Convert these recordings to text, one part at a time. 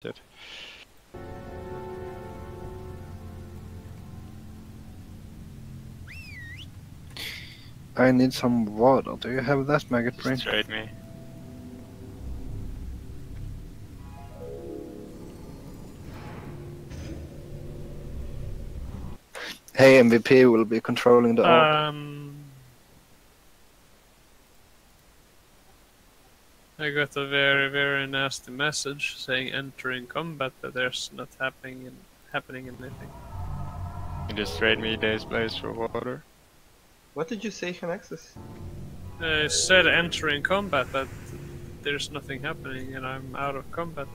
It. I need some water. Do you have that, maggot brain? Just trade me. Hey, MVP will be controlling the orb. I got a very, very nasty message saying entering combat, but there's not happening anything. You just trade me days blaze for water. What did you say, Hanaxis? I said entering combat, but there's nothing happening, and I'm out of combat.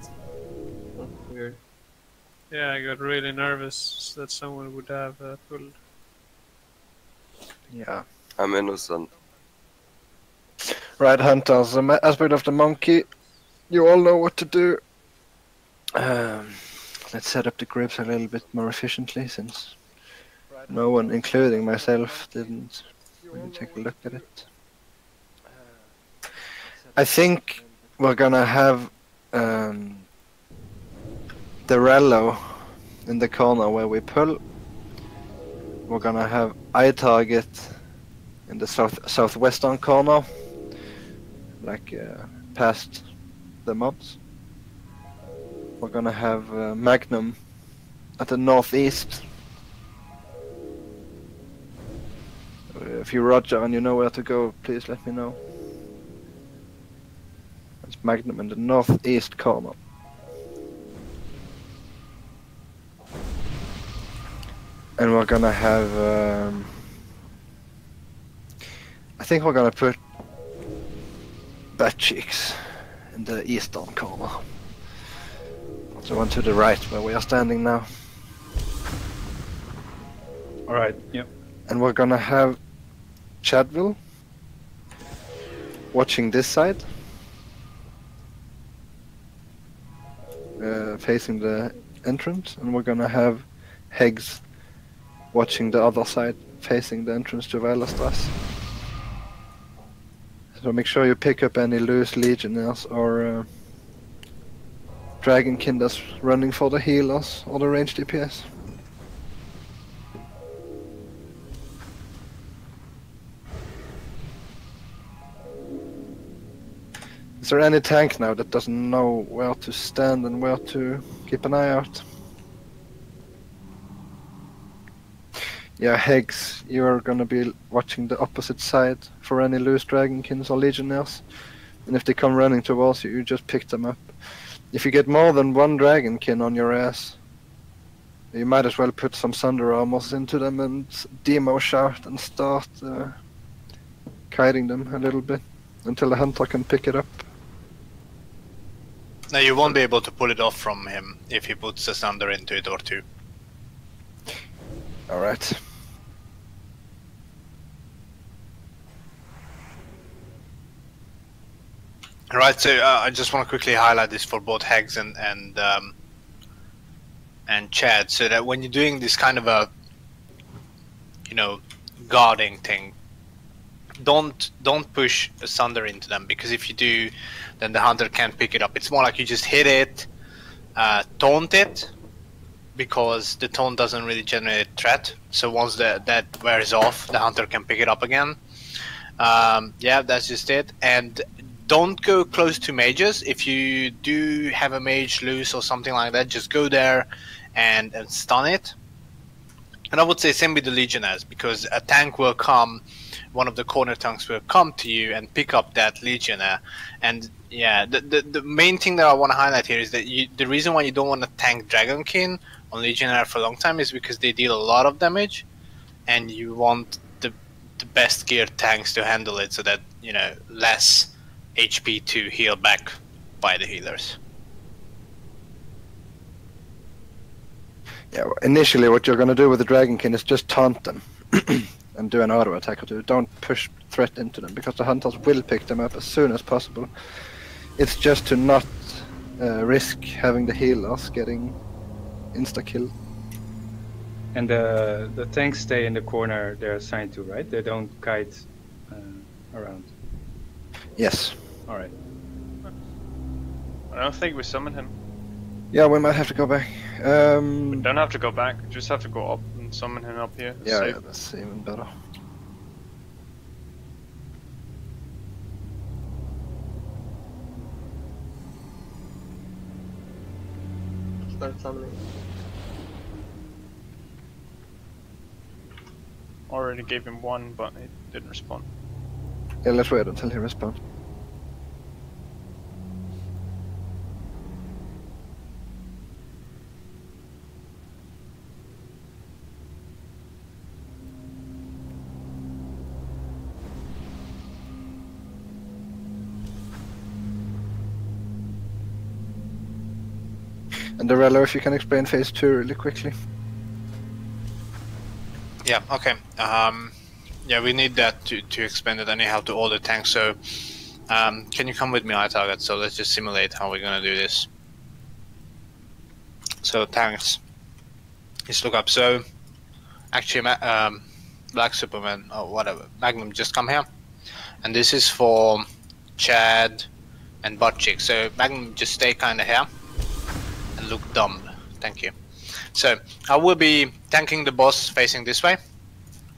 Oh, weird. Yeah, I got really nervous that someone would have pulled. Yeah. I'm innocent. Right, hunters. The aspect of the monkey. You all know what to do. Let's set up the grips a little bit more efficiently, since no one, including myself, didn't really take a look at it. I think we're gonna have the rello in the corner where we pull. We're gonna have eye target in the southwestern corner, like past the mobs. We're gonna have Magnum at the northeast. If you roger and you know where to go, please let me know. It's Magnum in the northeast corner. And we're gonna have I think we're gonna put Bat Cheeks in the eastern corner. So one to the right where we are standing now. Alright, yep. And we're gonna have Chadville watching this side, facing the entrance, and we're gonna have Heggs watching the other side, facing the entrance to Weilerstrasse. So make sure you pick up any loose legionnaires or dragonkin that's running for the healers or the ranged DPS. Is there any tank now that doesn't know where to stand and where to keep an eye out? Yeah, Heggs, you're gonna be watching the opposite side for any loose dragonkins or legionnaires. And if they come running towards you, you just pick them up. If you get more than one dragonkin on your ass, you might as well put some Sunder Armors into them and demo shout and start kiting them a little bit until the hunter can pick it up. No, you won't be able to pull it off from him if he puts a Sunder into it or two. Alright. Right, so I just want to quickly highlight this for both Heggs and Chad, so that when you're doing this kind of a, you know, guarding thing, don't push a Sunder into them, because if you do, then the hunter can't pick it up. It's more like you just hit it, taunt it, because the taunt doesn't really generate threat. So once that wears off, the hunter can pick it up again. Yeah, that's just it. And don't go close to mages. If you do have a mage loose or something like that, just go there and stun it. And I would say same with the legionnaires, because a tank will come, one of the corner tanks will come to you and pick up that legionnaire. And yeah, the main thing that I want to highlight here is that the reason why you don't want to tank Dragonkin on legionnaire for a long time is because they deal a lot of damage, and you want the best geared tanks to handle it, so that, you know, less HP to heal back by the healers. Yeah, initially what you're going to do with the Dragonkin is just taunt them and do an auto attack or two. Don't push threat into them, because the hunters will pick them up as soon as possible. It's just to not risk having the healers getting insta-kill. And the tanks stay in the corner they're assigned to, right? They don't kite around. Yes. Alright. I don't think we summon him. Yeah, we might have to go back. We don't have to go back, we just have to go up and summon him up here. It's Yeah, safe. yeah, that's even better. Start summoning. Already gave him one, but he didn't respond. Yeah, let's wait until he responds. And Dorello, if you can explain phase 2 really quickly. Yeah, okay. Yeah, we need that to expand it anyhow to all the tanks, so can you come with me, iTarget? So let's just simulate how we're gonna do this. So tanks, let's look up. So actually, Black Superman or whatever, Magnum, just come here. And this is for Chad and Buttchick. So Magnum, just stay kinda here and look dumb. Thank you. So I will be tanking the boss facing this way,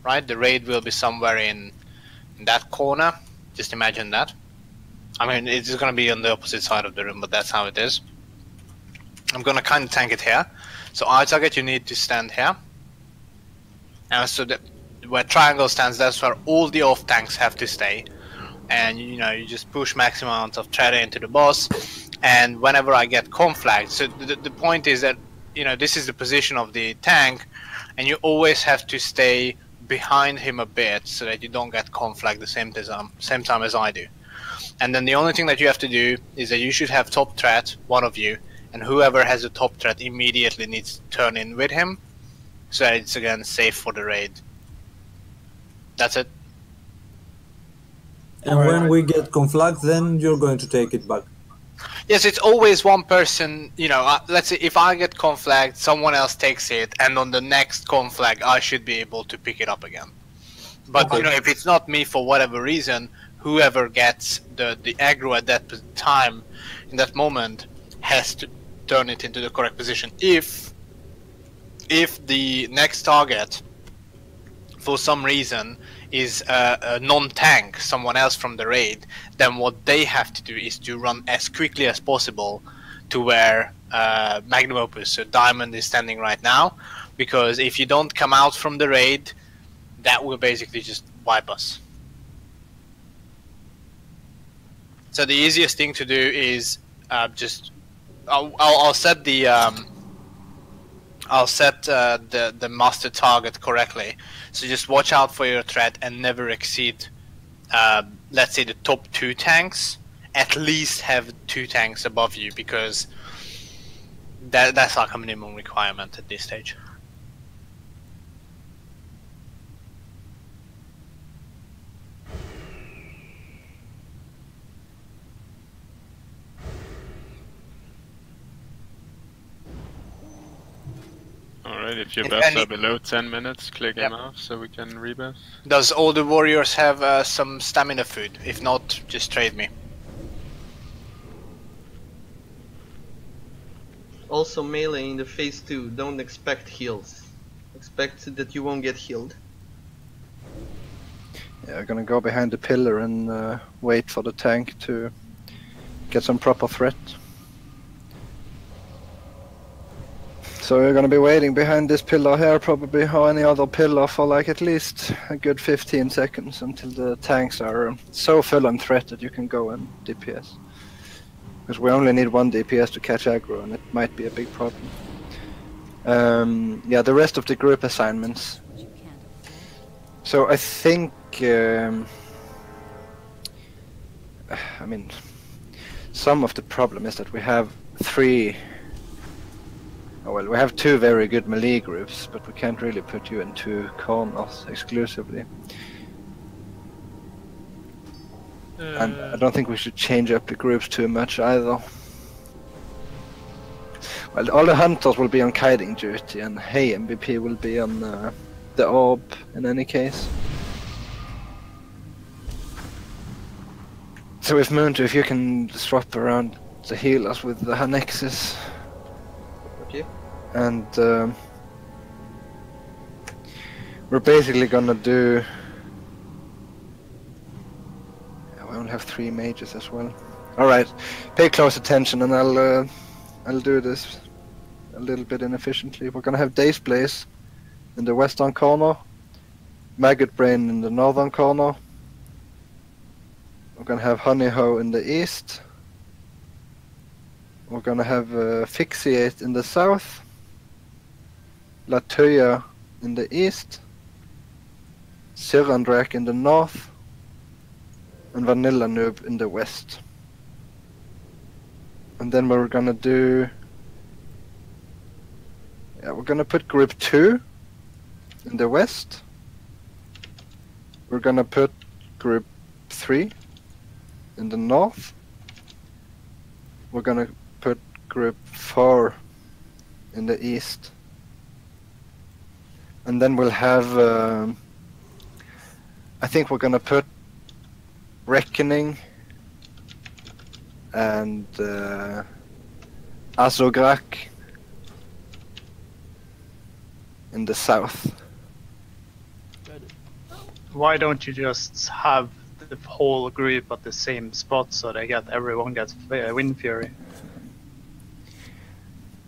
right? The raid will be somewhere in that corner. Just imagine that. I mean, it's going to be on the opposite side of the room, but that's how it is. I'm going to kind of tank it here. So iTarget, you need to stand here. And so that where triangle stands, that's where all the off tanks have to stay. And you know, you just push maximum amount of tread into the boss. And whenever I get conflagged, so the point is that, you know, this is the position of the tank, and you always have to stay behind him a bit so that you don't get conflagged the same time as I do. And then the only thing that you have to do is that you should have top threat, one of you, and whoever has the top threat immediately needs to turn in with him, so that it's again safe for the raid. That's it. And when we get conflagged, then you're going to take it back. Yes, it's always one person, you know, let's say if I get conflagged, someone else takes it, and on the next conflag I should be able to pick it up again. But, Okay. you know, if it's not me for whatever reason, whoever gets the aggro at that time, in that moment, has to turn it into the correct position. If the next target, for some reason, is a non-tank, someone else from the raid, then what they have to do is to run as quickly as possible to where Magnum Opus, so Diamond, is standing right now, because if you don't come out from the raid, that will basically just wipe us. So the easiest thing to do is just I'll set the the master target correctly. So just watch out for your threat and never exceed, let's say, the top 2 tanks. At least have 2 tanks above you, because that's like a minimum requirement at this stage. Alright, if your If buffs any- are below 10 minutes, click Yep. them off so we can rebuff. Does all the warriors have some stamina food? If not, just trade me. Also melee in the phase 2, don't expect heals. Expect that you won't get healed. Yeah, I'm gonna go behind the pillar and wait for the tank to get some proper threat. So we're gonna be waiting behind this pillar here, probably, or any other pillar, for like at least a good 15 seconds until the tanks are so full on threat that you can go and DPS. Because we only need 1 DPS to catch aggro, and it might be a big problem. Yeah, the rest of the group assignments. So I think, I mean, some of the problem is that we have 3. Oh, well, we have 2 very good melee groups, but we can't really put you in 2 corners exclusively. And I don't think we should change up the groups too much either. Well, all the hunters will be on kiting duty, and Hey MVP will be on the orb in any case. So if Moonto, if you can swap around the healers with the Hannexes, Okay. And we're basically gonna do. Yeah, we only have 3 mages as well. All right, pay close attention, and I'll do this a little bit inefficiently. We're gonna have Days Blaze in the western corner, Maggot Brain in the northern corner. We're gonna have Honey Hoe in the east. We're gonna have Fixiate in the south, Latuya in the east, Sirandrak in the north, and Vanilla Noob in the west. And then we're gonna do... Yeah, we're gonna put group 2 in the west. We're gonna put group 3 in the north. We're gonna put group 4 in the east. And then we'll have... I think we're gonna put Reckoning and Azograk in the south. Why don't you just have the whole group at the same spot so everyone gets Wind Fury?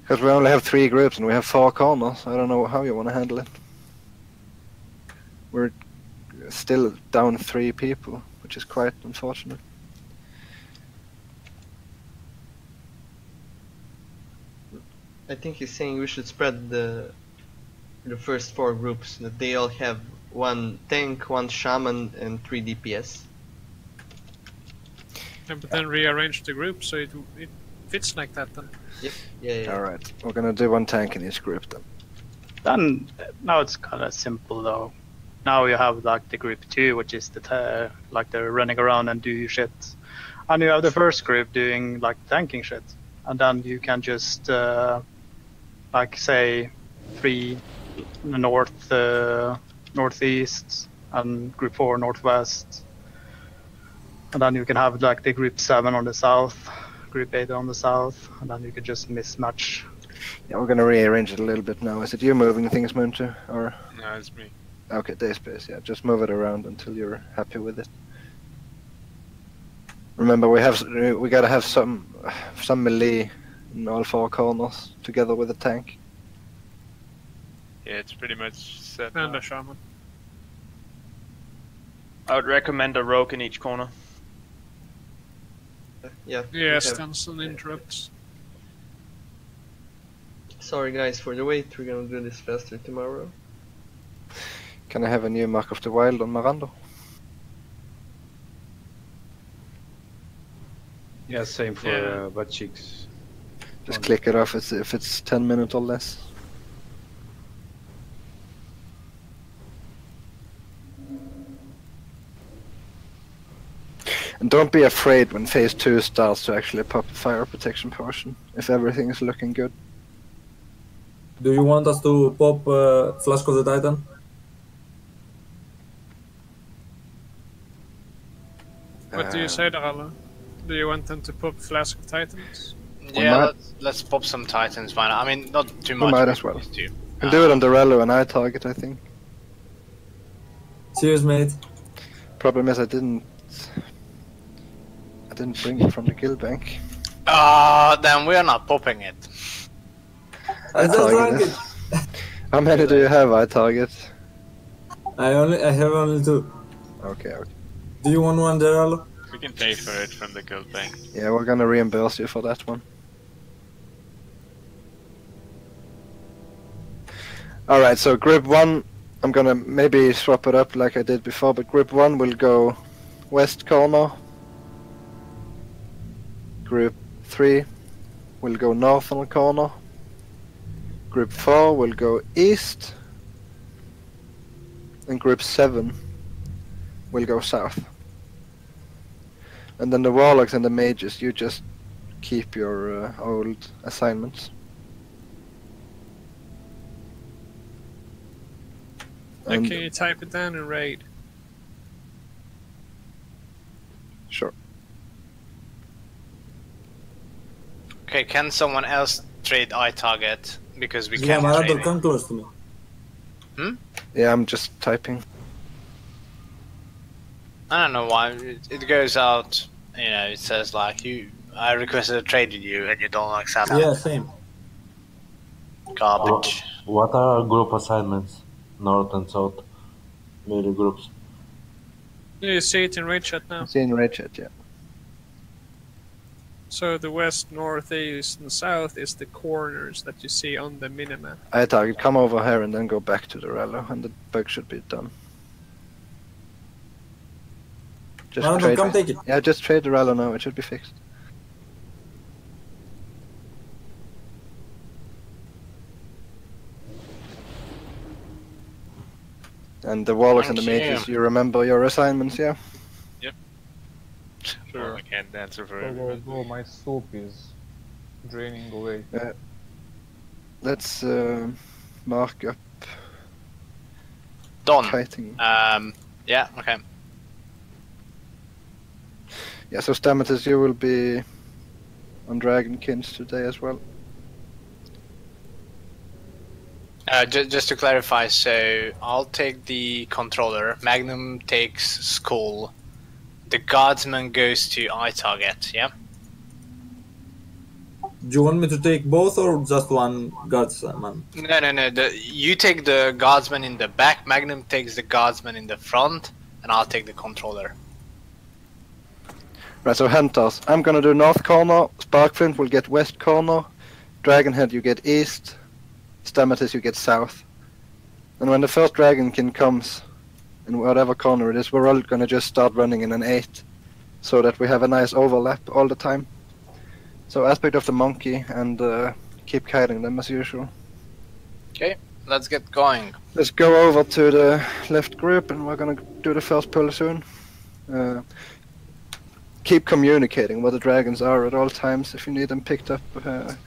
Because we only have 3 groups and we have 4 corners. I don't know how you want to handle it. We're still down 3 people, which is quite unfortunate. I think he's saying we should spread the first 4 groups, that they all have 1 tank, 1 shaman, and 3 DPS. Yeah, but then rearrange the group so it fits like that then. Yep. Yeah. Alright, we're gonna do 1 tank in each group then. Then now it's kind of simple though. Now you have like the group 2, which is like they're running around and do shit, and you have the first group doing like tanking shit, and then you can just like say 3 north, northeast, and group 4 northwest, and then you can have like the group 7 on the south, group 8 on the south, and then you can just mismatch. Yeah, we're gonna rearrange it a little bit now. Is it you moving things, Moontu, or? No, it's me. Okay, Dayspace, yeah. Just move it around until you're happy with it. Remember, we gotta have some melee in all 4 corners together with a tank. Yeah, it's pretty much set. And now. a shaman. I would recommend a rogue in each corner. Yeah. Yeah, stance and interrupts. Sorry guys for the wait, we're gonna do this faster tomorrow. Can I have a new Mark of the Wild on Marando? Yeah, same for butt cheeks. Just click it off if it's 10 minutes or less. And don't be afraid when phase 2 starts to actually pop a fire protection potion, if everything is looking good. Do you want us to pop Flask of the Titan? What do you say, Darala? Do you want them to pop Flask of Titans? Yeah, let's pop some Titans. Why not? I mean, not too much. might as well. Too. We'll do it on the Rello and I target, I think. Cheers, mate. Problem is I didn't bring it from the guild bank. Then we're not popping it. I just drank it. How many do you have, I target? I have only 2. Okay. Do you want one, Daryl? We can pay for it from the guild bank. Yeah, we're gonna reimburse you for that one. Alright, so group 1, I'm gonna maybe swap it up like I did before, but group 1 will go west corner. Group 3 will go northern corner. Group 4 will go east. And group 7 will go south. And then the warlocks and the mages, you just keep your old assignments. Can you type it down in raid? Sure. Okay, can someone else trade eye target because we Yeah, can't Marado, trade come close to me. Yeah, I'm just typing. I don't know why it goes out. You know, it says like I requested a trade with you and you don't accept Yeah, it. same. Garbage. What are group assignments? North and South. Middle groups. You see it in raid chat now. It's in red chat, yeah. So the west, north, east, and south is the corners that you see on the minimap. I target, come over here and then go back to the rally, and the bug should be done. Just Marado, trade. come take it. Yeah, just trade the rally now, it should be fixed. And the Warlocks and the Thank you. Mages, you remember your assignments, yeah? Well, I can't answer for Go, everybody. go, my soup is draining away. Let's mark up Done. kiting. Yeah, okay. Yeah, so Stamatis, you will be on Dragonkins today as well. Just to clarify, so I'll take the controller, Magnum takes Skull, the Guardsman goes to eye target, yeah? Do you want me to take both or just one guardsman? No. You take the Guardsman in the back, Magnum takes the Guardsman in the front, and I'll take the controller. Right, so Hunters, I'm gonna do north corner, Sparkflint will get west corner, Dragonhead you get east, Stamatis you get south. And when the first Dragonkin comes, in whatever corner it is, we're all gonna just start running in an 8, so that we have a nice overlap all the time. So aspect of the monkey, and keep kiting them as usual. Okay, let's get going. Let's go over to the left group, and we're gonna do the first pull soon. Keep communicating where the dragons are at all times if you need them picked up.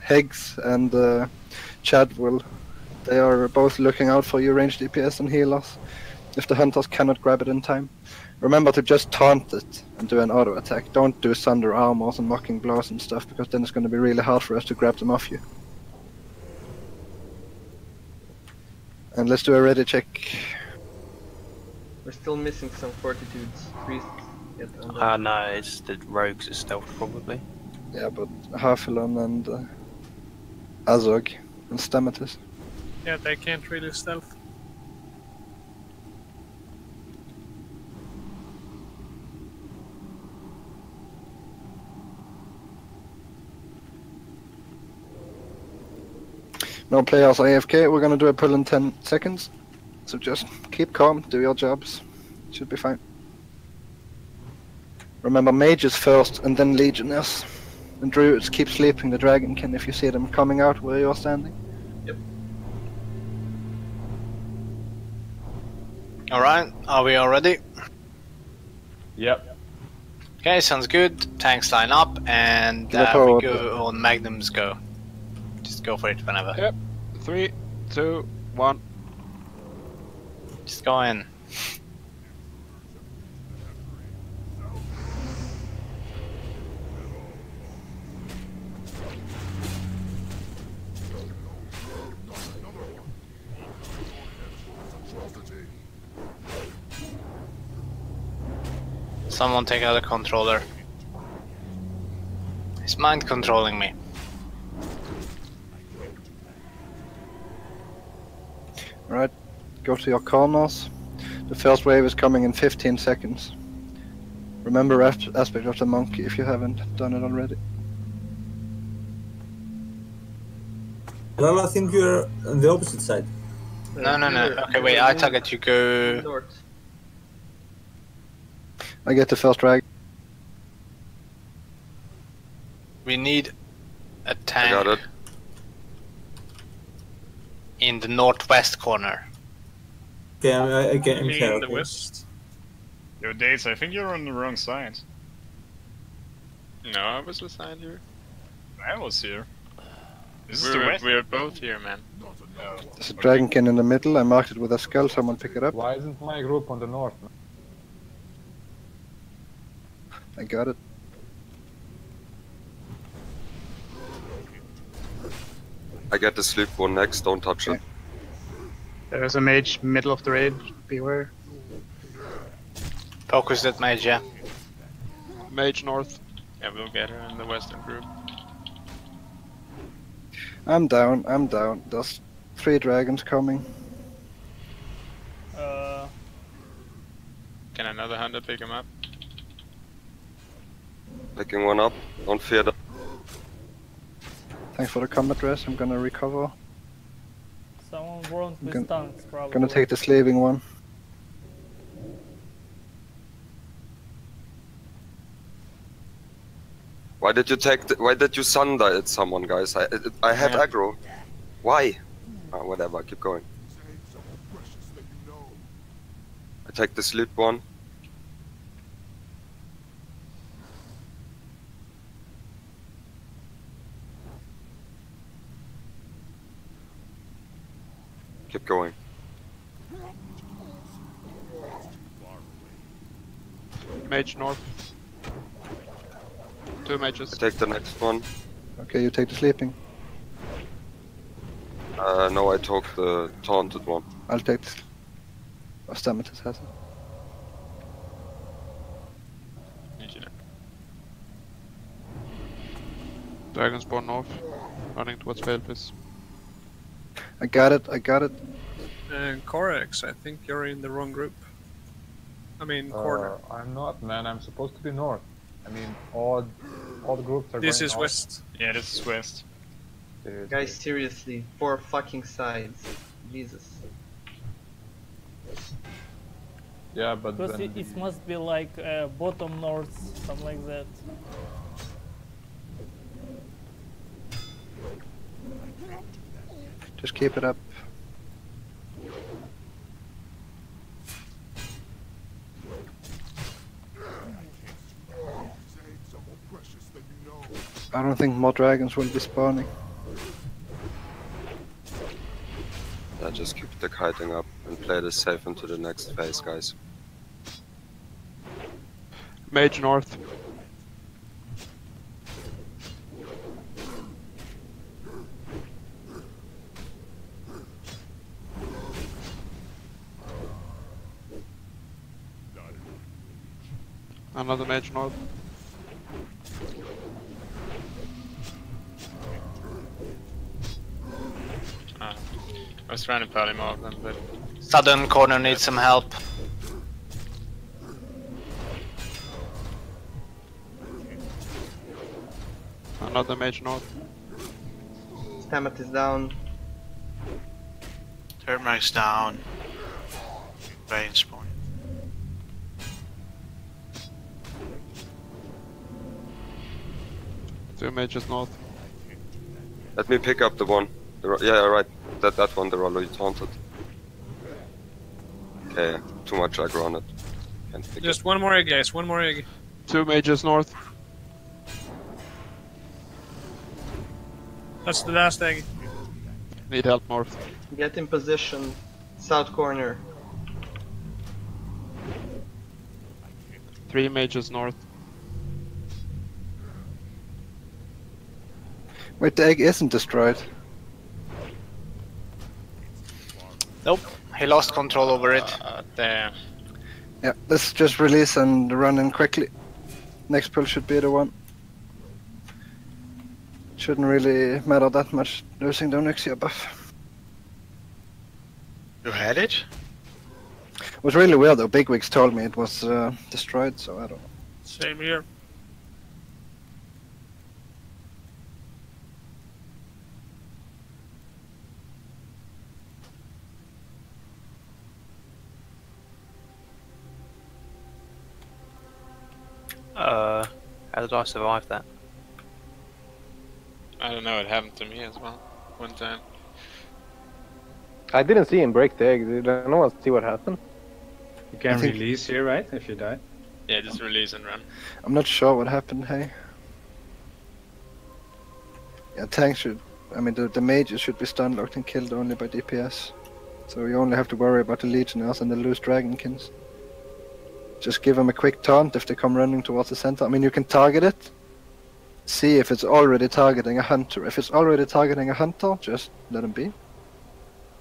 Higgs and Chad they are both looking out for you, range DPS and healers, if the hunters cannot grab it in time. Remember to just taunt it and do an auto attack. Don't do Sunder Armors and Mocking Blows and stuff, because then it's going to be really hard for us to grab them off you. And let's do a ready check. We're still missing some fortitudes. Priests yet under. No, it's the rogues are stealth probably. Yeah, but Harfilon and Azog and Stamatis. Yeah, they can't really stealth. No players AFK, we're gonna do a pull in 10 seconds. So just keep calm, do your jobs. Should be fine. Remember, mages first and then legionnaires. And druids keep sleeping the dragonkin if you see them coming out where you're standing. Yep. Alright, are we all ready? Yep. Okay, sounds good. Tanks line up, and we go on Magnum's go. Just go for it whenever. Yep. 3, 2, 1. Just go in. Someone take out the controller. He's mind controlling me. Alright, go to your corners. The first wave is coming in 15 seconds. Remember aspect of the monkey if you haven't done it already. Well, I think you're on the opposite side. No. Okay, wait, I target you go. North. I get the first drag. We need a tank. I got it. In the northwest corner. Okay, I can Me in the west. Yo, Dates, I think you're on the wrong side. No, I was assigned here. I was here. This is the west. We're both here, man. There's a dragonkin in the middle, I marked it with a skull, someone pick it up. Why isn't my group on the north? I got it. I get the sleep one next, don't touch it. There's a mage middle of the raid, beware. Focus that mage, yeah. Mage north. Yeah, we'll get her in the western group. I'm down. There's 3 dragons coming. Can another hunter pick him up? Picking one up, don't fear that. Thanks for the combat rest, I'm gonna recover. Someone won't with tanks, probably. Gonna take the slaving one. Why did you sunder at someone, guys? I had aggro. Why? Oh, whatever, keep going. I take the sleep one. Keep going. Mage north. 2 mages. I take the next one. Okay, you take the sleeping. No, I took the taunted one. I'll take this. Oh, Stamatus has it. Dragon spawn north, running towards Paleface. I got it. And Corex, I think you're in the wrong group. I mean, corner. I'm not, man. I'm supposed to be north. I mean, all the groups are This going is north. west. Yeah, this is west. Guys, seriously, 4 fucking sides. Jesus. Yeah, but Because then it must be like bottom north, something like that. Just keep it up. I don't think more dragons will be spawning. Yeah, just keep the kiting up and play this safe into the next phase, guys. Mage north. Another mage north. I was trying to put him off them, but... Southern corner needs some help. Another mage north. Stamat is down. Thermite's down. Rain spawn. Two mages north. Let me pick up the one. Yeah, right. That one, the roller you taunted. Okay, too much aggro on it. Can't pick Just it. one more egg, guys. One more egg. Two mages north. That's the last egg. Need help north. Get in position. South corner. 3 mages north. Wait, the egg isn't destroyed. Nope, he lost control over it. Damn. Yeah, let's just release and run in quickly. Next pull should be the one. Shouldn't really matter that much losing the Onyxia buff. You had it? It was really weird though. Bigwigs told me it was destroyed, so I don't know. Same here. How did I survive that? I don't know, it happened to me as well. One time. I didn't see him break the egg. Did anyone see what happened? You can release here, right? If you die. Yeah, just release and run. I'm not sure what happened, hey. Yeah, tanks should... I mean, the mages should be stun locked and killed only by DPS. So you only have to worry about the legionnaires and the loose dragonkins. Just give them a quick taunt if they come running towards the center. I mean, you can target it. see if it's already targeting a hunter. If it's already targeting a hunter, just let them be.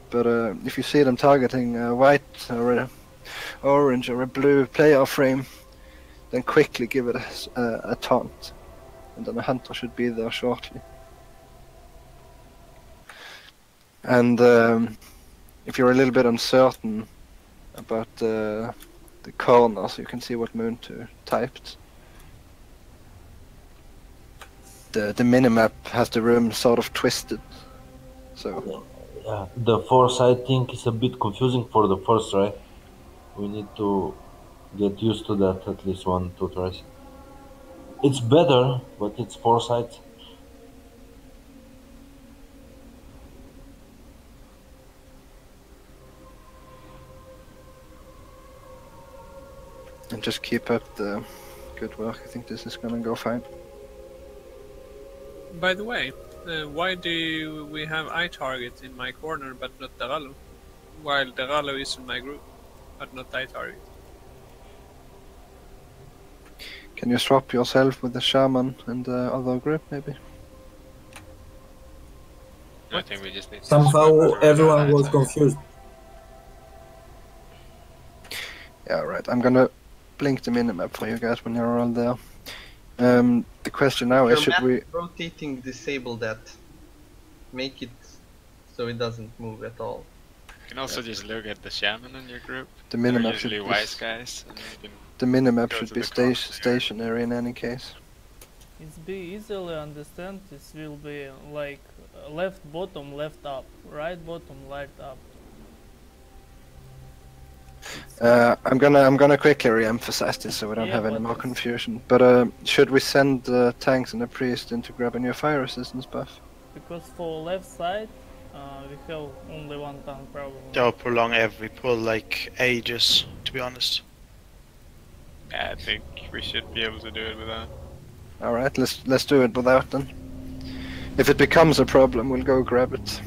But if you see them targeting a white or a orange or a blue player frame, then quickly give it a taunt, and then a hunter should be there shortly. And if you're a little bit uncertain about the corners, you can see what Moon2 typed. The minimap has the room sort of twisted, so... Yeah, the force I think is a bit confusing for the first try. We need to get used to that at least 1-2 tries. It's better, but it's foresight. And just keep up the good work. I think this is gonna go fine. By the way, why do we have iTarget in my corner but not Daralo? While Daralo is in my group, but not iTarget. Can you swap yourself with the shaman and the other group, maybe? I think we just need to Somehow everyone was confused. Yeah, right. I'm gonna blink the minimap for you guys when you're all there. The question now is, should we... rotating, disable that. Make it so it doesn't move at all. You can also just look at the shaman in your group. The minimap They're should usually be... wise guys. And you can The minimap go should to be the corner. stationary in any case. It's be easily understand. This will be like left bottom, left up, right bottom, right up. I'm gonna quickly re-emphasize this so we don't Yeah, have any but more it's- confusion. But should we send the tanks and the priest in to grab a new fire resistance buff? Because for left side, we have only one tank probably. They'll prolong every pull like ages, to be honest. Yeah, I think we should be able to do it without. All right, let's do it without then. If it becomes a problem, we'll go grab it.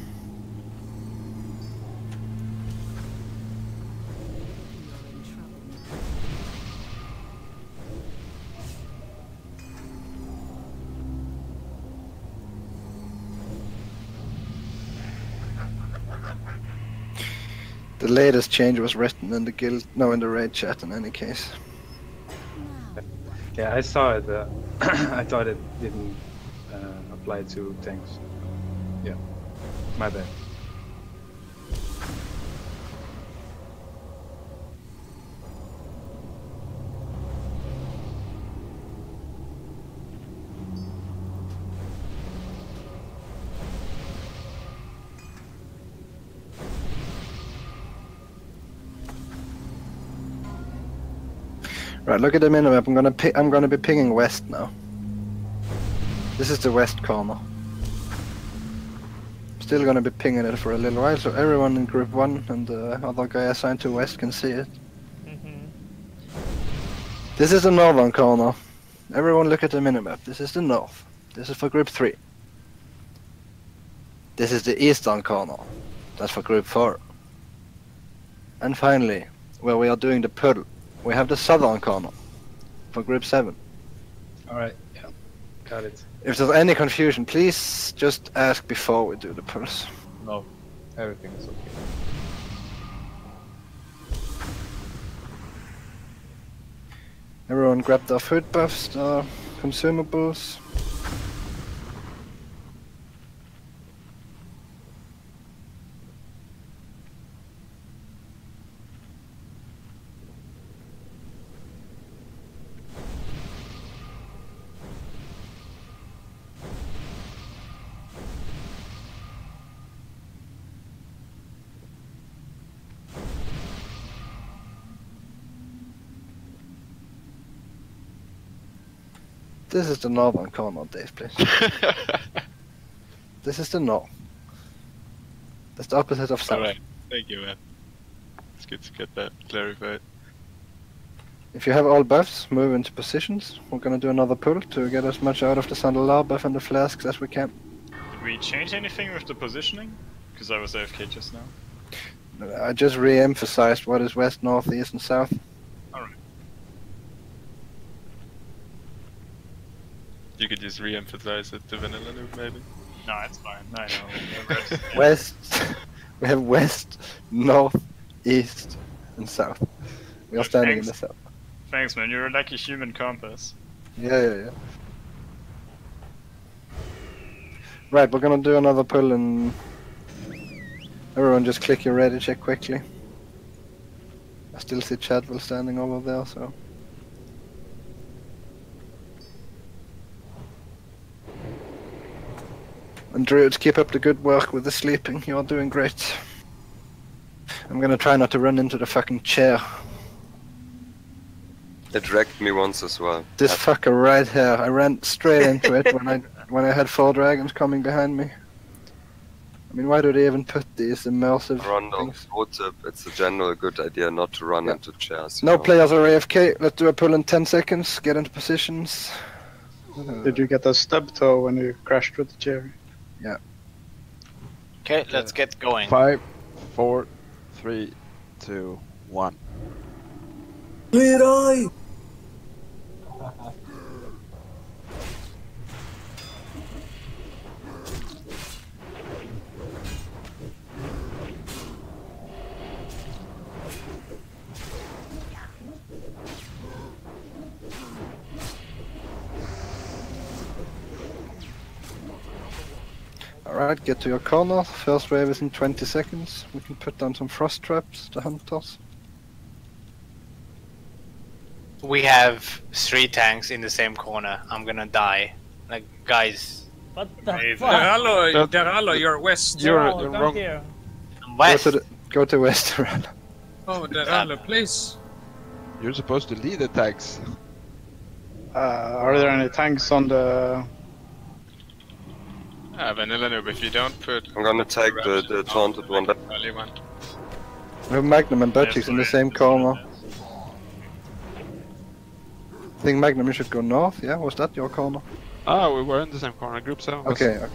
The latest change was written in the guild, no, in the raid chat in any case. Yeah, I saw it. I thought it didn't apply to tanks. Yeah, my bad. Right, look at the minimap. I'm gonna be pinging west now. This is the west corner. Still gonna be pinging it for a little while, so everyone in group 1 and the other guy assigned to west can see it. This is the northern corner. Everyone look at the minimap. This is the north. This is for group 3. This is the eastern corner. That's for group 4. And finally, where we are doing the puddle, we have the southern corner for group 7. Alright, yeah, got it. If there's any confusion, please just ask before we do the pulse. No, everything is okay. Everyone grab their food buffs, their consumables. This is the northern corner, Dave, please. This is the north. That's the opposite of south. Alright, thank you, man. It's good to get that clarified. If you have all buffs, move into positions. We're gonna do another pull to get as much out of the Sandalar buff and the flasks as we can. Did we change anything with the positioning? Because I was AFK just now. I just re-emphasized what is west, north, east and south. Alright. You could just re-emphasize it to Vanilla Noob, maybe. No, it's fine. I know. West. We have west, north, east, and south. We are standing in the south. Thanks, man. You're like a human compass. Yeah. Right, we're gonna do another pull and everyone just click your ready check quickly. I still see Chadwell standing over there, so. And Druids, keep up the good work with the sleeping. You're doing great. I'm gonna try not to run into the fucking chair. It wrecked me once as well. This fucker right here. I ran straight into it when I had 4 dragons coming behind me. I mean, why do they even put these immersive things? Pro tip, it's a general good idea not to run into chairs. No players are AFK. Let's do a pull in 10 seconds. Get into positions. Did you get a stub toe when you crashed with the chair? Yeah. Okay, let's get going. 5, 4, 3, 2, 1. Clear eye! Alright, get to your corner. First wave is in 20 seconds. We can put down some frost traps to hunt us. We have 3 tanks in the same corner. I'm gonna die. Like, guys. What the fuck? Deralo, you're west. You're come wrong. here. West. Go to west, Deralo. Oh, Deralo, please. You're supposed to lead the tanks. Are there any tanks on the... Vanilla Noob, if you don't put... I'm gonna take the taunted one. We have Magnum and Batchix in the same corner. I think Magnum, you should go north, yeah? Was that your corner? Ah, we were in the same corner, group 7. Okay.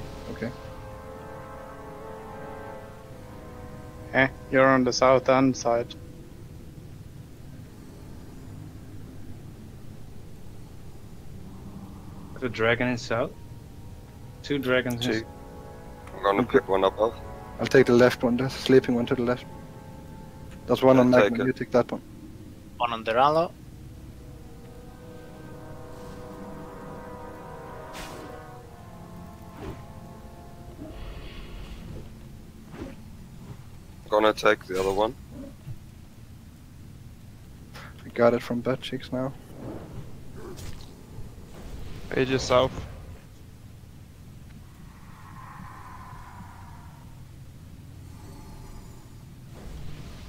You're on the south end side. The dragon is south. 2 dragons. I'm gonna pick one up. I'll take the left one, the sleeping one to the left. There's one on Magnum, you take that one. One on Deralo. Gonna take the other one. I got it from Batchix now. Pages south.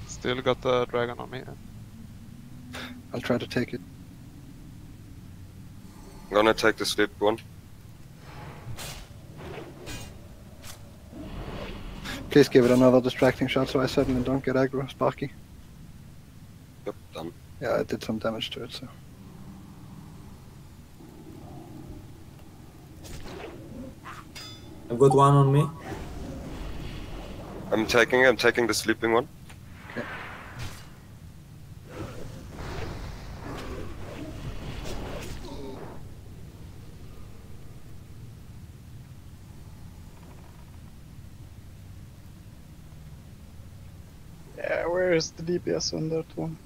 Still got the dragon on me. I'll try to take it. I'm gonna take the sleep one. Please give it another distracting shot so I suddenly don't get aggro, Sparky. Yep, done. Yeah, I did some damage to it, so. I've got one on me. I'm taking the sleeping one. Okay. Yeah, where is the DPS on that one?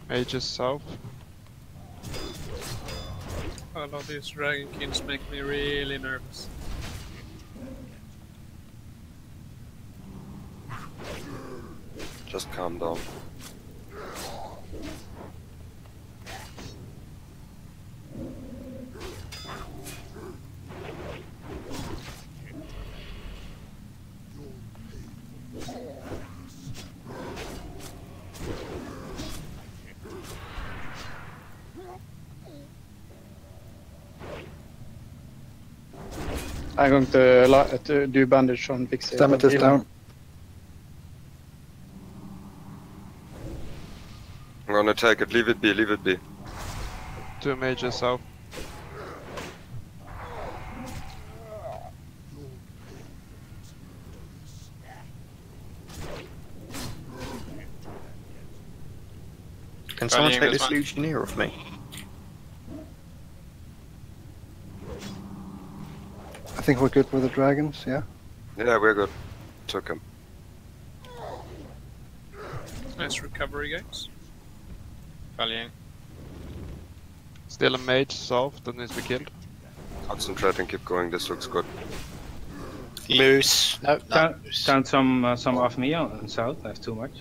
Pages south. All of these dragonkins make me really nervous. Just calm down. I'm going to do bandage on Vixie. Stammet is down. I'm gonna take it. Leave it be. Leave it be. 2 mages south. Can someone Rallying take this this one. Legionnaire off me? I think we're good with the dragons, yeah? Yeah, we're good. Took him. Nice recovery, guys. Rallying. Still a mage south that needs to be killed. Concentrate and keep going, this looks good. Loose. No, not Count, loose. count some off me on south. I have too much.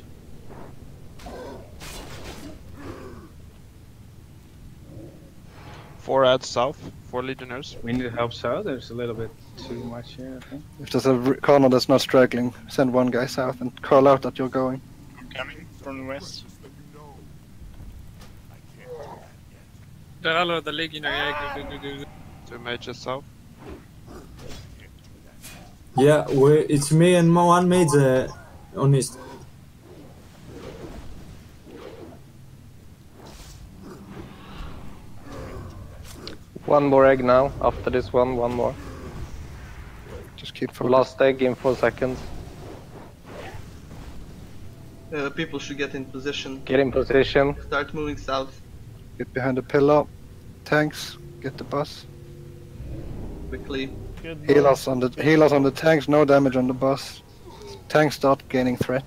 Four adds south, 4 legionnaires. We need help south. There's a little bit too much here, I think. If there's a corner that's not straggling, send one guy south and call out that you're going. I'm coming from the west. Daralo, the legionary. 2 mages south. Yeah, it's me and one mage on east. One more egg now. After this one more. Just keep focused. Last egg in 4 seconds. People should get in position. Get in position. Start moving south. Get behind the pillar. Tanks, get the bus. Quickly. Healers on the tanks, no damage on the bus. Tanks start gaining threat.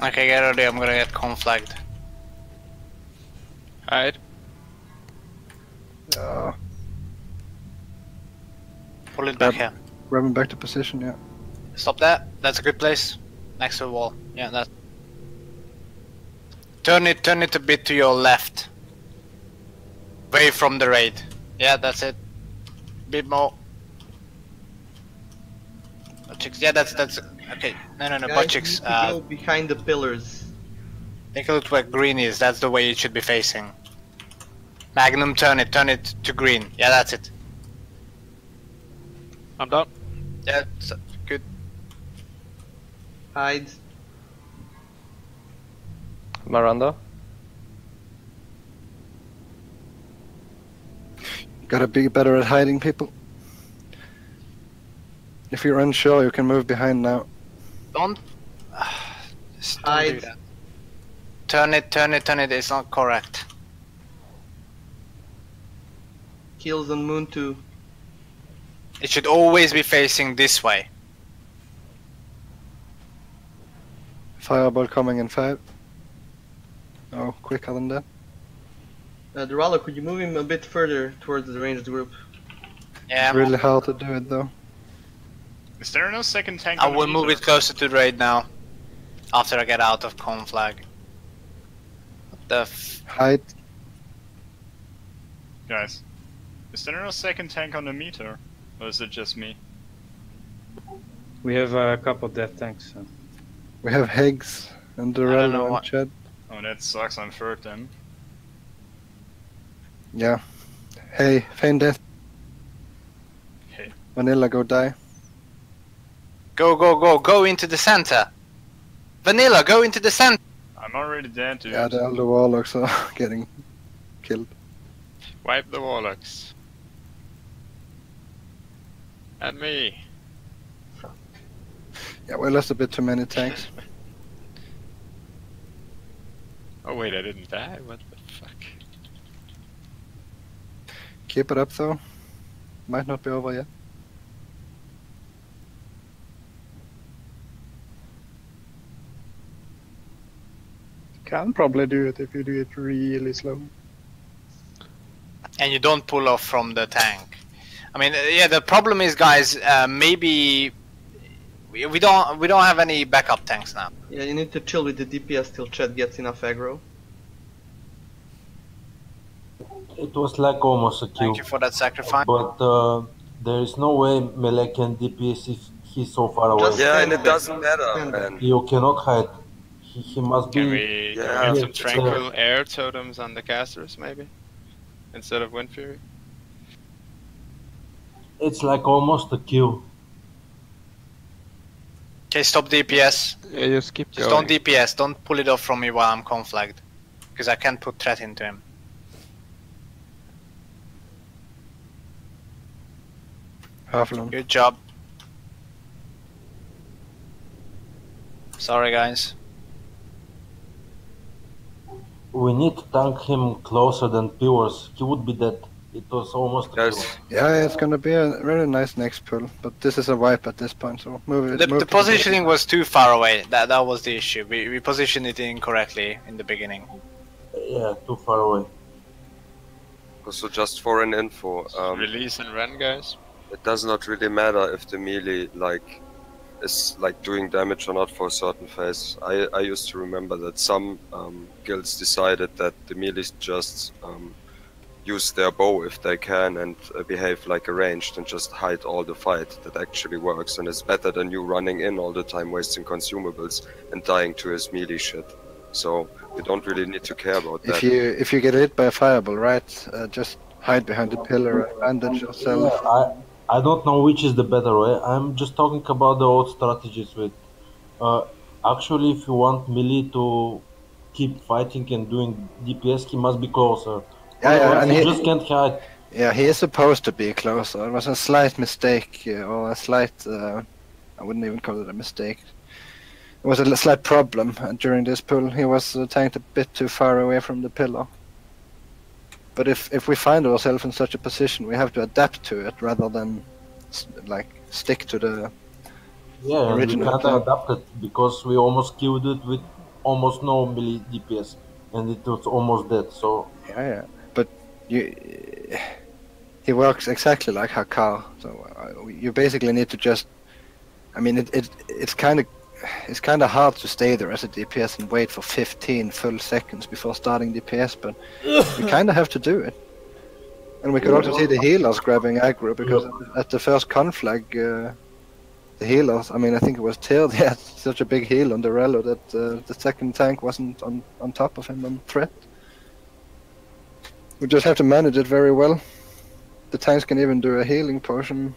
Okay, get ready. I'm gonna get conflagged. Hide. Pull it back here. Grab him back to position, yeah. Stop that. That's a good place. Next to the wall. Yeah, that. Turn it a bit to your left. Away from the raid. Yeah, that's it. Bit more. Butt-cheeks. Yeah, that's okay. No, Guys, butt-cheeks. you need to go behind the pillars. Take a look where green is. That's the way it should be facing. Magnum, turn it to green. Yeah, that's it. I'm done. Yeah, good. Hide. Miranda. Gotta be better at hiding people. If you're unsure, you can move behind now. Don't do that. Turn it. It's not correct. Kills on Moon 2. It should always be facing this way. Fireball coming in 5. Oh, quicker than that. Doralo, could you move him a bit further towards the ranged group? Yeah. It's really hard to do it though. Is there no second tank? I on the will move meter? it closer to the raid now. After I get out of conflag. What the Hide. Guys, is there no second tank on the meter? Or is it just me? We have a couple death tanks. So. We have Higgs and Dorello and Chad. Oh, that sucks. I'm third then. Yeah. Hey, feign death. Hey. Vanilla, go die. Go into the center. Vanilla, go into the center. I'm already dead, dude. Yeah, the Elder Warlocks are getting killed. Wipe the warlocks. And me. Yeah, we lost a bit too many tanks. Oh wait, I didn't die? What the fuck? Keep it up though. Might not be over yet. Can probably do it if you do it really slow. And you don't pull off from the tank. I mean, yeah, the problem is, guys, maybe we don't have any backup tanks now. Yeah, you need to chill with the DPS till Chet gets enough aggro. It was like almost a kill. Thank you for that sacrifice. But there is no way melee can DPS if he's so far away. Yeah, and it doesn't matter, man. You cannot hide. He must be... Can we get some tranquil air totems on the casters, maybe? Instead of Wind Fury? It's like almost a kill. Okay, stop DPS. Yeah, just keep Just going. don't DPS. Don't pull it off from me while I'm conflagged. Because I can't put threat into him. Good job. Sorry, guys. we need to tank him closer than Pillars. He would be dead. It was almost a kill. Yeah, it's gonna be a really nice next pull, but this is a wipe at this point, so move it. The positioning was too far away. That was the issue. We positioned it incorrectly in the beginning. Yeah, too far away. Also, just for an info, release and run, guys. It does not really matter if the melee is doing damage or not for a certain phase. I used to remember that some guilds decided that the melee just use their bow if they can and behave like a ranged and just hide all the fight. That actually works and it's better than you running in all the time, wasting consumables and dying to his melee shit. So you don't really need to care about that. If you get hit by a fireball, right? Just hide behind the pillar and bandage yourself. Yeah, I don't know which is the better way. I'm just talking about the old strategies with. Actually, if you want melee to keep fighting and doing DPS, he must be closer. Yeah, and he just can't hide. Yeah, he is supposed to be closer. It was a slight mistake, or a slight. I wouldn't even call it a mistake. It was a slight problem during this pull. He was tanked a bit too far away from the pillar. But if we find ourselves in such a position, we have to adapt to it rather than stick to the original we plan. can't adapt it because we almost killed it with almost no melee DPS, and it was almost dead. So yeah. But he works exactly like Hakar. So you basically need to just. I mean, it's kind of hard to stay there as a DPS and wait for 15 full seconds before starting DPS, but we kind of have to do it. And we could also see the healers grabbing aggro, because at the first conflag, the healers, I mean, I think it was Tyr, they had such a big heal on the Rello that the second tank wasn't on top of him on threat. We just have to manage it very well. The tanks can even do a healing potion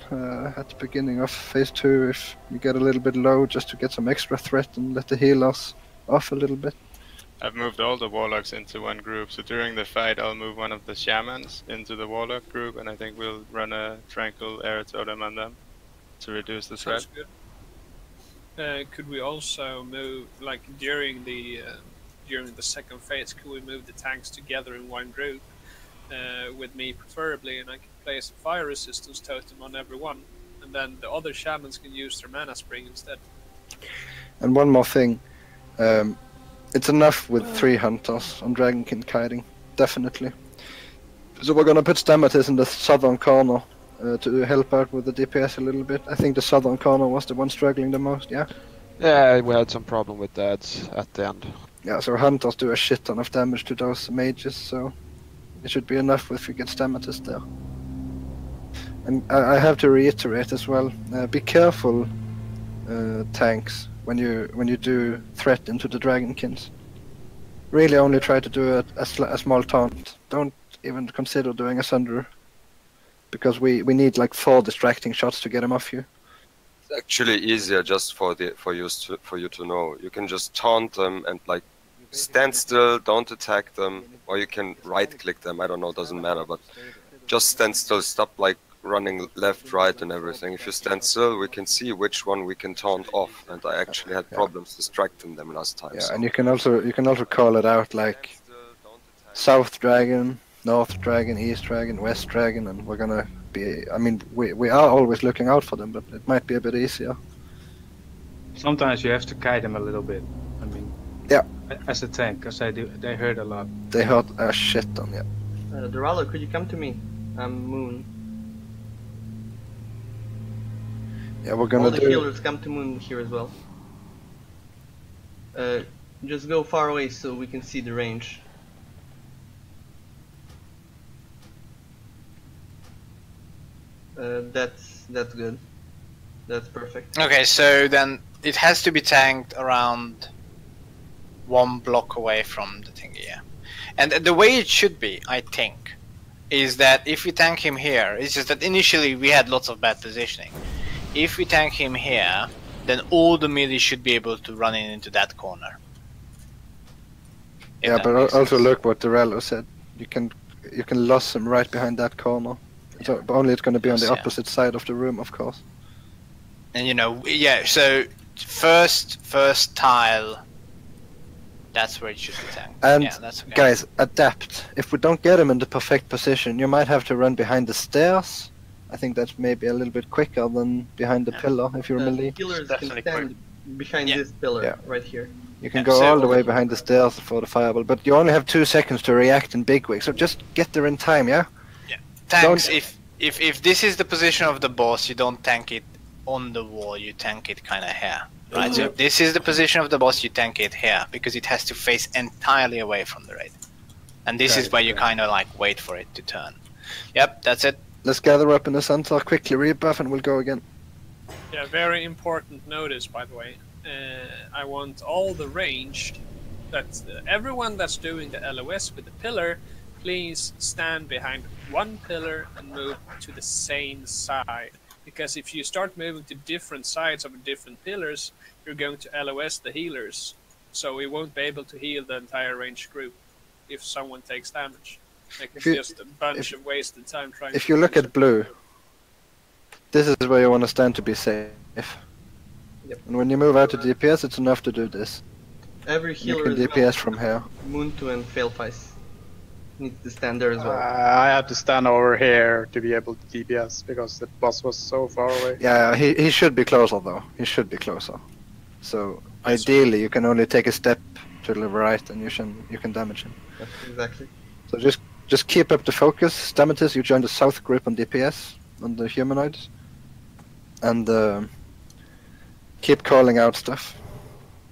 at the beginning of phase 2 if you get a little bit low, just to get some extra threat and let the healers off a little bit. I've moved all the warlocks into one group, so during the fight I'll move one of the shamans into the warlock group, and I think we'll run a tranquil air totem on them to reduce the threat. Sounds good. Could we also move, like during the second phase, could we move the tanks together in one group? With me preferably, and I can place a fire resistance totem on everyone, and then the other shamans can use their mana spring instead. And one more thing, it's enough with 3 hunters on Dragonkin kiting, definitely. So we're gonna put Stamatis in the southern corner to help out with the DPS a little bit. I think the southern corner was the one struggling the most, yeah? Yeah, we had some problem with that at the end. Yeah, so hunters do a shit ton of damage to those mages, so it should be enough if we get Stamatis there. And I have to reiterate as well, be careful, tanks, when you do threat into the Dragonkins. Really only try to do a small taunt. Don't even consider doing a Sunder, because we need like 4 distracting shots to get him off you. It's actually easier just for you to know. You can just taunt them and stand still, don't attack them, or you can right-click them. I don't know, doesn't matter, but just stand still. Stop running left, right, and everything. If you stand still, we can see which one we can taunt off, and I actually had problems distracting them last time. Yeah, so. and you can also call it out like South Dragon, North Dragon, East Dragon, West Dragon, and we're gonna be. I mean, we are always looking out for them, but it might be a bit easier. Sometimes you have to kite them a little bit. I mean, yeah, as a tank, because they hurt a lot. They hurt a shit ton, yeah. Doralo, could you come to me? I'm Moon. Yeah, we're gonna all the healers come to Moon here as well. Just go far away so we can see the range. That's good. That's perfect. Okay, so then it has to be tanked around 1 block away from the thingy, yeah. And the way it should be, I think, is that if we tank him here, it's just that initially we had lots of bad positioning. If we tank him here, then all the melee should be able to run into that corner. Yeah, but also look what Doralo said. You can loss him right behind that corner. Yeah. So, but only it's going to be on the opposite side of the room, of course. And yeah, so first tile That's where it should be tanked. And yeah, that's okay. guys, adapt. If we don't get him in the perfect position, you might have to run behind the stairs. I think that's maybe a little bit quicker than behind the pillar if you're melee. Healers can stand behind this pillar right here. You can go all the way behind the stairs for the fireball, but you only have 2 seconds to react in bigwig, so just get there in time, yeah? Tanks, if this is the position of the boss, you don't tank it on the wall, you tank it kind of here. Right, so if this is the position of the boss, you tank it here, because it has to face entirely away from the raid. And this is where you kind of like wait for it to turn. Yep, that's it. Let's gather up in the center, quickly rebuff, and we'll go again. Yeah, very important notice, by the way. I want all the ranged, everyone that's doing the LOS with the pillar, please stand behind one pillar and move to the same side. Because if you start moving to different sides of different pillars, you're going to LOS the healers. So we won't be able to heal the entire ranged group if someone takes damage. Like it's just a bunch of wasted time trying to... If you look at blue, this is where you want to stand to be safe. Yep. And when you move out to DPS, it's enough to do this. Every healer you can DPS from here. Muntu and Failfice needs to stand there as well. I had to stand over here to be able to DPS because the boss was so far away. Yeah, he should be closer though. He should be closer. So ideally, you can only take a step to the right, and you can damage him. Yes, exactly. So just keep up the focus. Stamatis, you join the south group on DPS on the humanoids, and keep calling out stuff.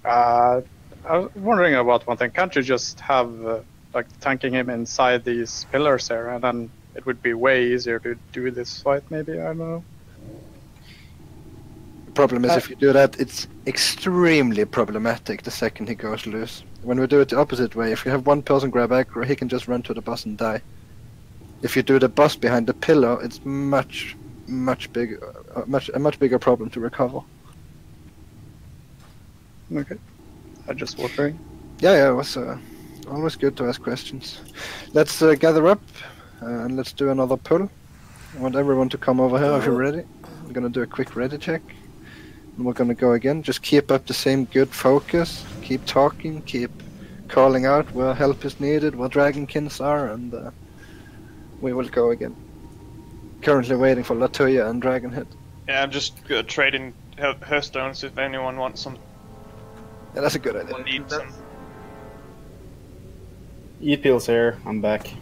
I was wondering about one thing. Can't you just have like tanking him inside these pillars there, and then it would be way easier to do this fight? Maybe, I don't know. The problem is if you do that, it's extremely problematic the second he goes loose. When we do it the opposite way, if you have one person grab aggro, he can just run to the boss and die. If you do the boss behind the pillar, it's a much bigger problem to recover. Okay, I'm just wondering. Yeah, it was always good to ask questions. Let's gather up and let's do another pull. I want everyone to come over here if you're ready. We're gonna do a quick ready check. And we're gonna go again. Just keep up the same good focus. Keep talking, keep calling out where help is needed, where dragonkins are, and we will go again. Currently waiting for Latoya and Dragonhead. Yeah, I'm just trading her stones if anyone wants some. Yeah, that's a good idea. Need some. E-Pills here, I'm back.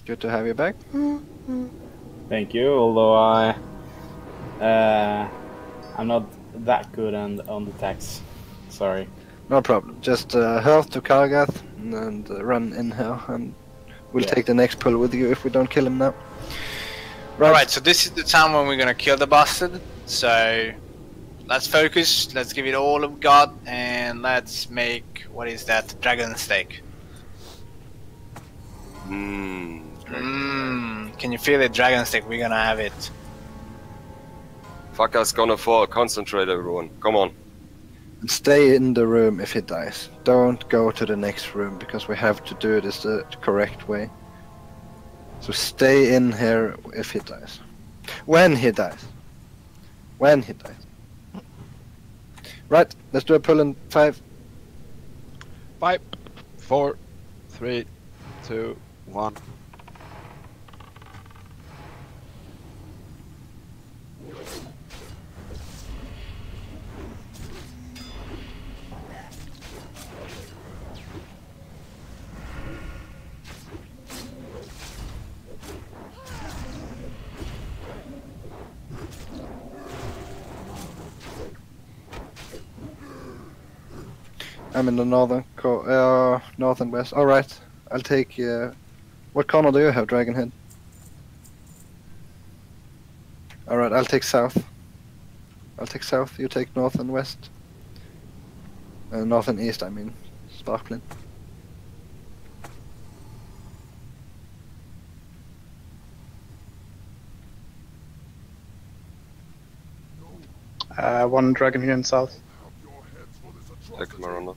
Good to have you back. Thank you, although I'm not that good on the tax. Sorry. No problem. Just health to Kargath and run in here, and we'll take the next pull with you if we don't kill him now. Alright, so this is the time when we're gonna kill the bastard. So let's focus, let's give it all we've got, and let's make, what is that, dragon steak. Can you feel it, dragon steak? We're gonna have it. Fucker's gonna fall, concentrate everyone, come on. And stay in the room if he dies. Don't go to the next room, because we have to do this the correct way. So stay in here if he dies. When he dies. When he dies. Right, let's do a pull in 5. 5, 4, 3, 2, 1. I'm in the north and west. Alright, I'll take... what corner do you have, Dragonhead? Alright, I'll take south. I'll take south, you take north and west. North and east, I mean. Sparkling. One dragon here in south. Take Marana.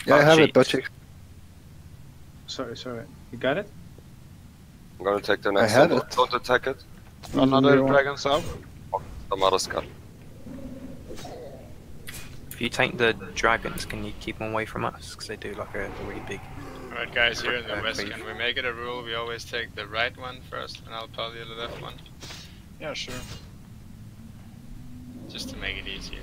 Yeah, I have it, Butchik. Sorry. You got it? I'm gonna take the next I had one. it. Don't attack it. Another dragon south. The mother skull. If you take the dragons, can you keep them away from us? Because they do like a really big. Alright guys, here in the west, cleave. can we make it a rule we always take the right one first and I'll poly the left one? Yeah, sure. Just to make it easier.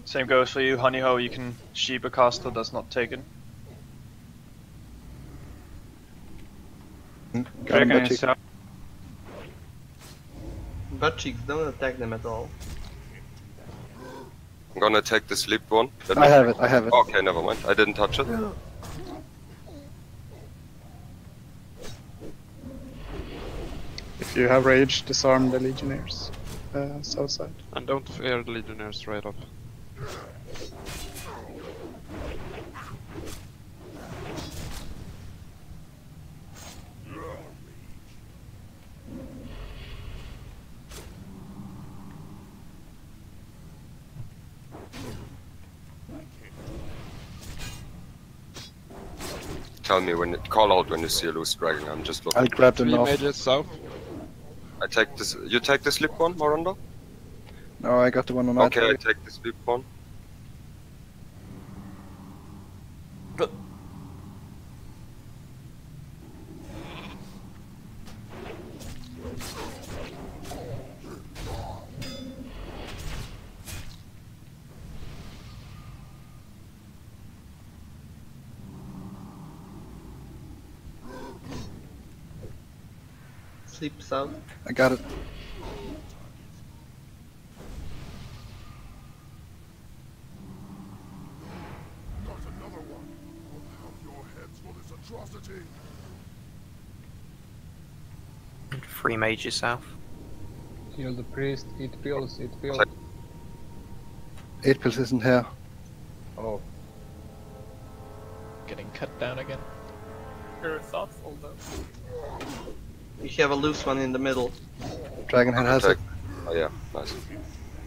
Same goes for you, Honeyho. You can sheep a caster that's not taken. Got him, Butt cheeks, don't attack them at all. I'm gonna take the sleep one. I have it, I have it. Okay, never mind. I didn't touch it. If you have rage, disarm the legionnaires. South side. And don't fear the legionnaires straight up. Tell me when call out when you see a loose dragon. I'm just looking. I'll grab them 3 off. mages south. I take this. You take the sleep one, Morondo? No, I got the one on my Okay, I target. take the sleep one. Sleep south. I got it. Three mages south. Heal the priest, eat pills, eat pills. 8 pills isn't here. Oh. Getting cut down again. You're thoughtful though. You have a loose one in the middle. Dragonhead has it. Oh yeah, nice.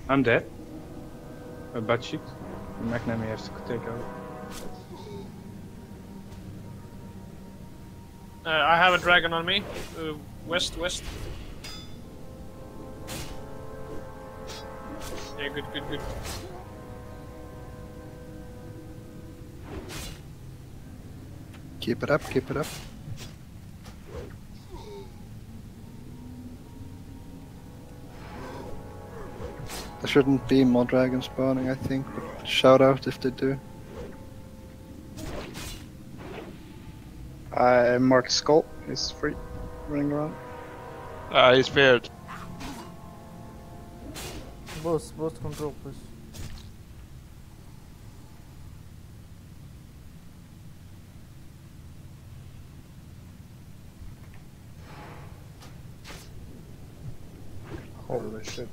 I'm dead. A butt cheek. McNamee has to take over. I have a dragon on me. West. Yeah, good. Keep it up, keep it up. There shouldn't be more dragons spawning, I think, but shout out if they do. Mark Skull is free, running around. He's feared. Boss control, please. Holy shit.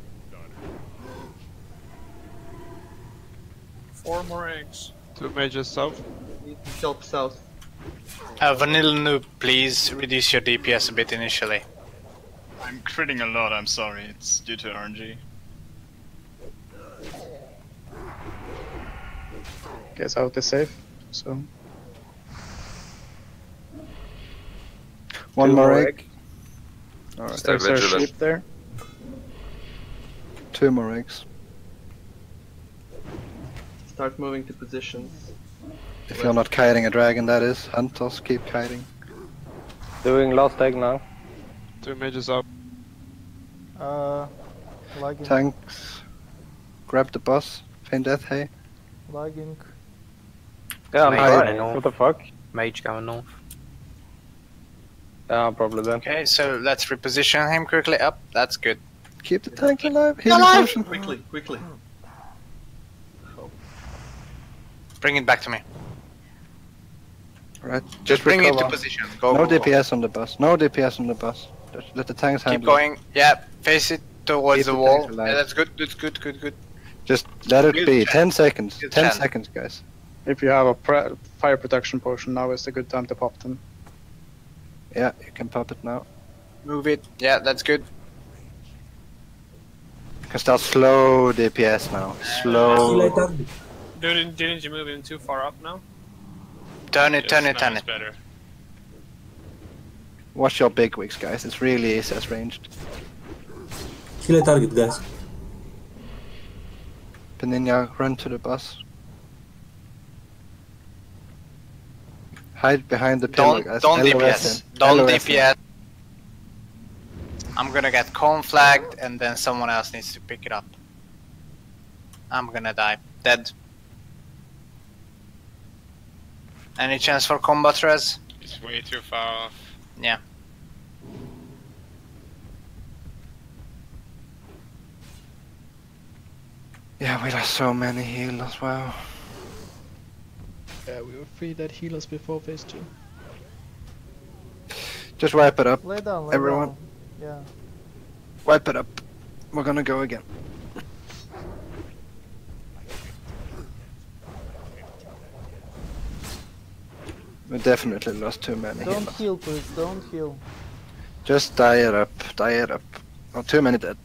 4 more eggs. 2 mages south. Need help south. Vanilla noob, please reduce your DPS a bit initially. I'm critting a lot, I'm sorry, it's due to RNG. Guess out is safe, so. One more egg. Alright, Stay there's a vigilant. sheep there. 2 more eggs. Start moving to positions. If you're not kiting a dragon, that is. Hunters, keep kiting. Doing last egg now. 2 mages out. Lagging. Tanks. Grab the boss. Feign death, hey. Lagging. Yeah, I'm Mage trying. going north. What the fuck? Mage going north. Yeah, probably then. Okay, so let's reposition him quickly up. That's good. Keep the tank alive. He's alive! Quickly. Bring it back to me. Right. Just bring it to recover. position. Go, No go, go. DPS on the bus. No DPS on the bus. Just let the tanks handle Keep going. Yeah, face it towards Keep the the wall. tanks alive. Yeah, that's good. That's good. it. Just let it Good be. chat. 10 seconds. Good 10 chat. seconds, guys. If you have a fire protection potion, now is a good time to pop them. Yeah, you can pop it now. Move it. Yeah, that's good. You can start slow DPS now. Slow. Didn't you move him too far up now? Turn it. Better. Watch your big wigs, guys. It's really easy as ranged. Kill a target, guys. Peninia, run to the bus. Hide behind the pillar, guys. Don't LOS DPS. in. Don't LOS in. DPS. I'm gonna get con flagged and then someone else needs to pick it up. I'm gonna die. Dead. Any chance for combat res? It's way too far off. Yeah. Yeah, we lost so many healers, wow. Yeah, we were 3 dead healers before phase 2. Just wipe it up, Lay down, everyone. down. Yeah. Wipe it up. We're gonna go again. We definitely lost too many Don't healers. heal, please. Don't heal. Just die it up. Die it up. Oh, too many dead.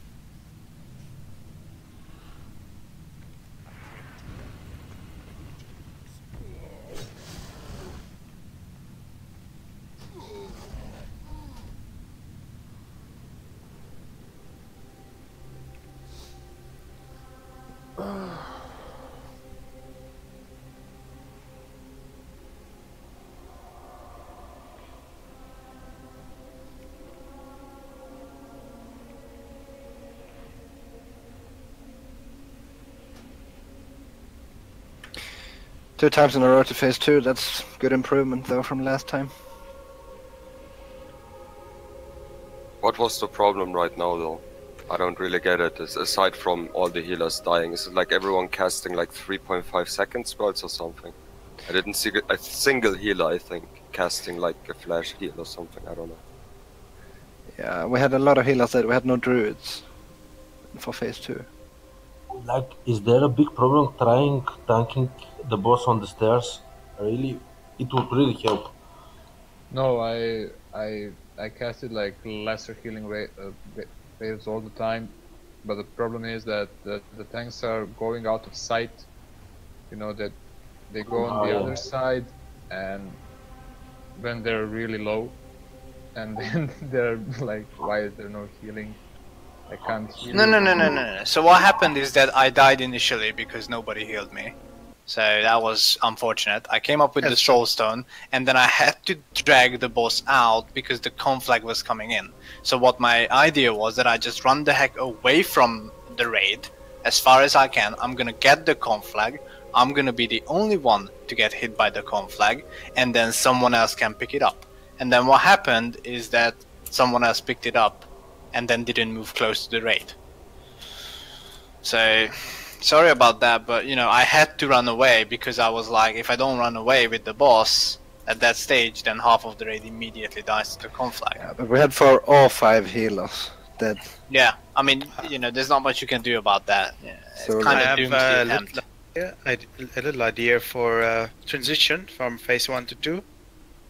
Two times in a row to phase 2, that's good improvement though from last time. What was the problem right now though? I don't really get it. Aside from all the healers dying, is it like everyone casting like 3.5 second spells or something? I didn't see a single healer, I think, casting like a flash heal or something, I don't know. Yeah, we had a lot of healers that we had no druids for phase 2. Like, is there a big problem trying tanking the boss on the stairs? Really, it would really help. No, I casted like lesser healing waves all the time, but the problem is that the tanks are going out of sight. You know that they go on the other side, and when they're really low, and then they're like, why is there no healing? I can't heal. No. So what happened is that I died initially because nobody healed me. So that was unfortunate. I came up with the soul stone, and then I had to drag the boss out because the conflag was coming in. So what my idea was that I just run the heck away from the raid as far as I can. I'm gonna get the conflag. I'm gonna be the only one to get hit by the conflag, and then someone else can pick it up. And then what happened is that someone else picked it up and then didn't move close to the raid. So sorry about that, but you know, I had to run away because I was like, if I don't run away with the boss at that stage, then half of the raid immediately dies to the conflag. Yeah, but we had for all 5 healers dead. Yeah, I mean, you know, there's not much you can do about that. Yeah, So it's kind I of have doomed to attempt. a little idea for transition from phase 1 to 2.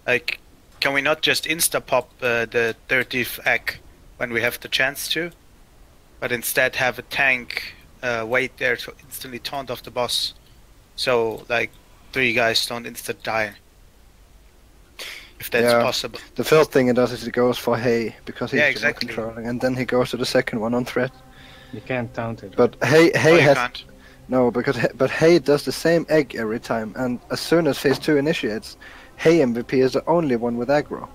Like, can we not just insta-pop the 30th egg when we have the chance to, but instead have a tank wait there to instantly taunt off the boss, so like 3 guys don't instant die, if that's possible. The first thing he does is he goes for hay because he's exactly controlling, and then he goes to the second one on threat. You can't taunt it. But hay has can't. no, because but hay does the same egg every time, and as soon as phase 2 initiates, hay MVP is the only one with aggro.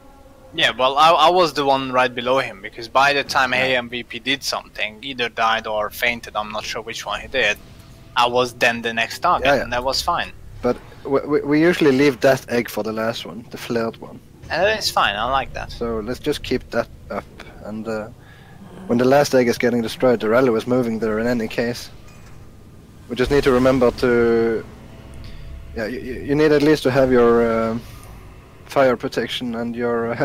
Yeah, well, I was the one right below him, because by the time Hey MVP did something, either died or fainted, I'm not sure which one he did, I was then the next target, and that was fine. But we usually leave that egg for the last one, the flared one. And it's fine, I like that. So let's just keep that up, and when the last egg is getting destroyed, the rally is moving there in any case. We just need to remember to... Yeah, you need at least to have your... fire protection and your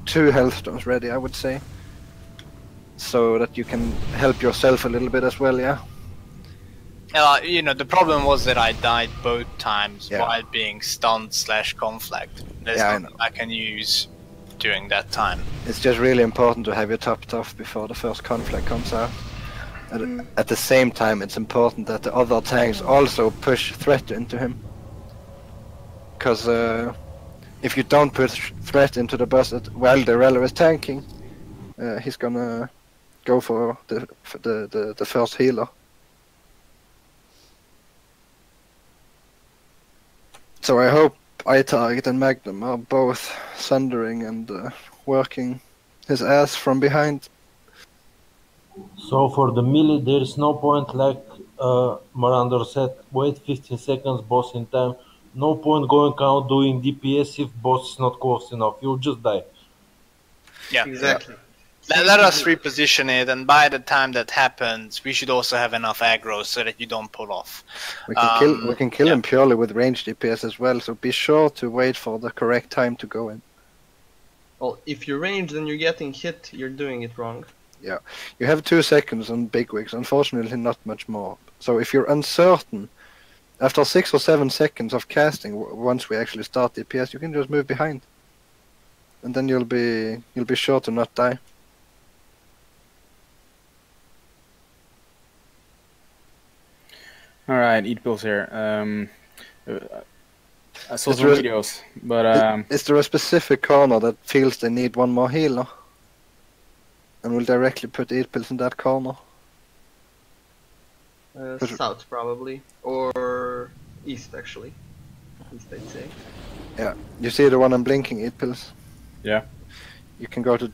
2 health stones ready, I would say, so that you can help yourself a little bit as well. Yeah. You know, the problem was that I died both times while being stunned / conflagged. There's nothing I can use during that time. It's just really important to have your topped off before the first conflict comes out. At the same time, it's important that the other tanks also push threat into him, because if you don't put threat into the boss while the Relo is tanking, he's gonna go for the first healer. So I hope iTarget and Magnum are both sundering and working his ass from behind. So for the melee, there is no point, like Marander said, wait 15 seconds, boss in time. No point going out doing DPS if boss is not close enough. You'll just die. Yeah. Exactly. Let us reposition it, and by the time that happens, we should also have enough aggro so that you don't pull off. We can kill him purely with range DPS as well, so be sure to wait for the correct time to go in. Well, if you're ranged and you're getting hit, you're doing it wrong. Yeah, you have 2 seconds on bigwigs, unfortunately not much more. So if you're uncertain, after 6 or 7 seconds of casting, once we actually start DPS, you can just move behind. And then you'll be sure to not die. Alright, Eat Pills here. I saw some videos, but is there a specific corner that feels they need one more healer? And we'll directly put 8 pills in that corner. South probably, or east actually. East I'd say. Yeah, you see the one I'm blinking, 8 pills. Yeah. You can go to,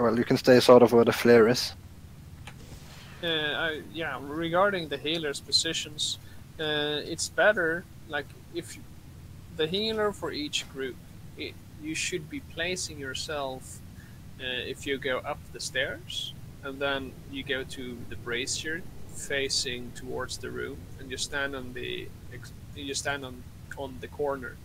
well, you can stay sort of where the flare is. Yeah, regarding the healers' positions, it's better, like, if the healer for each group, you should be placing yourself, if you go up the stairs, and then you go to the brazier facing towards the room, and you stand on the corner.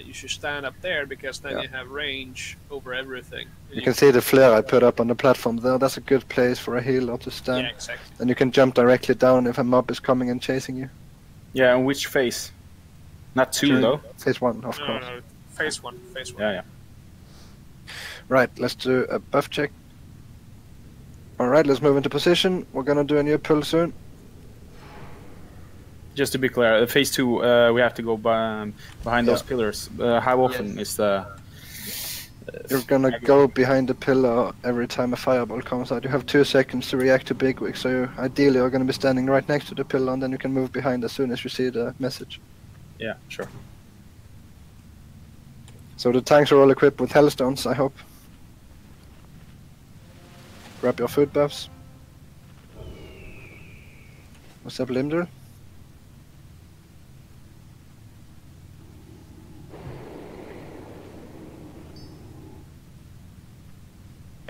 You should stand up there, because then you have range over everything. You can see the flare I put up on the platform there. That's a good place for a healer to stand. Yeah, exactly. And you can jump directly down if a mob is coming and chasing you. yeah, and which phase? Not 2 though. Phase 1, of No, course. no, phase one. Yeah. Right, let's do a buff check. Alright, let's move into position. We're gonna do a new pull soon. Just to be clear, phase 2, we have to go behind those pillars. How often is the? You're gonna go behind the pillar every time a fireball comes out. You have 2 seconds to react to bigwig, so you ideally are gonna be standing right next to the pillar, and then you can move behind as soon as you see the message. Yeah, sure. So the tanks are all equipped with hellstones, I hope. Grab your food buffs. What's up, Limder?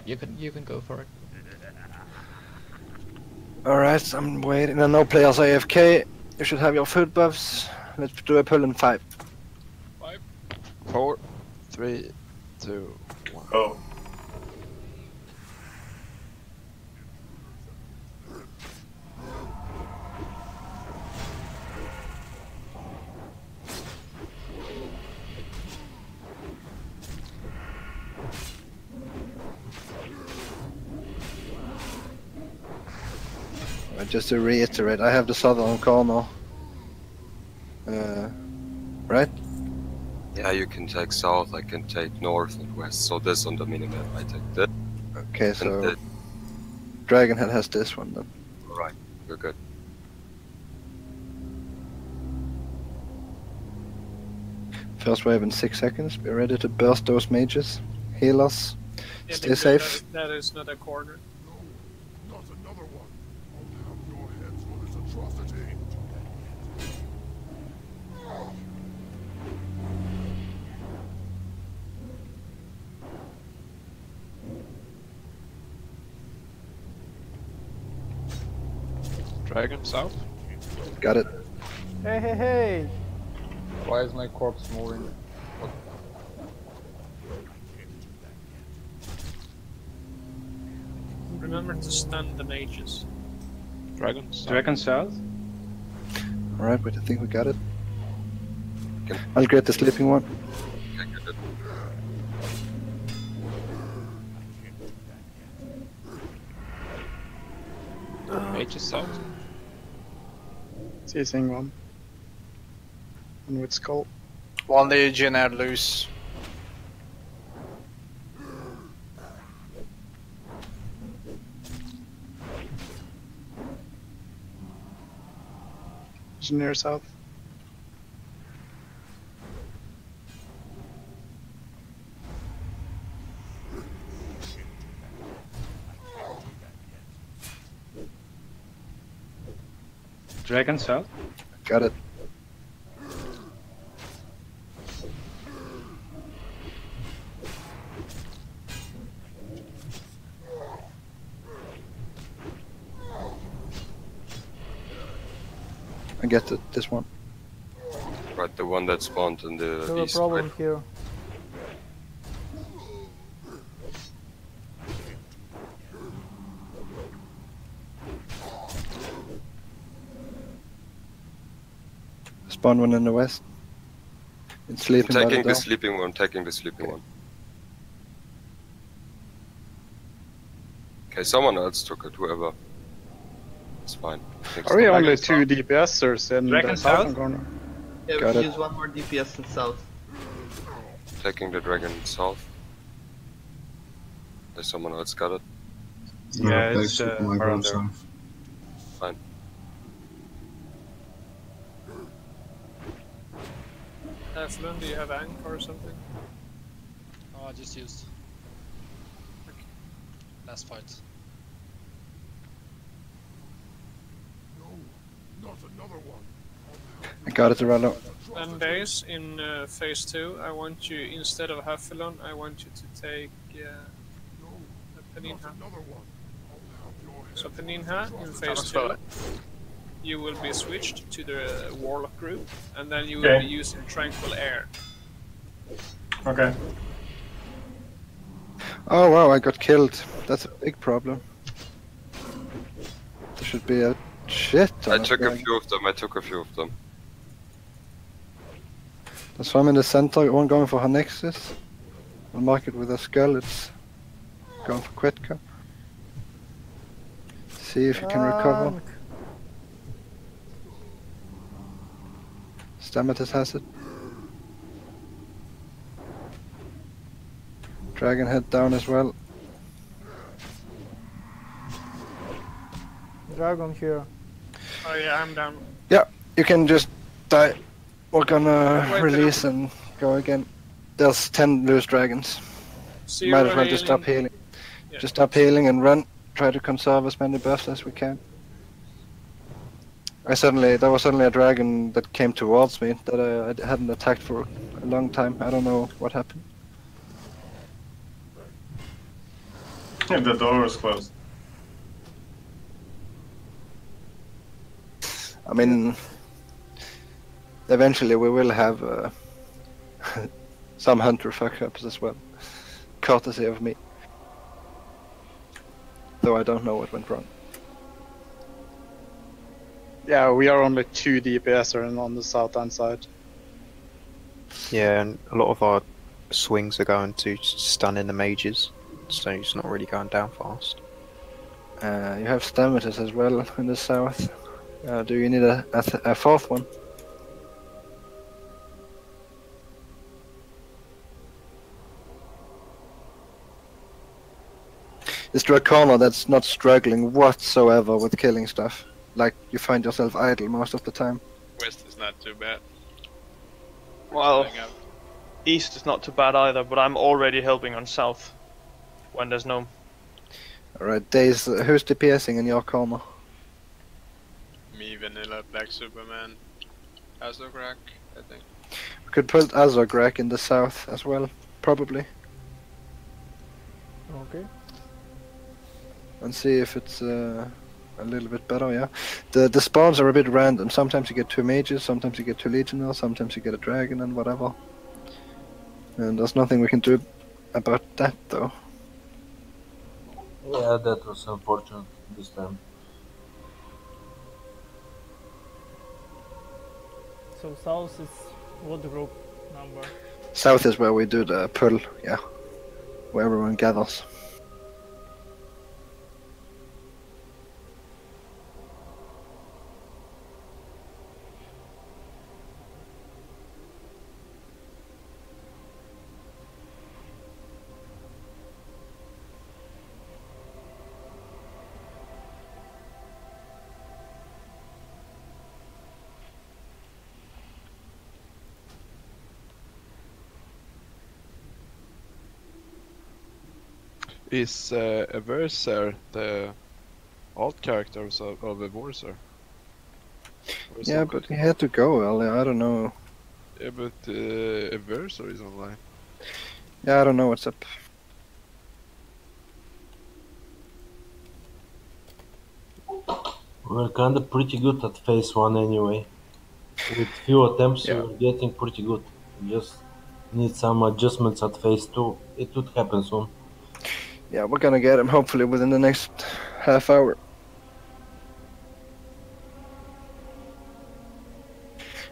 You can go for it. Alright, I'm waiting. No players AFK. You should have your food buffs. Let's do a pull in 5. 5, 4, 3, 2, 1. Oh. Just to reiterate, I have the southern corner. Right? Yeah, you can take south, I can take north and west. So this on the minimap, I take that. Okay, so Dragonhead has this one then. Alright, we're good. First wave in 6 seconds. Be ready to burst those mages. Heal us. Yeah, Stay safe. That is not a corner. Dragon south. Got it. Hey, hey, hey! Why is my corpse moving? What? Remember to stun the mages. Dragon south. Dragon south. Alright, but I think we got it. I'll get the sleeping one. Mage is south. Seizing one. And with skull. One legionnaire loose. near south. Dragon south. Got it. I get it, this one. Right, the one that spawned in the Have a east. problem Right? here. Spawn one in the west. It's sleeping by Taking the the door. sleeping one, taking the sleeping one. Okay, someone else took it, whoever. It's fine. Are we only 2 DPSers in Dragon the south? southern corner? Yeah, we Got can it. use one more DPS in south. Taking the dragon south. There's someone else got it. Yeah, it's around there. Fine. Flynn, do you have anchor or something? Oh, I just used. Last fight. I got it, Rallo. And days in phase 2, I want you, instead of Hafilon, I want you to take Peninha. So Peninha in phase 2, you will be switched to the Warlock group, and then you will be using Tranquil Air. Okay. Oh wow, I got killed. That's a big problem. There should be a shit ton I of took a dragon. few of them, I took a few of them. There's one in the center, one going for her Nexus. I'll mark it with a skull, it's going for Quetka. See if you can recover. Stammatus has it. Dragon head down as well. Dragon here. Oh yeah, I'm down. Yeah, you can just die. We're gonna Wait, release and go again. There's 10 loose dragons. Zero Might as well just stop healing. healing. Yeah. Just stop healing and run. Try to conserve as many buffs as we can. There was suddenly a dragon that came towards me that I hadn't attacked for a long time. I don't know what happened. Yeah, the door is closed. I mean, eventually we will have some hunter fuck-ups as well. Courtesy of me. Though I don't know what went wrong. Yeah, we are only 2 DPSers on the southern side. Yeah, and a lot of our swings are going to stunning the mages, so it's not really going down fast. You have Stammatus as well in the south. Do you need a fourth one? Is there a corner that's not struggling whatsoever with killing stuff? Like you find yourself idle most of the time? West is not too bad. Well, east is not too bad either, but I'm already helping on south when there's no. Alright, Days, who's DPSing in your corner? Me, Vanilla, Black Superman, Azograk, I think. We could put Azograk in the south as well, probably. Okay. And see if it's a little bit better, yeah. The spawns are a bit random. Sometimes you get 2 mages, sometimes you get 2 legionnaires, sometimes you get a dragon and whatever. And there's nothing we can do about that though. Yeah, that was unfortunate this time. So south is what group number? South is where we do the pull, yeah. Where everyone gathers. Is Averser the alt characters of Averser? Yeah, but he had to go earlier. I don't know. Yeah, but Averser is online. Yeah, I don't know what's up. We're kind of pretty good at phase 1 anyway. With few attempts, Yeah. we're getting pretty good. We just need some adjustments at phase 2. It would happen soon. Yeah, we're gonna get him hopefully within the next half hour.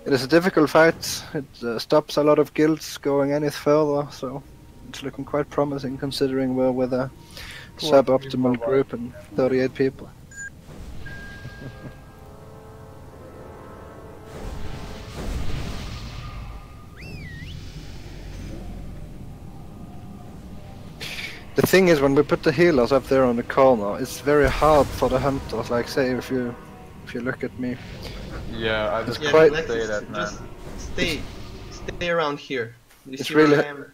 It is a difficult fight. It stops a lot of guilds going any further, so it's looking quite promising considering we're with a suboptimal group and 38 people. The thing is, when we put the healers up there on the corner, it's very hard for the hunters. Like, say, if you look at me. Yeah, I just quite say that, man. Just stay around here. You It's see where really I am?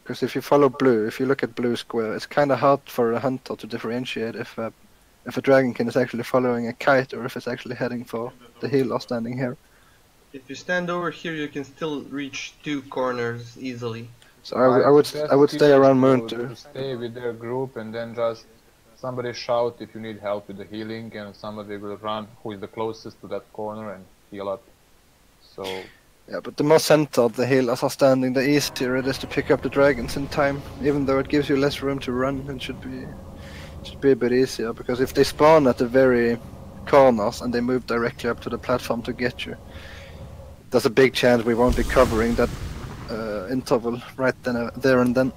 because if you follow blue, if you look at blue square, it's kind of hard for a hunter to differentiate if a dragonkin is actually following a kite or if it's actually heading for the healer standing here. If you stand over here, you can still reach 2 corners easily. So I would stay around Moon to too. stay with their group and then just somebody shout if you need help with the healing, and somebody will run who is the closest to that corner and heal up. So Yeah, but the more centered the healers are standing, the easier it is to pick up the dragons in time. Even though it gives you less room to run, it should be a bit easier, because if they spawn at the very corners and they move directly up to the platform to get you, there's a big chance we won't be covering that interval right then, there and then.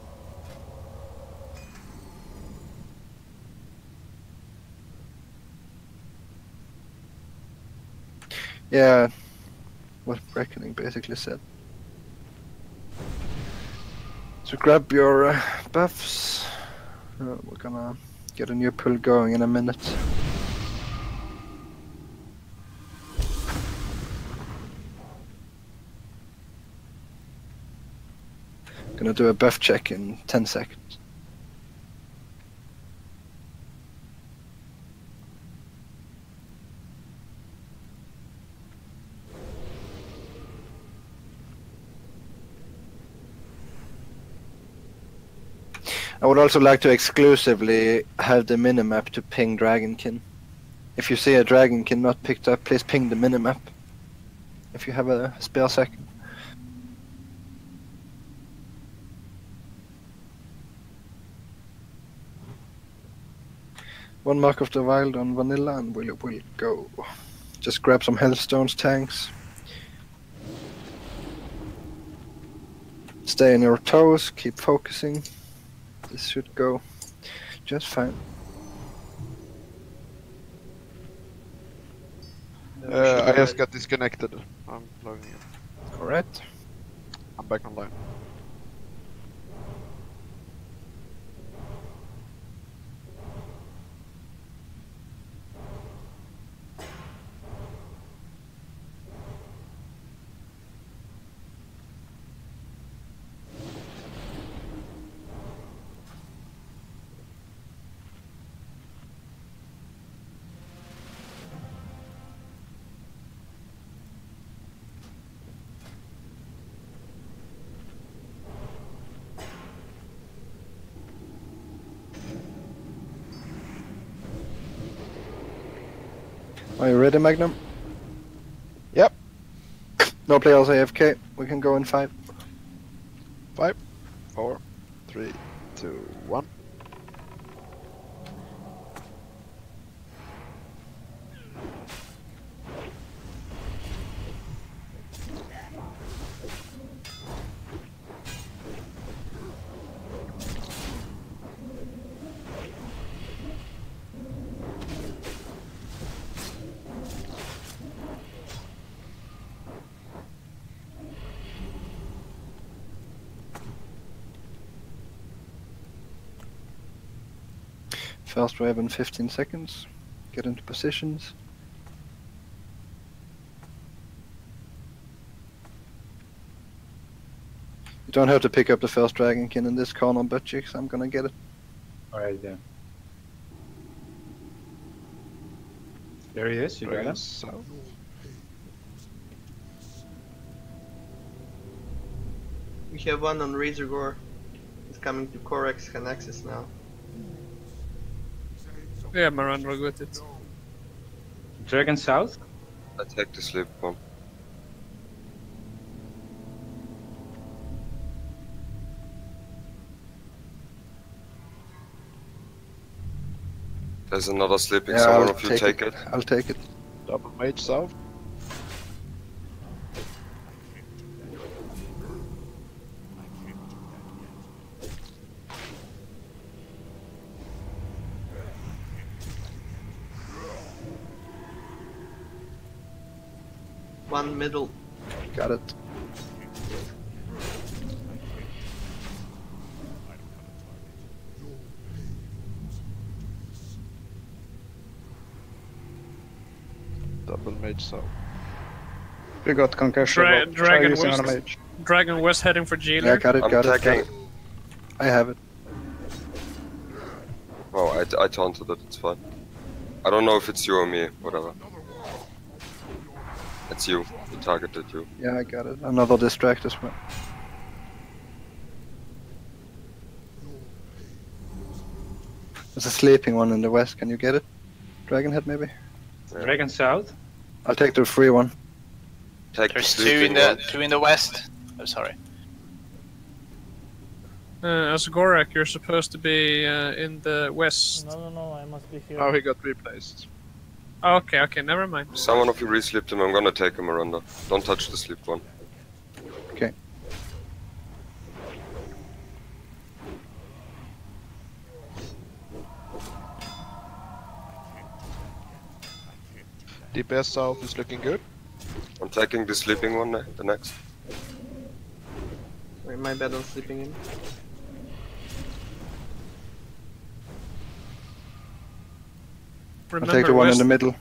Yeah, what Reckoning basically said. So grab your buffs. We're gonna get a new pull going in a minute. Gonna do a buff check in 10 seconds. I would also like to exclusively have the minimap to ping Dragonkin. If you see a Dragonkin not picked up, please ping the minimap. If you have a spare second. One Mark of the Wild on vanilla and we'll go. Just grab some Hellstones tanks. Stay on your toes, keep focusing. This should go just fine. I just got disconnected. I'm logging in. Alright. I'm back online. Are you ready, Magnum? Yep. No players AFK. We can go in 5. 5, 4, 3, 2, 1. First wave in 15 seconds. Get into positions. You don't have to pick up the first Dragonkin in this corner, but chicks, I'm gonna get it. Alright then. There he is, you got him? South. We have one on Razor Gore. It's coming to Corex Canaxis now. Yeah, Marandra got it. Dragon South? I take the sleep one. There's another sleeping. Yeah, Someone I'll of you take it. I'll take it. Double mage south. One middle. Got it. Double mage south. We got concussion. Try Dragon using on a West. mage. Dragon West heading for Jailer. Yeah, got it, I'm got it, got taking. it. I have it. Oh, I taunted it, it's fine. I don't know if it's you or me, whatever. It's you. He targeted you. Yeah, I got it. Another distract as well. There's a sleeping one in the west. Can you get it? Dragon head, maybe? Yeah. Dragon South? I'll take the free one. Take There's the two in sleeping the one. two in the west. Oh, sorry. As Gorak, you're supposed to be in the west. No, I must be here. Oh, he got replaced. Okay, never mind. Someone of you re-sleeped him. I'm gonna take him, Miranda. Don't touch the sleep one. Okay. DPS south is looking good. I'm taking the sleeping one, the next. Wait, my bad on sleeping in. I'll take the one in the middle.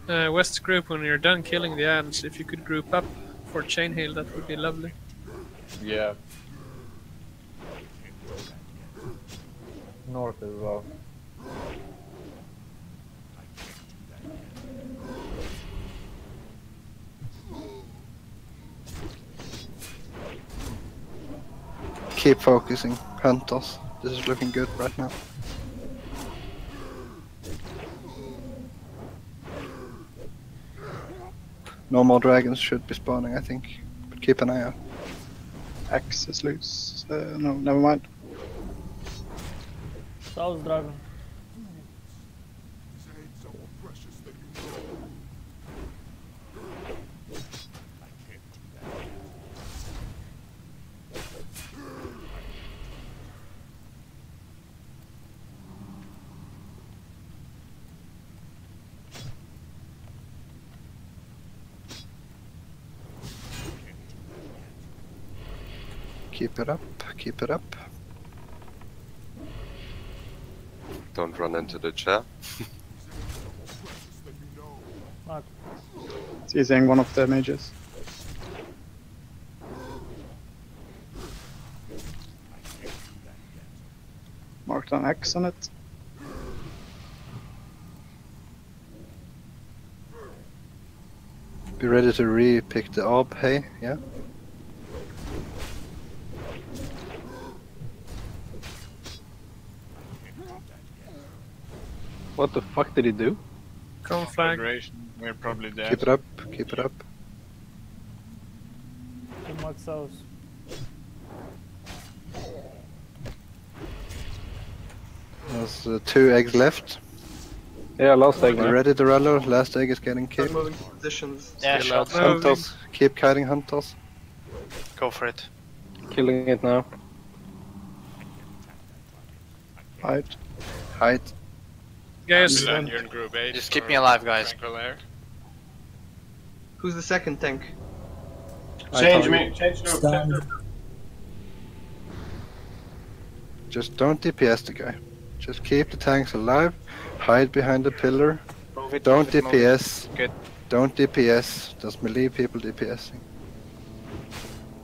West group, when you're done killing the ants, if you could group up for chain hail, that would be lovely. Yeah. North as well. Keep focusing. Hunters. This is looking good right now. No more dragons should be spawning, I think. But keep an eye out. Axe is loose. No, never mind. South Dragon. Keep it up, keep it up. Don't run into the chair. Mark. Seizing one of the mages. Marked an X on it. Be ready to re-pick the orb, hey, yeah? What the fuck did he do? Come flag. We're probably dead. Keep it up, keep it up. To Mark South. There's 2 eggs left. Yeah, last egg Be now. ready to rallo, last egg is getting killed. Moving positions. Yeah, Still sure. out. Hunters, keep kiting hunters. Go for it. Killing it now. Hide. Hide. Guys, You're in group 8. Just keep me alive, guys. Tranquil air. Who's the second tank? Change me. Change group. Just don't DPS the guy. Just keep the tanks alive. Hide behind the pillar. Don't DPS. Good. Don't DPS. There's melee people DPSing.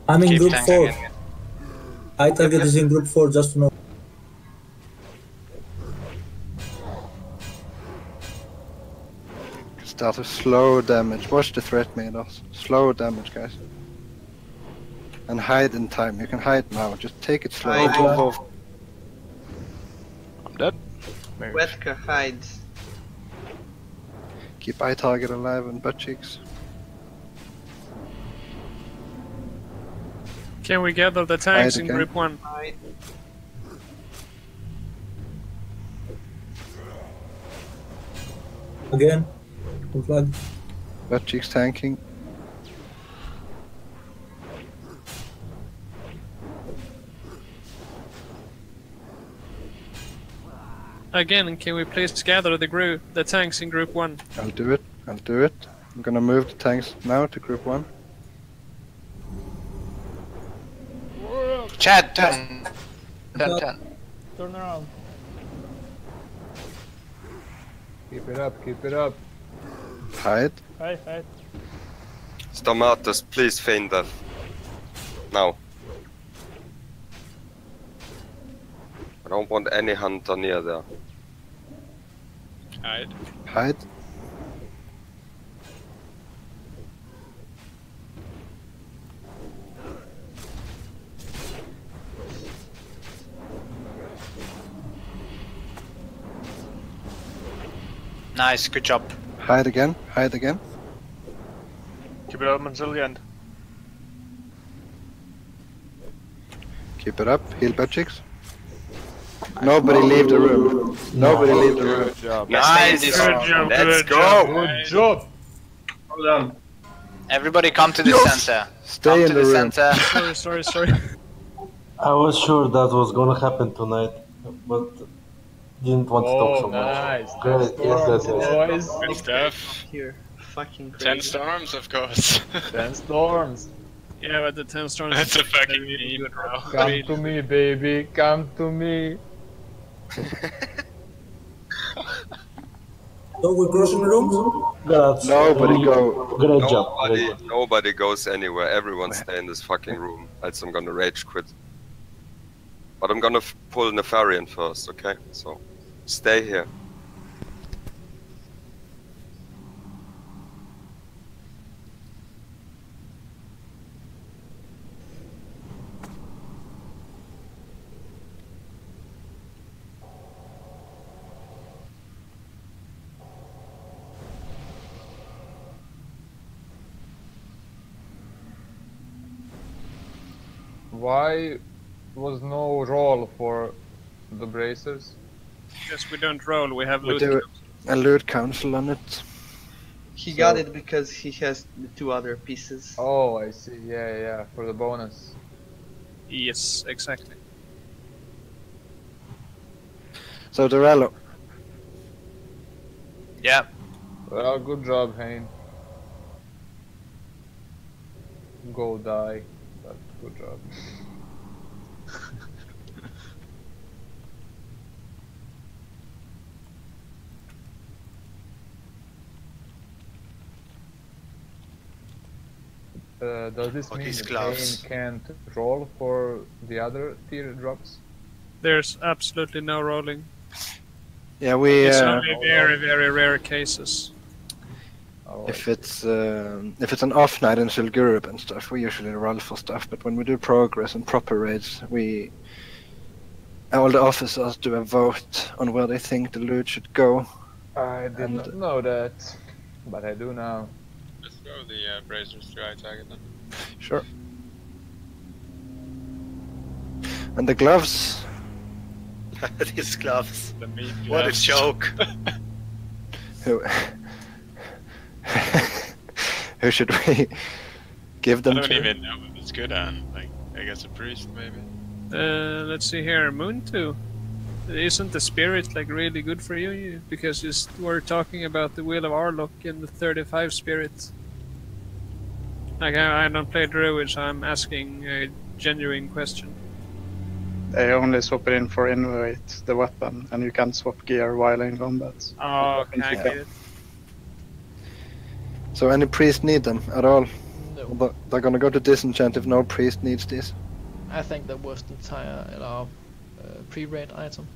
I'm in Keep group tanking 4. I target is in group 4, just to know. That is slow damage. Watch the threat meters. Slow damage, guys. And hide in time. You can hide now. Just take it slow. Hide. I'm dead. Wetka hides. Keep eye target alive and butt cheeks. Can we gather the tanks in again. group 1? Hide. Again. Full flag. Butt cheeks tanking. Again, can we please gather the tanks in group 1? I'll do it. I'll do it. I'm gonna move the tanks now to group 1. Chad, turn. Turn. Turn around. Keep it up, keep it up. Hide. Hide. Stomatus, please feign death. Now. I don't want any hunter near there. Hide. Hide. Nice, good job. Hide again. Hide again. Keep it up until the end. Keep it up. Heal butt cheeks. Nobody leave the room. Nobody leave the room. Good job. Nice. Good job. Let's Good go. job. Good job. Hold on. Everybody come to the center. Stay Come in to the the room. center. Sorry. I was sure that was gonna happen tonight, but didn't want to talk so much. Nice. Great, yes. Boys. Good stuff. Here. Fucking crazy. 10 storms, of course. 10 storms. Yeah, but the 10 storms. That's a fucking meme, bro. Come to me, baby. Come to me. So we're crossing rooms? That's Nobody go. Great job. Nobody goes anywhere. Everyone stay in this fucking room. Else I'm gonna rage quit. But I'm gonna pull Nefarian first, okay? So, stay here. Why was no roll for the bracers? Because we don't roll, we have We loot. do a loot council on it. He got it because he has the 2 other pieces. Oh, I see. Yeah, for the bonus. Yes, exactly. So Dorello. Yeah. Well, good job, Hayne. Go die. But good job. Does this mean that Hayne can't roll for the other tier drops? There's absolutely no rolling. Yeah, we. It's only very, very rare cases. If it's an off night in Silgurup and stuff, we usually roll for stuff. But when we do progress and proper raids, all the officers do a vote on where they think the loot should go. I didn't know that, but I do now. Let's go the bracers to eye target then. Sure. And the gloves. These gloves. The meat What a gloves. joke. Who should we give them I don't to? even know what it's good on. Like, I guess a priest maybe. Let's see here, Moon 2. Isn't the spirit like really good for you? Because we're talking about the Wheel of Arlok and the 35 spirit. Like I don't play Druid, so I'm asking a genuine question. They only swap it in for innovate the weapon, and you can't swap gear while in combat. Oh, okay, I get it. So any priest need them at all? No. They're gonna go to disenchant if no priest needs these. I think that was the entire pre-raid item.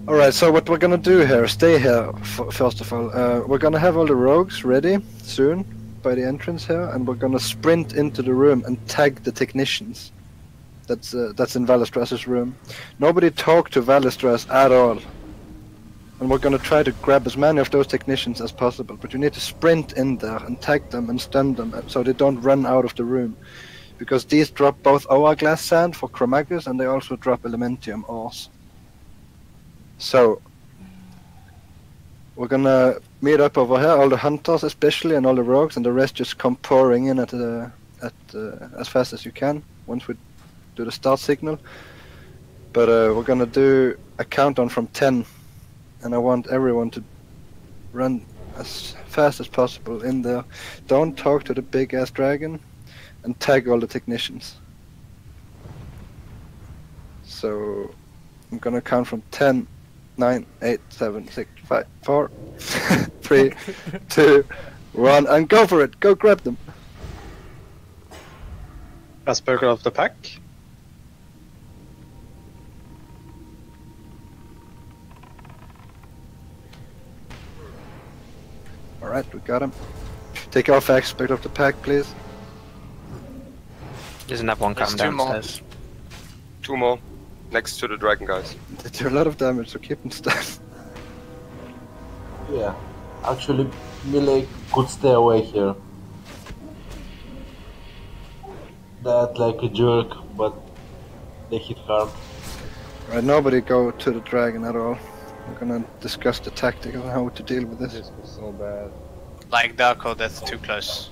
Alright, so what we're gonna do here, stay here first of all. We're gonna have all the rogues ready soon by the entrance here, and we're gonna sprint into the room and tag the technicians. That's in Valistras's room. Nobody talk to Valistras at all. And we're gonna try to grab as many of those technicians as possible, but you need to sprint in there and tag them and stun them so they don't run out of the room. Because these drop both hourglass sand for Chromagus and they also drop elementium ores. So we're gonna meet up over here, all the hunters especially and all the rogues, and the rest just come pouring in at as fast as you can once we do the start signal. But we're gonna do a countdown from 10, and I want everyone to run as fast as possible in there. Don't talk to the big ass dragon, and tag all the technicians. So I'm gonna count from 10, 9, 8, 7, 6, 5, 4, 3, 2, 1, and go for it! Go grab them! Asperger of the pack. Alright, we got him. Take off aspect of the pack, please. There's another one coming downstairs. Two more. Next to the dragon guys. They do a lot of damage, so keep them stunned. Yeah, actually, melee could stay away here. That like a jerk, but they hit hard. Right, nobody go to the dragon at all. We're gonna discuss the tactics and how to deal with this. This was so bad. Like Darko, that's too close.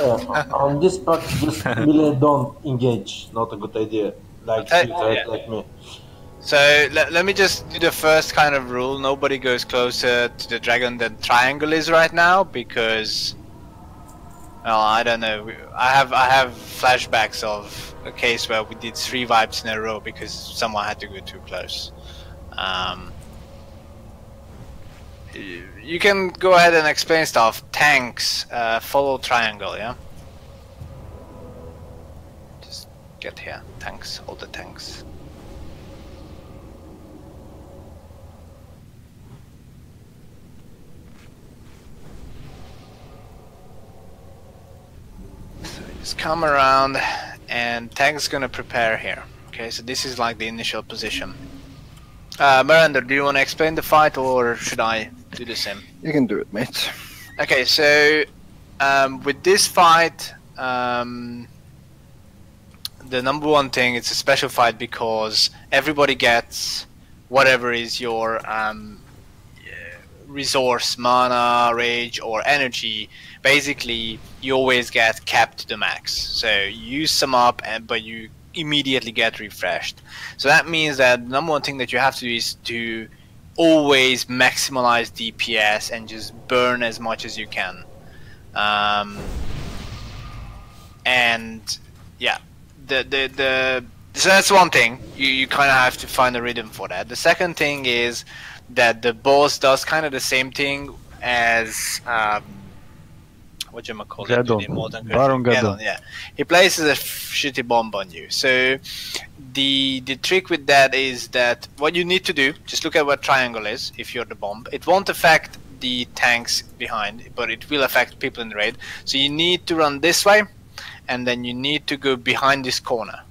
On this pack, just melee don't engage. Not a good idea. Like like me. So let me just do the first kind of rule. Nobody goes closer to the dragon than triangle is right now, because well, I don't know. I have flashbacks of a case where we did 3 vibes in a row because someone had to go too close. You can go ahead and explain stuff. Tanks, follow triangle, yeah? Just get here. Tanks, all the tanks. So just come around, and tank's gonna prepare here. Okay, so this is like the initial position. Miranda, do you want to explain the fight, or should I do the same? You can do it, mate. Okay, so with this fight, the number one thing, it's a special fight because everybody gets whatever is your resource, mana, rage, or energy. Basically, you always get capped to the max. So you use some up, but you immediately get refreshed. So that means that the number one thing that you have to do is to always maximize DPS and just burn as much as you can. And yeah, so that's one thing. You kind of have to find a rhythm for that. The second thing is that the boss does kind of the same thing as Baron Geddon. Yeah, he places a shitty bomb on you. So the trick with that is that what you need to do, just look at what triangle is. If you're the bomb, it won't affect the tanks behind, but it will affect people in the raid. So you need to run this way, and then you need to go behind this corner.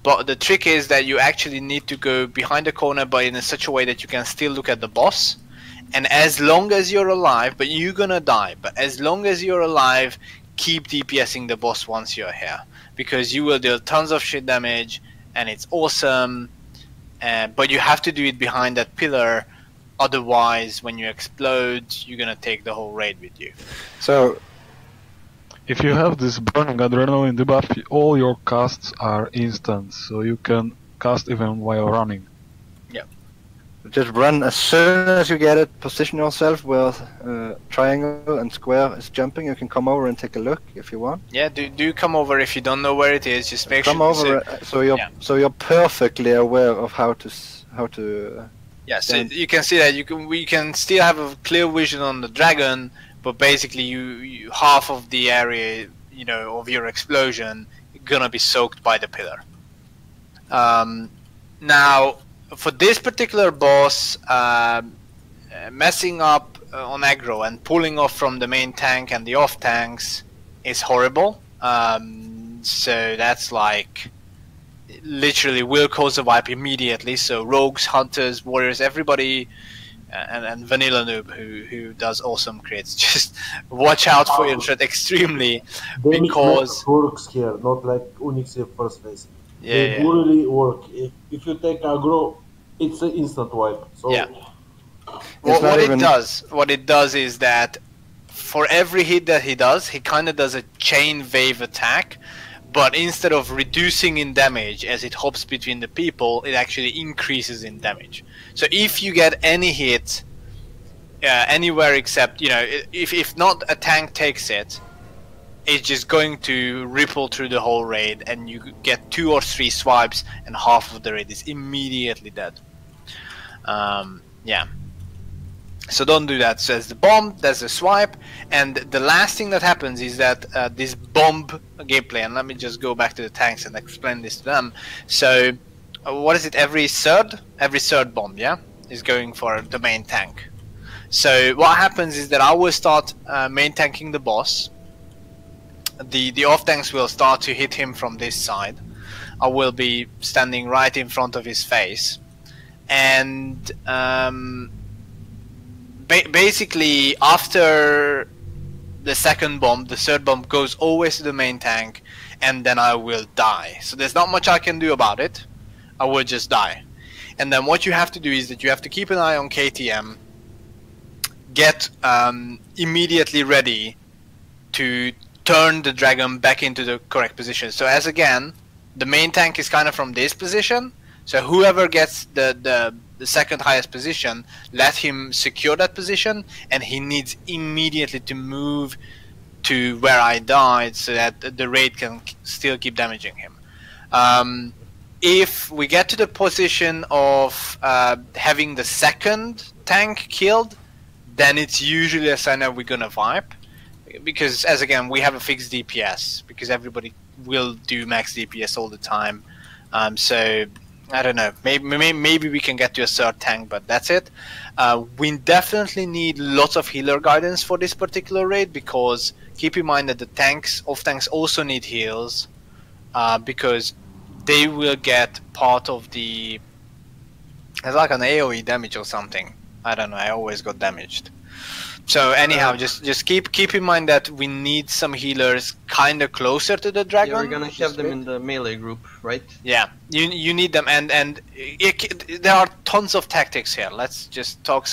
But the trick is that you actually need to go behind the corner, but in such a way that you can still look at the boss. And as long as you're alive, but you're gonna die, but as long as you're alive, keep DPSing the boss once you're here. Because you will deal tons of shit damage, and it's awesome. But you have to do it behind that pillar, otherwise when you explode, you're gonna take the whole raid with you. So if you have this burning adrenaline debuff, all your casts are instant, so you can cast even while running. Yep. Just run as soon as you get it, position yourself where triangle and square is jumping. You can come over and take a look if you want. Yeah, do come over if you don't know where it is. Just make come sure. Over so you're perfectly aware of how to. Yeah, so you can see that we can still have a clear vision on the dragon, but basically you half of the area, you know, of your explosion gonna be soaked by the pillar. Now, for this particular boss, messing up on aggro and pulling off from the main tank and the off tanks is horrible. So that's like literally will cause a wipe immediately. So rogues, hunters, warriors, everybody, and vanilla noob who does awesome crits, just watch out for your threat extremely, because works here, not like Unix first phase. Yeah, they yeah. really work. If you take aggro, it's an instant wipe. So yeah. What it does is that for every hit that he does, he kind of does a chain wave attack, but instead of reducing in damage as it hops between the people, it actually increases in damage. So if you get any hit anywhere except, you know, if not a tank takes it, it's just going to ripple through the whole raid, and you get 2 or 3 swipes and half of the raid is immediately dead. Yeah. So don't do that. So there's the bomb, there's the swipe, and the last thing that happens is that this bomb gameplay, and let me just go back to the tanks and explain this to them. So what is it, every third bomb, yeah, is going for the main tank. So what happens is that I will start main tanking the boss. The off tanks will start to hit him from this side. I will be standing right in front of his face, and basically after the second bomb, the third bomb goes always to the main tank, and then I will die. So there's not much I can do about it. I will just die. And then what you have to do is that you have to keep an eye on KTM, get immediately ready to turn the dragon back into the correct position. So as again, the main tank is kind of from this position, so whoever gets the second highest position, let him secure that position, and he needs immediately to move to where I died so that the raid can still keep damaging him. If we get to the position of having the second tank killed, then it's usually a sign that we're gonna wipe, because as again we have a fixed DPS, because everybody will do max DPS all the time. So I don't know, maybe we can get to a third tank, but that's it. We definitely need lots of healer guidance for this particular raid, because keep in mind that the tanks, off tanks, also need heals, because they will get part of the, it's like an AoE damage or something. I don't know, I always got damaged. So anyhow, just keep in mind that we need some healers kind of closer to the dragon. You're gonna have them in the melee group, right? Yeah, you need them, and there are tons of tactics here. Let's just talk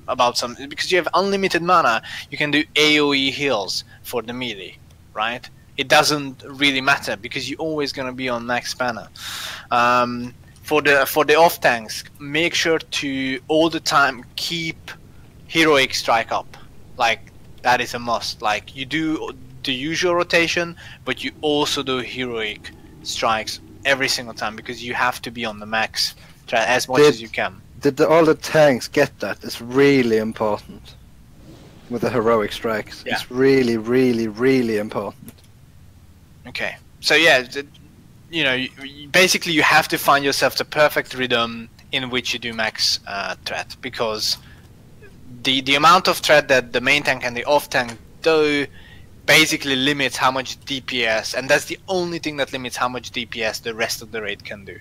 about some, because you have unlimited mana. You can do AoE heals for the melee, right? It doesn't really matter because you're always gonna be on max mana. For the off tanks, make sure to all the time keep heroic strike up. Like, that is a must. Like, you do the usual rotation, but you also do heroic strikes every single time, because you have to be on the max as much as you can. Did all the tanks get that? It's really important with the heroic strikes. Yeah. It's really, really, really important. Okay, so yeah, you know, basically you have to find yourself the perfect rhythm in which you do max threat, because the amount of threat that the main tank and the off tank do basically limits how much DPS, and that's the only thing that limits how much DPS the rest of the raid can do.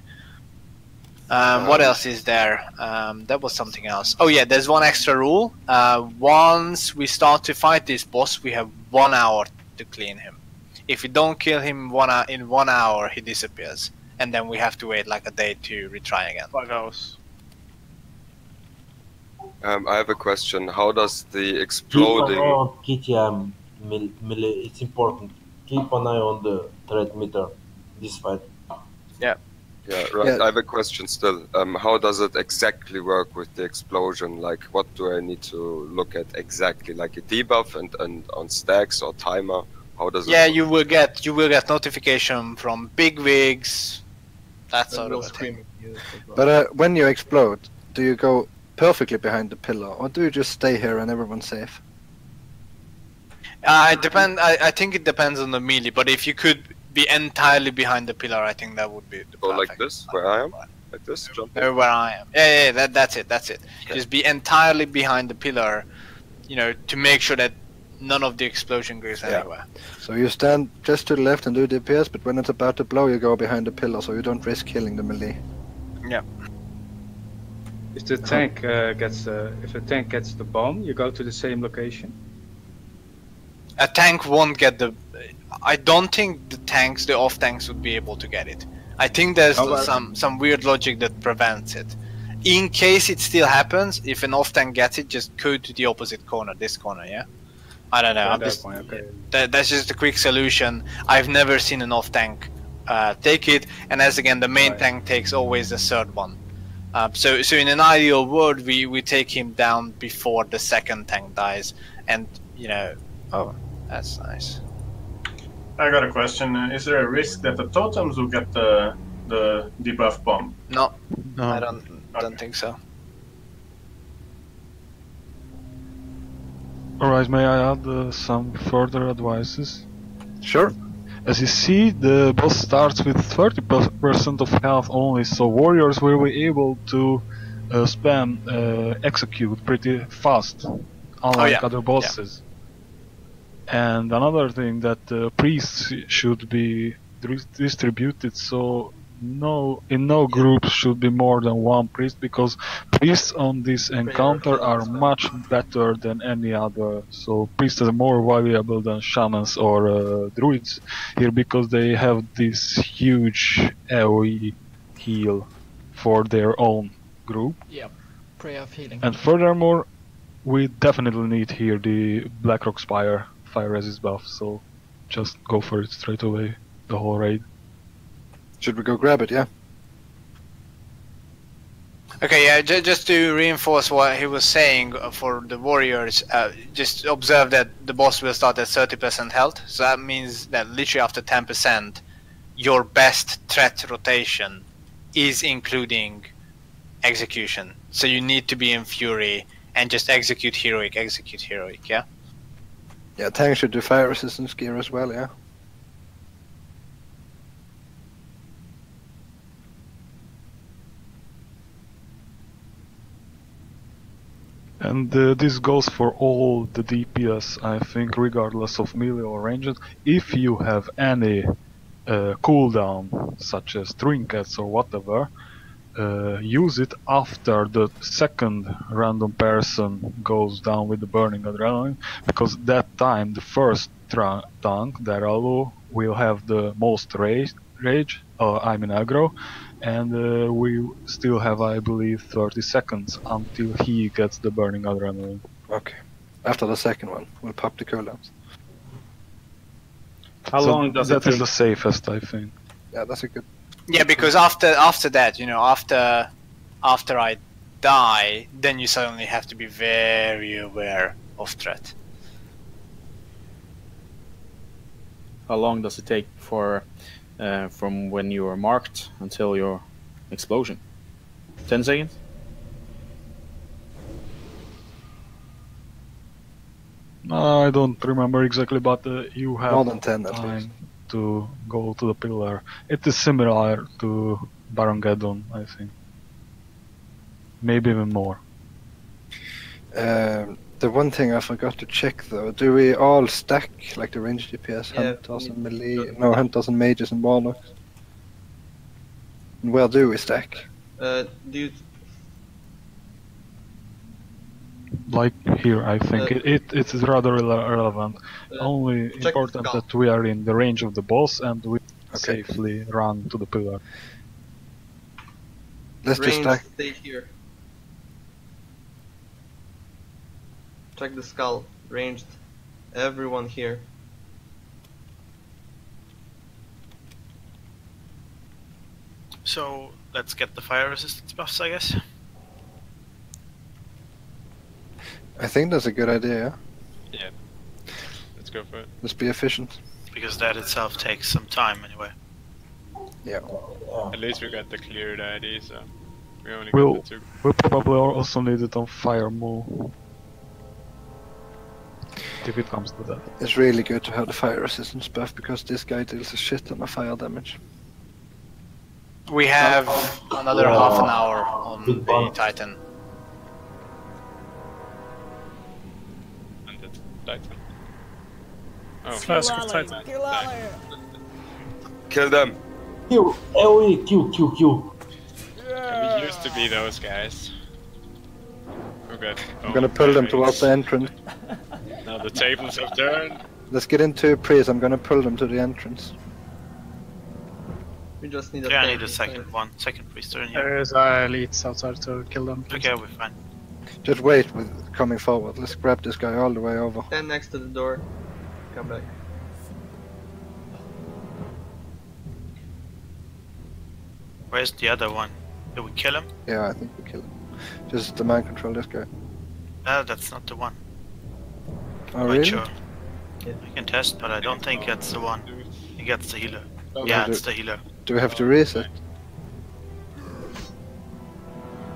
What else is there? That was something else. Oh yeah, there's one extra rule. Once we start to fight this boss, we have 1 hour to clean him. If we don't kill him in 1 hour, he disappears, and then we have to wait like a day to retry again. 5 hours. I have a question. How does the keep an eye exploding... on KTM melee. It's important. Keep an eye on the threat meter this fight. Yeah. Yeah, right. I have a question still. How does it exactly work with the explosion? Like, what do I need to look at exactly? Like a debuff and on stacks or timer? How does it Yeah, work? you will get notification from big wigs, that sort of a thing. But when you explode, do you go perfectly behind the pillar, or do you just stay here and everyone's safe? I think it depends on the melee, but if you could be entirely behind the pillar, I think that would be the Go like this, where I am? Like this, jump Know where I am. Yeah, that's it. Just be entirely behind the pillar, you know, to make sure that none of the explosion goes anywhere. So you stand just to the left and do DPS, but when it's about to blow, you go behind the pillar, so you don't risk killing the melee. Yeah. If the tank gets the bomb, you go to the same location. A tank won't get the. I don't think the off tanks would be able to get it. I think there's some weird logic that prevents it. In case it still happens, if an off tank gets it, just go to the opposite corner, this corner, yeah. I don't know. That's just a quick solution. I've never seen an off tank take it, and as again, the main tank takes always the third one. So in an ideal world, we take him down before the second tank dies, and you know. Oh, that's nice. I got a question. Is there a risk that the totems will get the debuff bomb? No, I don't think so. Alright, may I add some further advices? Sure. As you see, the boss starts with 30% of health only, so warriors will be able to spam execute pretty fast, unlike other bosses. And another thing that priests should be distributed, so in no group should be more than one priest, because priests on this encounter are much better than any other. So priests are more valuable than shamans or druids here, because they have this huge AoE heal for their own group. Yep, prayer of healing. And furthermore, we definitely need here the Blackrock Spire fire resist buff, so just go for it straight away, the whole raid. Should we go grab it, yeah? Okay, yeah, just to reinforce what he was saying for the warriors, just observe that the boss will start at 30% health, so that means that literally after 10%, your best threat rotation is including execution. So you need to be in Fury and just execute heroic, yeah? Yeah, tank should do fire resistance gear as well, yeah? And this goes for all the DPS, I think, regardless of melee or ranged. If you have any cooldown, such as trinkets or whatever, use it after the second random person goes down with the burning adrenaline, because that time the first tank, Daralu, will have the most rage, aggro, and we still have, I believe, 30 seconds until he gets the burning adrenaline. Okay. After the second one, we'll pop the cooldowns. How long does it take? That is the safest, I think. Yeah, that's a good... Yeah, because after that, you know, after I die, then you suddenly have to be very aware of threat. How long does it take for from when you are marked until your explosion? 10 seconds? I don't remember exactly, but you have more than 10 at time least to go to the pillar. It is similar to Baron-Geddon, I think. Maybe even more. The one thing I forgot to check though, do we all stack like the range DPS, hunters and melee, hunters and mages and warlocks? And where do we stack? Like here, I think it is rather irrelevant. Only important that we are in the range of the boss and we safely run to the pillar. Let's just stack. Stay here. Check the skull. Ranged. Everyone here. So let's get the fire resistance buffs, I guess. I think that's a good idea, yeah? Yeah. Let's go for it. Let's be efficient. Because that itself takes some time anyway. Yeah. At least we got the cleared ID, so we only We'll got the 2. we'll probably also need it on fire move. If it comes to that. It's really good to have the fire resistance buff because this guy deals a shit ton of fire damage. We have another half an hour on the Titan. And the Titan. Oh, Flask of Titan. Kill them. Q, AoE, Q. Yeah, we used to be those guys. Oh god. I'm gonna pull them towards the entrance. Now the tables have turned. Let's get into Priest. I'm gonna pull them to the entrance. We just need a Yeah, I tank need a inside. second priest in here. There's elites outside to kill them. Okay, we're fine. Just wait with coming forward. Let's grab this guy all the way over. Stand next to the door. Come back. Where's the other one? Did we kill him? Yeah, I think we kill him. Just the man control this guy. That's not the one. Oh, Quite really? sure. I can test, but I don't think that's the one. I think that's the healer. Oh, Yeah, do- it's the healer. Do we have to reset?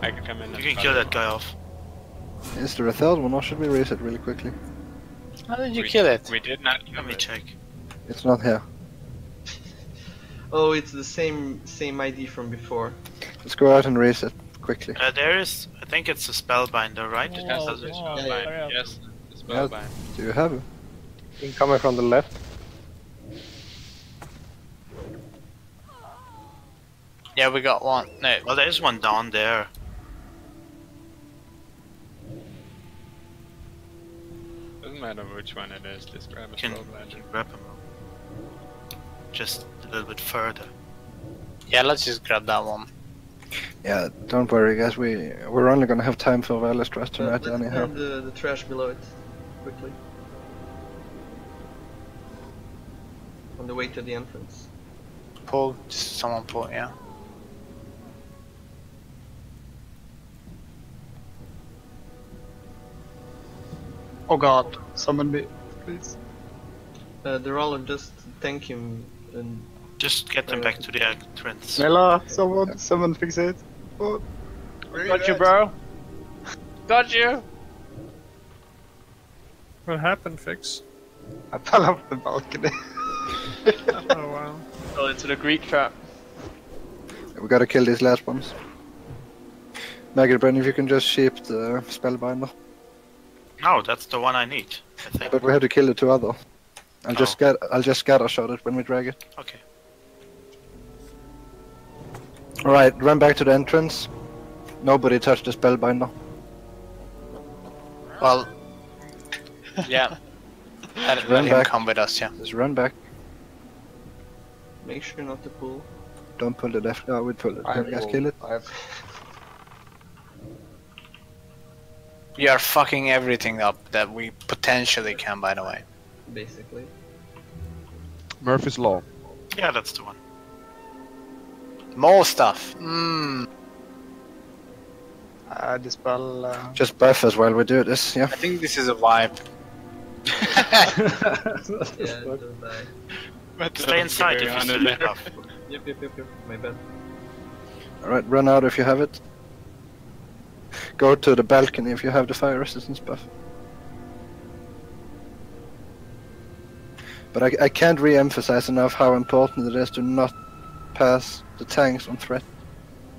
I can come in. You can kill that guy off. Is there a third one, or should we reset really quickly? How did you kill it? We did not. Let me check. It's not here. Oh, it's the same ID from before. Let's go out and reset quickly. There is, I think it's a spellbinder, right? It has to Does be it? spellbind. Yes, the Yeah, spellbind. do you have it? Incoming from the left. Yeah, we got one. No. Well, there's one down there. Doesn't matter which one it is. Just grab a Can spellbind. grab him. Just a little bit further. Yeah, let's just grab that one. Yeah, don't worry, guys. We're only gonna have time for Valestras tonight, Let's anyhow. clear the trash below it quickly. On the way to the entrance. Pull, just someone pull, yeah. Oh god, summon me, please. They're all just tank him and Just get them back to the entrance. Mela, someone fix it. Oh. Got you, bro. Got you! What happened, Fix? I fell off the balcony. Oh wow. Fell into the Greek trap. We gotta kill these last ones. Maggot Brennan, if you can just shape the spellbinder. No, that's the one I need, I think. But we have to kill the two other. I'll just scatter shot it when we drag it. Okay. Alright, run back to the entrance. Nobody touch the spellbinder. Well, yeah. Let Run him back. come with us, yeah. Just run back. make sure not to pull. Don't pull the left. Oh, we pull it. Can you guys kill it? We are fucking everything up that we potentially can, by the way. Basically. Murphy's Law. Yeah, that's the one. More stuff. Mmm. Dispel. Just buff us while we do this, yeah? I think this is a vibe. Yeah, don't die. Stay inside if you still have buff. Yep, my bad. Alright, run out if you have it. Go to the balcony if you have the fire resistance buff. But I can't re-emphasize enough how important it is to not pass the tanks on threat.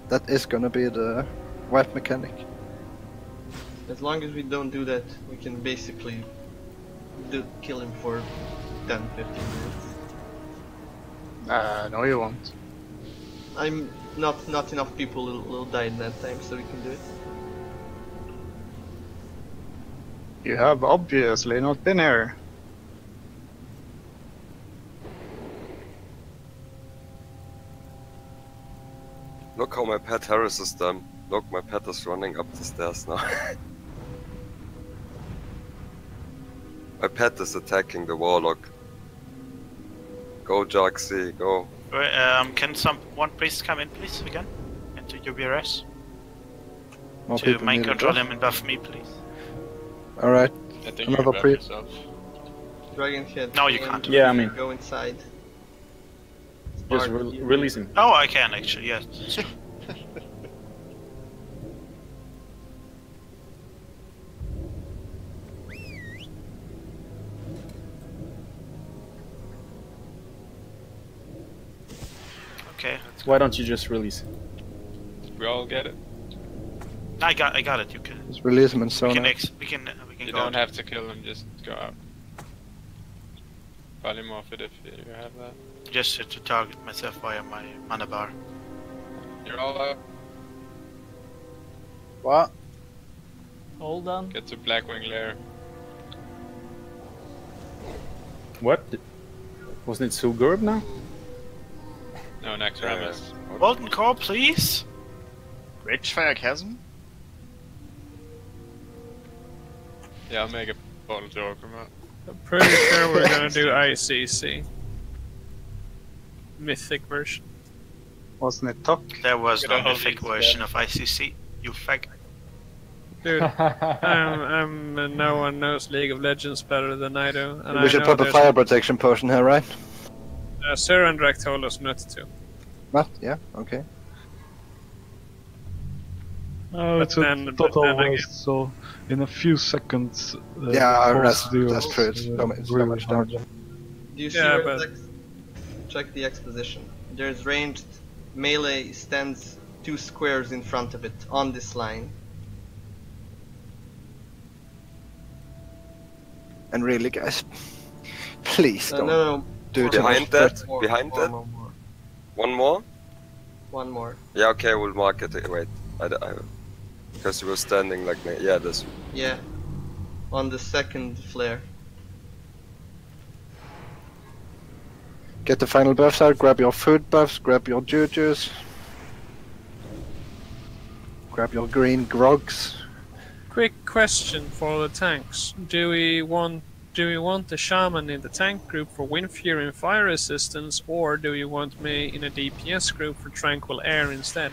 That is gonna be the wipe mechanic. As long as we don't do that, we can basically kill him for 10-15 minutes. No, you won't. I'm not enough people will die in that time, so we can do it. You have obviously not been here. Look how my pet harasses them. Look, my pet is running up the stairs now. My pet is attacking the warlock. Go, Joxy, go. Can one priest come in, please, again? Into UBRS? More To people mind need a control buff. him and buff me, please. Alright. I think Another you buff priest. yourself. Dragon Head. No, you can't. Yeah, I mean- Go inside. Just Spark, release him. Oh, I can actually, yes. It's true. Okay. Why don't you just release it? We all get it. I got it. You can. Just release him and so We can. on. We can You go. don't have to kill him. Just go out. Polymorph it if you have that. Just to target myself via my mana bar. You're all out. What? All done. Get to Blackwing Lair. What? Wasn't it Sugurb now? No, next Ramus. Molten Core, please. Ragefire Chasm? Yeah, I'll make a bottle door come out. I'm pretty sure we're gonna do ICC. Mythic version. Wasn't it Tok? There was Gonna no hold mythic these version together. of ICC. You fag. Dude, no one knows League of Legends better than I do. And We should put a fire protection potion here, right? Sir Andrak told us not to. What? Yeah, okay. Oh, it's a total waste, so in a few seconds... Yeah, the that's boss deals, true, it's so really much hard. damage. Do you see Yeah, where but- it's check the exposition. There's ranged melee stands 2 squares in front of it on this line. And really, guys, please don't no. do it. Behind that? More, Behind more, that? more, more. One more? One more. Yeah, okay, we'll mark it. Wait, because you were standing like... Yeah, this. Yeah. On the second flare. Get the final buffs out, grab your food buffs, grab your jujus. Grab your green grogs. Quick question for the tanks: Do we want the shaman in the tank group for wind fury and fire resistance, or do you want me in a DPS group for tranquil air instead?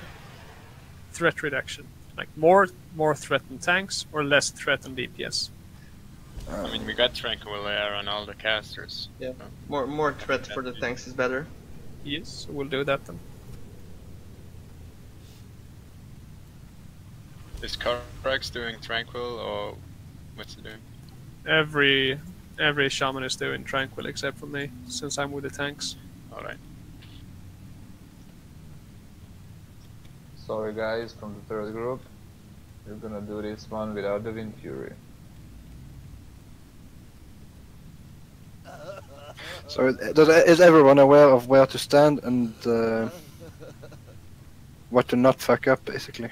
Threat reduction, like more threatened tanks or less threatened DPS. I mean, we got Tranquil Air on all the casters. Yeah. More threat for the tanks is better. Yes, we'll do that then. Is Corax doing Tranquil or what's he doing? Every shaman is doing tranquil except for me, since I'm with the tanks. Alright. Sorry guys, from the third group. We're gonna do this one without the Wind Fury. So is everyone aware of where to stand and what to not fuck up, basically?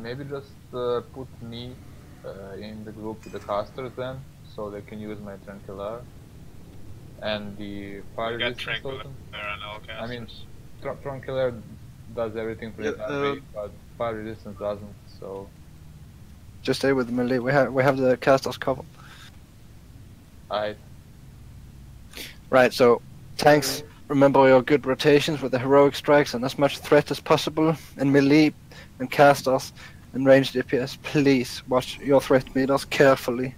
Maybe just put me in the group with the casters then, so they can use my Tranquilar. And the fire We got resistance Tranquil totem. Air on all casters. I mean, Tranquilar does everything for the but fire resistance doesn't, so... Just stay with the melee. We have the casters covered. Right, so tanks, remember your good rotations with the heroic strikes and as much threat as possible. And melee and casters and ranged DPS, please watch your threat meters carefully,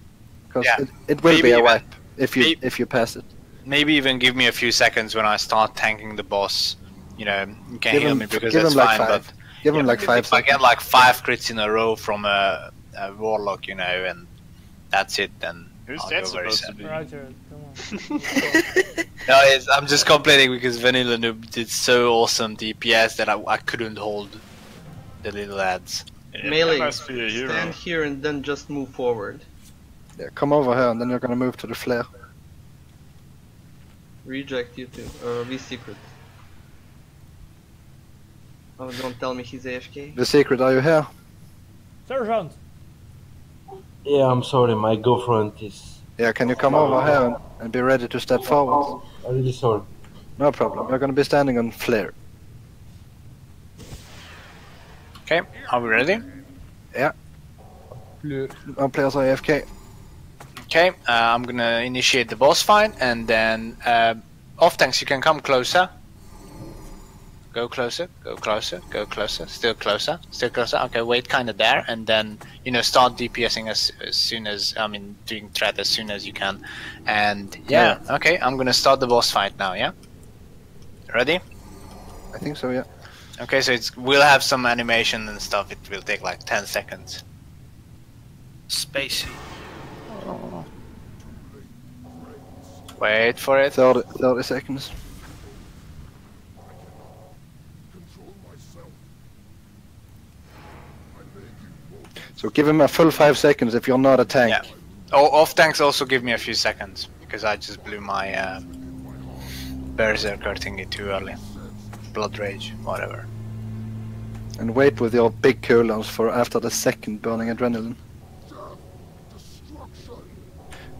because it will Maybe be a even- wipe if you pass it. Maybe even give me a few seconds when I start tanking the boss. You know, you can Give heal him- me because give that's him like fine. 5. But Give him like if 5 if I seconds. get like 5 crits in a row from a warlock, you know, and that's it, then Who's I'll that go very supposed to sad. be? Roger, come on. No, I'm just complaining because Vanilla Noob did so awesome DPS that I couldn't hold the little lads. Melee, must be a hero. stand here and then just move forward. Yeah, come over here and then you're gonna move to the flare. Reject you two, or be secret. Oh, don't tell me he's AFK. The secret, are you here? Sergeant! Yeah, I'm sorry, my girlfriend is... Yeah, can you come over here and be ready to step forward? I'm really sorry. No problem. You're gonna be standing on flare. Okay, are we ready? Yeah. No players are AFK. Okay, I'm gonna initiate the boss fight, and then off tanks, you can come closer. Go closer, go closer, go closer, still closer, still closer. Okay, wait kinda there, and then, you know, start DPSing as soon as, I mean, doing threat as soon as you can. And yeah, okay, I'm gonna start the boss fight now, yeah? Ready? I think so, yeah. Okay, so we'll have some animation and stuff, it will take like 10 seconds. Spacey. Wait for it. 30 seconds. So give him a full 5 seconds if you're not a tank. Yeah. Oh, off tanks also give me a few seconds because I just blew my berserker thingy too early. Blood rage, whatever. And wait with your big cooldowns for after the second burning adrenaline.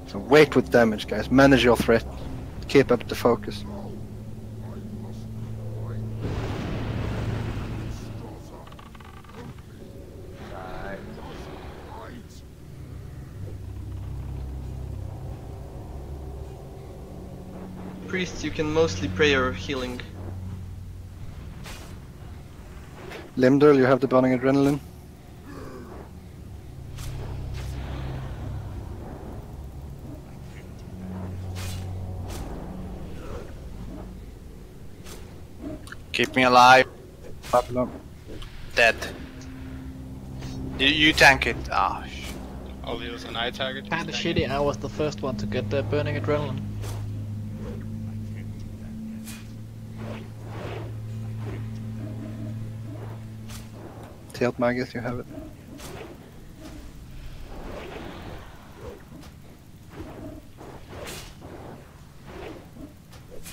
So wait with damage, guys. Manage your threat. Keep up the focus. Priests, you can mostly pray or healing. Limdal, you have the burning adrenaline. Keep me alive. Babylon. Dead. You tank it. Ah, I'll use an eye target. Kinda shitty, I was the first one to get the burning adrenaline. Tailed Magus, you have it.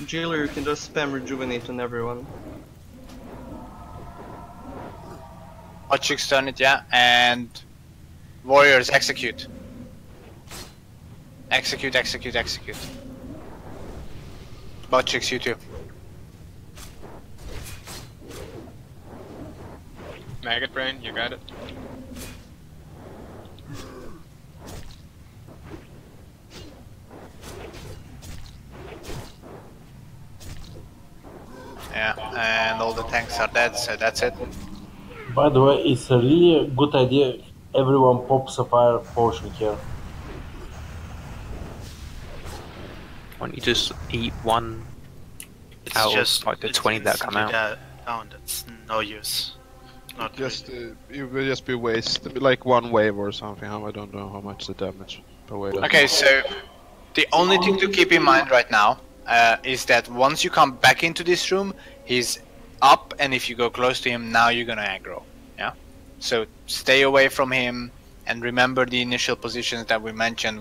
Jailer, you can just spam rejuvenate on everyone. Hotchicks turn it, yeah, and warriors execute. Execute, execute, execute. Botchicks, you too. Maggot brain, you got it. Yeah, and all the tanks are dead, so that's it. By the way, it's a really good idea if everyone pops a fire potion here. Why don't you just eat one It's out just of like the 20 that come out? Down, that's no use. Not Just it will just be waste, like one wave or something. I don't know how much the damage per wave. Okay, so the only thing to keep in mind right now is that once you come back into this room, he's up, and if you go close to him, now you're gonna aggro. Yeah. So stay away from him, and remember the initial positions that we mentioned,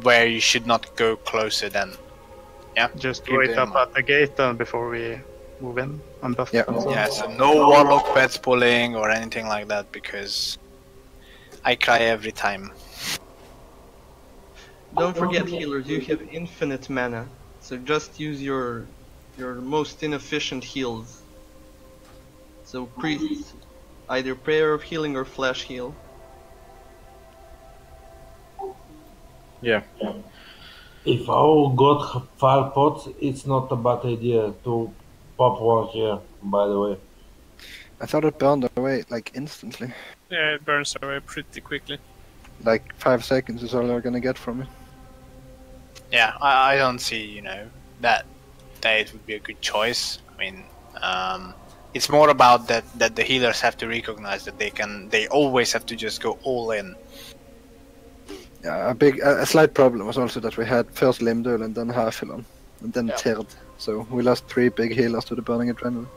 where you should not go closer than. Yeah. Just Keep wait them up at the gate then before we move in and buff. Yeah. Yeah. So no warlock pets pulling or anything like that, because I cry every time. Don't forget, healers, you have infinite mana, so just use your most inefficient heals. So priests, either prayer of healing or flash heal. Yeah. If our god have fire pots, it's not a bad idea to pop one here, by the way. I thought it burned away like instantly. Yeah, it burns away pretty quickly. Like 5 seconds is all you're gonna get from it. Yeah, I don't see, you know, that it would be a good choice. I mean, it's more about that the healers have to recognize that they always have to just go all in. Yeah, a slight problem was also that we had first Limdul and then Hafilon, and then Terd. So we lost 3 big healers to the burning adrenaline.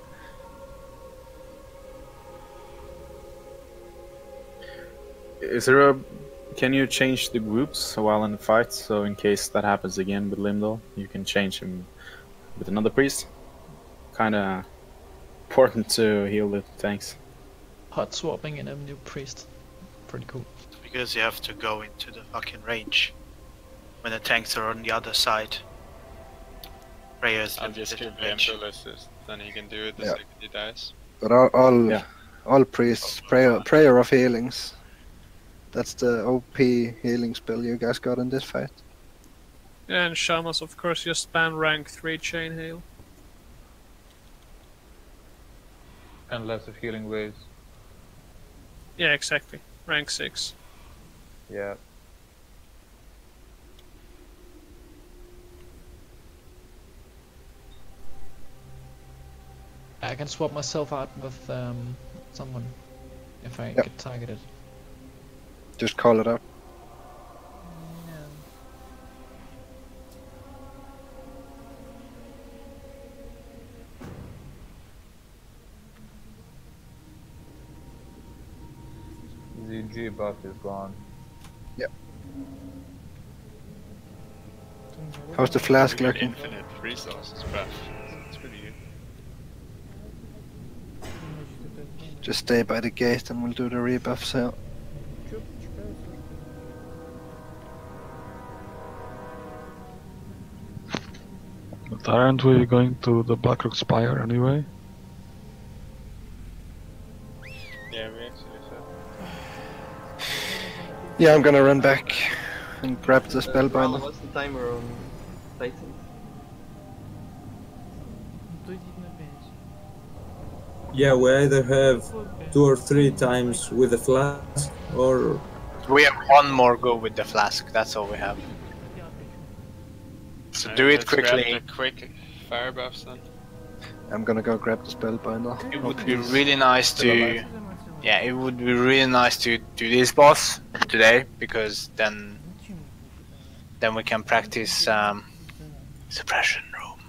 Is there a... Can you change the groups while in the fight, so in case that happens again with Limdal, you can change him with another priest? Kinda important to heal the tanks. Hot swapping in a new priest. Pretty cool. Because you have to go into the fucking range when the tanks are on the other side. Prayers. I'll just keep him to assist, then he can do it the second he dies. But all priests, prayer of healings. That's the OP healing spell you guys got in this fight. Yeah, and shamans, of course, just spam rank 3 chain hail. And less of healing waves. Yeah, exactly. Rank 6. Yeah. I can swap myself out with someone if I get targeted. Just call it out. The G buff is gone. Yep. How's the flask We got looking? infinite resources buff. It's pretty good. Just stay by the gate and we'll do the rebuff sale. But aren't we going to the Blackrock Spire anyway? Yeah, we actually said. Yeah, I'm gonna run back and grab the spellbinder. What's the timer on Titan? Yeah, we either have 2 or 3 times with the flask, or We have one more go with the flask. That's all we have. So do it Let's grab quickly. the quick fire buffs then. I'm gonna go grab the spellbinder. It would be really nice to, yeah, it would be really nice to do this boss today, because then we can practice suppression room.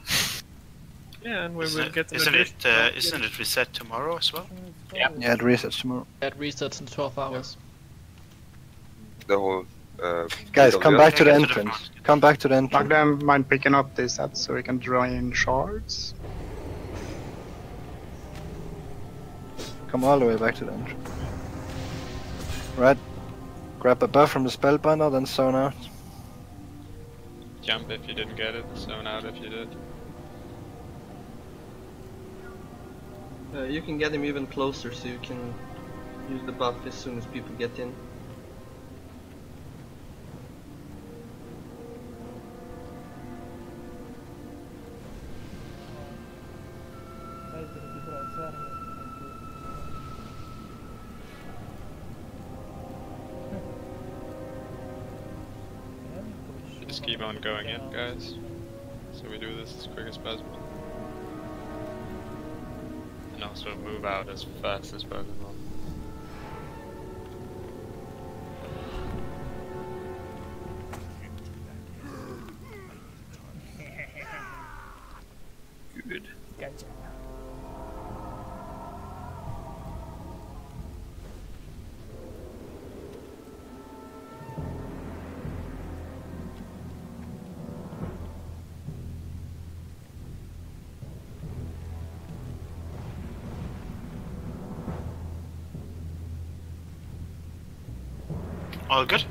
Yeah, and we will get an Isn't additional- it reset tomorrow as well? Yeah. Yeah, it resets tomorrow. That resets in 12 hours. The whole. Guys, come back to the Yeah, entrance. Come back to the entrance. Magdam, mind picking up this set so we can drain shards? Come all the way back to the entrance. Right. Grab a buff from the spellbinder, then zone out. Jump if you didn't get it, zone out if you did. You can get him even closer, so you can use the buff as soon as people get in. Just keep on going in, guys. So we do this as quick as possible. And also move out as fast as possible. Good. Gotcha. All good?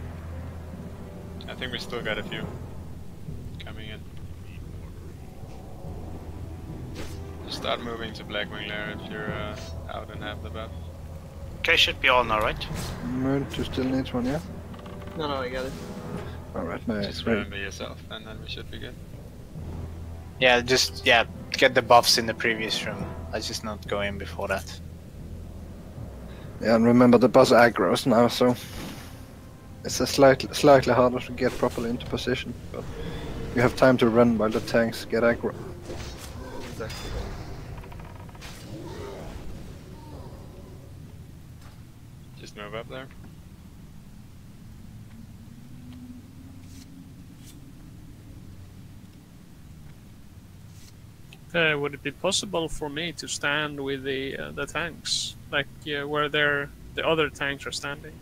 I think we still got a few coming in. Just start moving to Blackwing Lair if you're out and have the buff. Okay, should be all now, right? Moon, you still needs one, yeah? No, I got it. Alright, nice. Just remember yourself, and then we should be good. Yeah, just get the buffs in the previous room. Let's just not go in before that. Yeah, and remember the boss aggro's now, so it's a slightly harder to get properly into position, but you have time to run while the tanks get aggro. Exactly. Just move up there. Would it be possible for me to stand with the tanks, like where the other tanks are standing?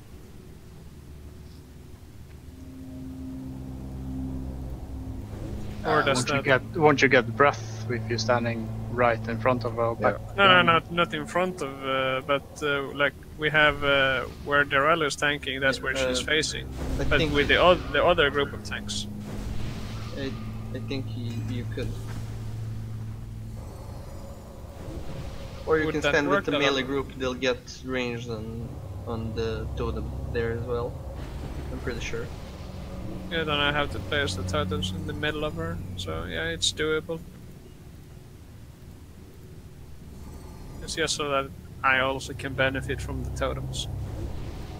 Or does Won't you get breath if you're standing right in front of a back? No, not in front of, but like we have where Darrell is tanking. That's where she's facing. I But think with the other group of tanks. I think you could. Or you Would can that stand with work the at melee all? group, they'll get ranged on the totem there as well. I'm pretty sure. Yeah, then I have to place the totems in the middle of her. So yeah, it's doable. It's just so that I also can benefit from the totems.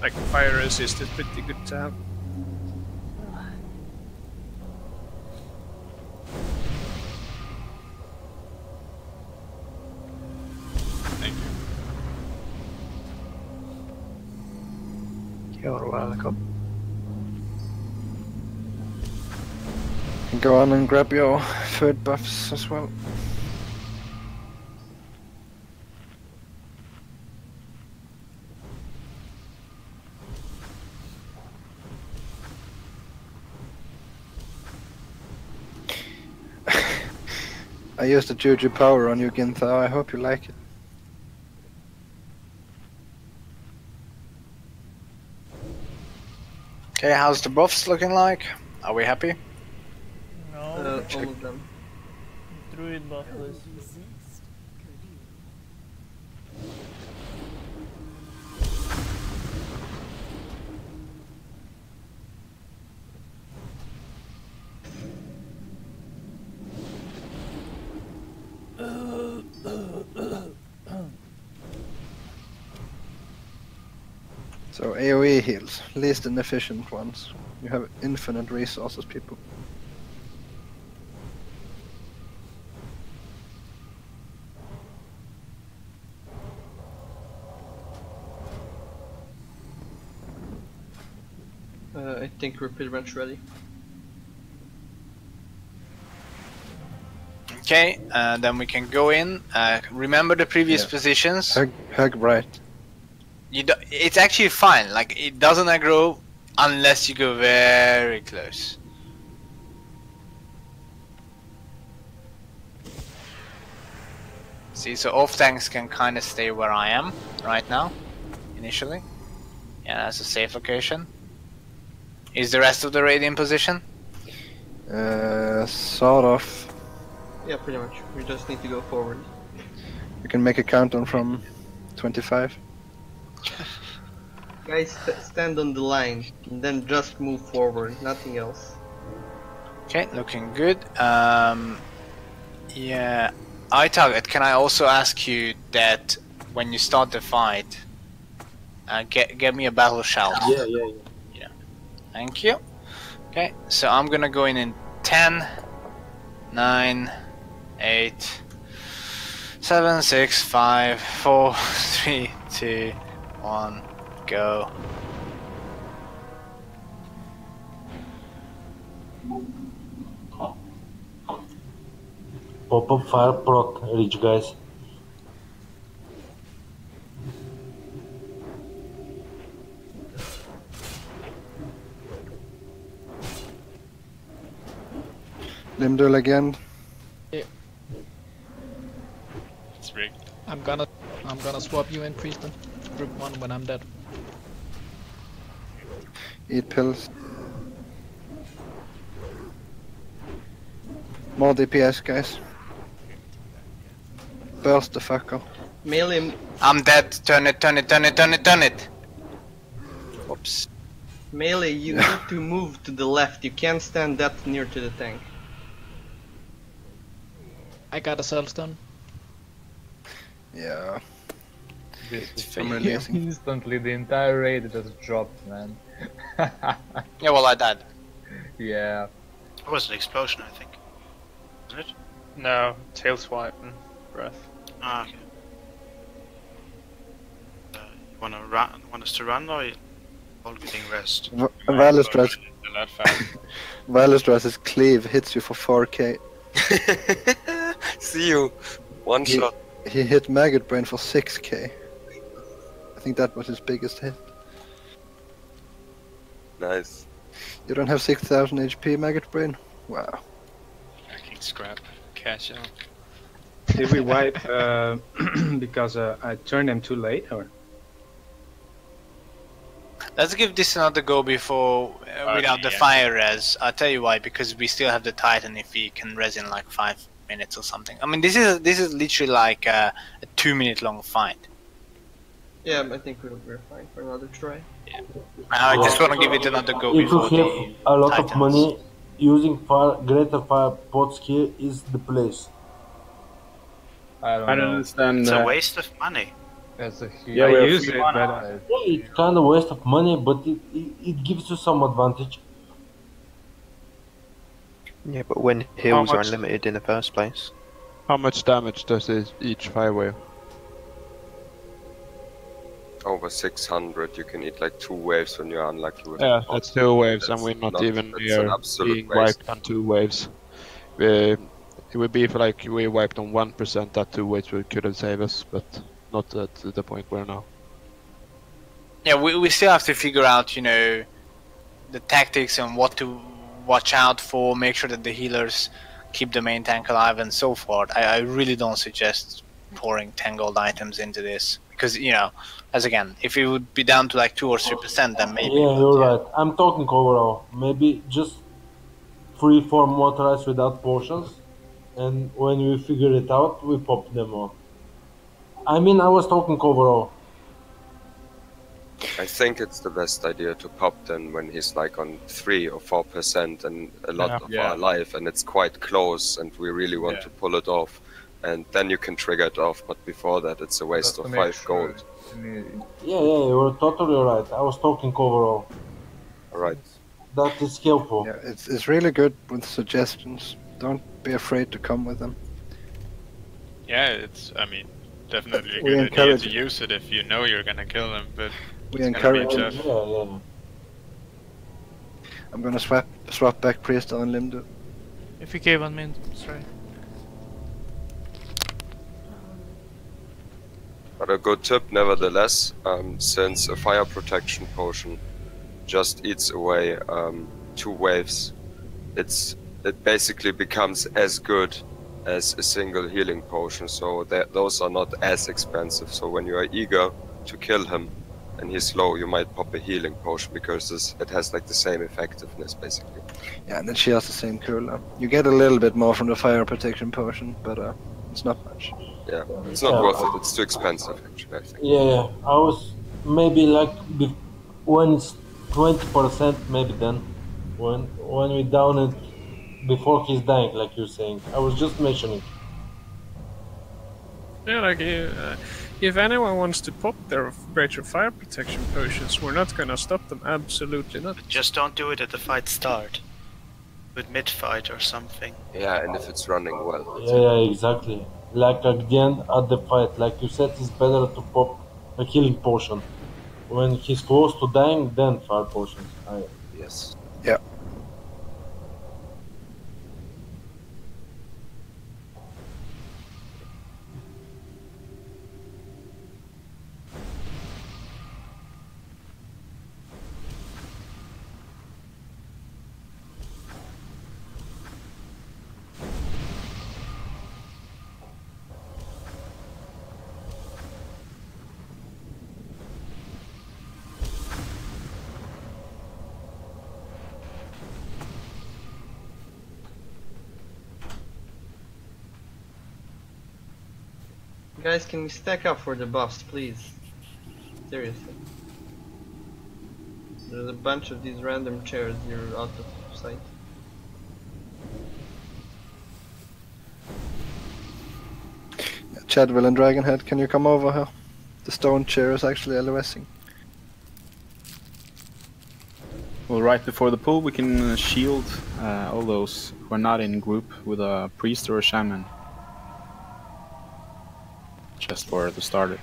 Like fire resist is pretty good to have. Thank you. You're welcome. Go on and grab your food buffs as well. I used the Juju power on you, Ginther. I hope you like it. Okay, how's the buffs looking like? Are we happy? No. All of them. Druid buffless. So AoE heals, least inefficient ones. You have infinite resources, people. I think we're pretty much ready. Okay, then we can go in. Remember the previous positions. Hug right. It's actually fine. Like, it doesn't aggro unless you go very close. See, so off tanks can kind of stay where I am right now, initially. Yeah, that's a safe location. Is the rest of the raid in position? Sort of. Yeah, pretty much. We just need to go forward. You can make a countdown from 25. Guys, stand on the line and then just move forward, nothing else. Okay, looking good. Yeah, iTarget, can I also ask you that when you start the fight, get me a battle shout? Yeah. Thank you. Okay, so I'm gonna go in 10, 9, 8, 7, 6, 5, 4, 3, 2, 1, go. Pop up fire proc, reach guys. Limdul again. Yeah. It's rigged. I'm gonna swap you in, Prieston. Group 1 when I'm dead. Eat pills. More DPS, guys. Burst the fucker. Melee. I'm dead. Turn it, turn it, turn it, turn it, turn it. Oops. Melee, you need to move to the left. You can't stand that near to the tank. I got a cellstone. Yeah. Instantly, the entire raid just dropped, man. Yeah, well, I died. Yeah. It was an explosion, I think. Wasn't it? No, tail swipe and breath. Ah, okay. You wanna run? Want us to run, or you all getting rest? Valor's cleave hits you for 4k. See you. One shot. He hit Maggot Brain for 6k. I think that was his biggest hit. Nice. You don't have 6000 HP, Maggot Brain? Wow. Hacking scrap. Cash out. Did we wipe because I turned them too late, or? Let's give this another go before without the fire res. I'll tell you why, because we still have the Titan if we can res in like 5 minutes or something. I mean, this is literally like a 2-minute long fight. Yeah, I think we're fine for another try. Yeah. I just want to give it another go If before you have a lot of money, using greater fire pots here is the place. I don't understand. It's a waste of money. As a Yeah, hero. we use it, but It's kind of waste of money, but it gives you some advantage. Yeah, but when heals are unlimited in the first place. How much damage does each fire wave? Over 600, you can eat like 2 waves when you're unlucky with Yeah, the that's pot. 2 waves, and That's we're not not- even that's near an absolute being waste. wiped on 2 waves. It would be if like we wiped on 1%, that 2 waves could have saved us, but not at the point we're now. Yeah, we still have to figure out, you know, the tactics and what to watch out for. Make sure that the healers keep the main tank alive and so forth, I really don't suggest pouring 10 gold items into this, because as again, if it would be down to like 2 or 3%, then maybe. Yeah, you're right. I'm talking overall. Maybe just 3-4 motorized without potions, and when we figure it out, we pop them all. I mean, I was talking overall. I think it's the best idea to pop them when he's like on 3 or 4% and a lot of our life, and it's quite close, and we really want to pull it off. And then you can trigger it off, but before that, it's a waste of 5 gold. Yeah, you're totally right. I was talking overall. Alright. That is helpful. Yeah, it's really good with suggestions. Don't be afraid to come with them. Yeah, it's, I mean, definitely a We good idea encourage to it. use it if you know you're gonna kill them, but We it's encourage gonna it. be tough. I'm gonna swap back Priest on Limdu. If you gave 1 minute, sorry. But a good tip, nevertheless, since a fire protection potion just eats away 2 waves, it basically becomes as good as a single healing potion, so those are not as expensive. So when you are eager to kill him and he's low, you might pop a healing potion, because it has like the same effectiveness basically. Yeah, and then she has the same cooldown. You get a little bit more from the fire protection potion, but it's not much. Yeah, it's not worth it, it's too expensive actually, I think. Yeah, I was maybe like when it's 20%, maybe then. When we down it before he's dying, like you're saying. I was just mentioning. Yeah, like if anyone wants to pop their Breacher Fire Protection potions, we're not gonna stop them. Absolutely not. Just don't do it at the fight start. With mid-fight or something. Yeah, and if it's running well. Yeah, exactly. Like again at the fight, like you said, it's better to pop a healing potion. When he's close to dying, then fire potions. Yes. Yeah. Guys, can we stack up for the buffs, please? Seriously. There's a bunch of these random chairs here out of sight. Chadwell and Dragonhead, can you come over here? The stone chair is actually LOSing. Well, right before the pull, we can shield all those who are not in group with a priest or a shaman. Just for the starter.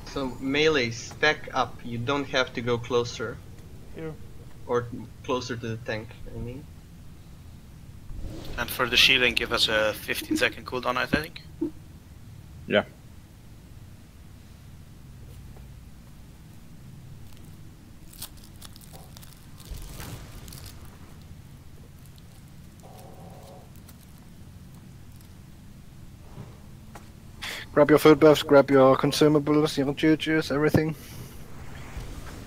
So melee, stack up. You don't have to go closer. Here. Or closer to the tank, I mean. And for the shielding, give us a 15-second cooldown, I think. Yeah. Grab your food buffs, grab your consumables, your jujus, everything.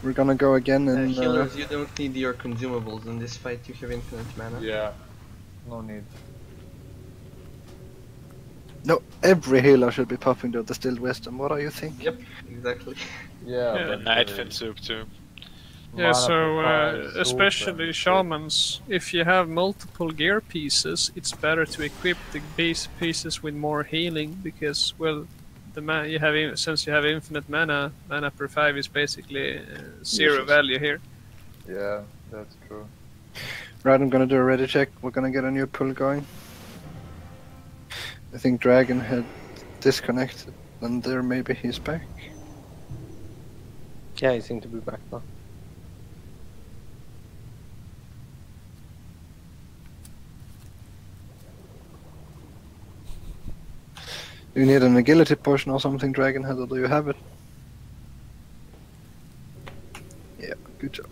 We're gonna go again and... Healers, you don't need your consumables in this fight, you have infinite mana. Yeah, no need. No, every healer should be popping the distilled wisdom. What do you think? Yep, exactly. Yeah, The Night Fin soup too. Yeah, so especially shamans, if you have multiple gear pieces, it's better to equip the base pieces with more healing, because, well, you have since you have infinite mana per 5 is basically zero value here. Yeah, that's true. Right, I'm gonna do a ready check. We're gonna get a new pull going. I think Dragon had disconnected, and there maybe he's back. Yeah, he seemed to be back now. Do you need an agility potion or something, Dragonhead, or do you have it? Yeah, good job.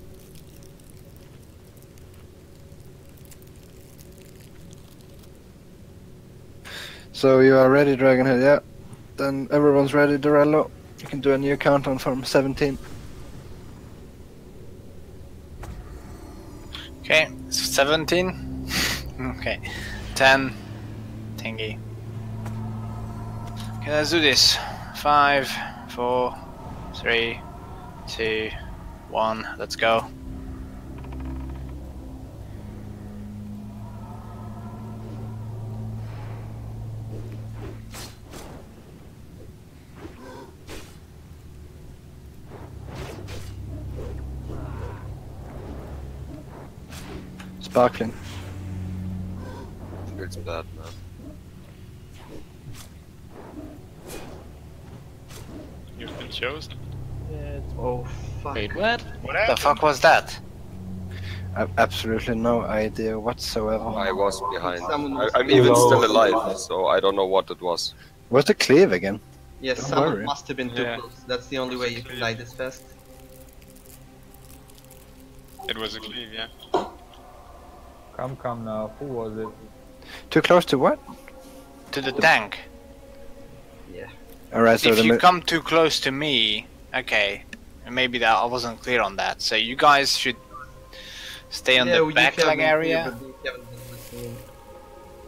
So you are ready, Dragonhead? Yeah. Then everyone's ready, Dorello. You can do a new countdown from 17. Okay, 17. Okay, 10. Thingy. Okay, let's do this. 5, 4, 3, 2, 1. Let's go. Sparkling. Feels bad, man. You've been chosen. Oh fuck. Wait, what? What the fuck was that? I have absolutely no idea whatsoever. I was behind. Someone I'm even still alive, so I don't know what it was. What's the cleave again? Yes, Don't someone worry. must have been too close. That's the only way you can die this fast. It was a cleave, yeah. Come now. Who was it? Too close to what? To the tank. Yeah. Alright, so If you come too close to me, okay, maybe that I wasn't clear on that. So you guys should stay on the backline area.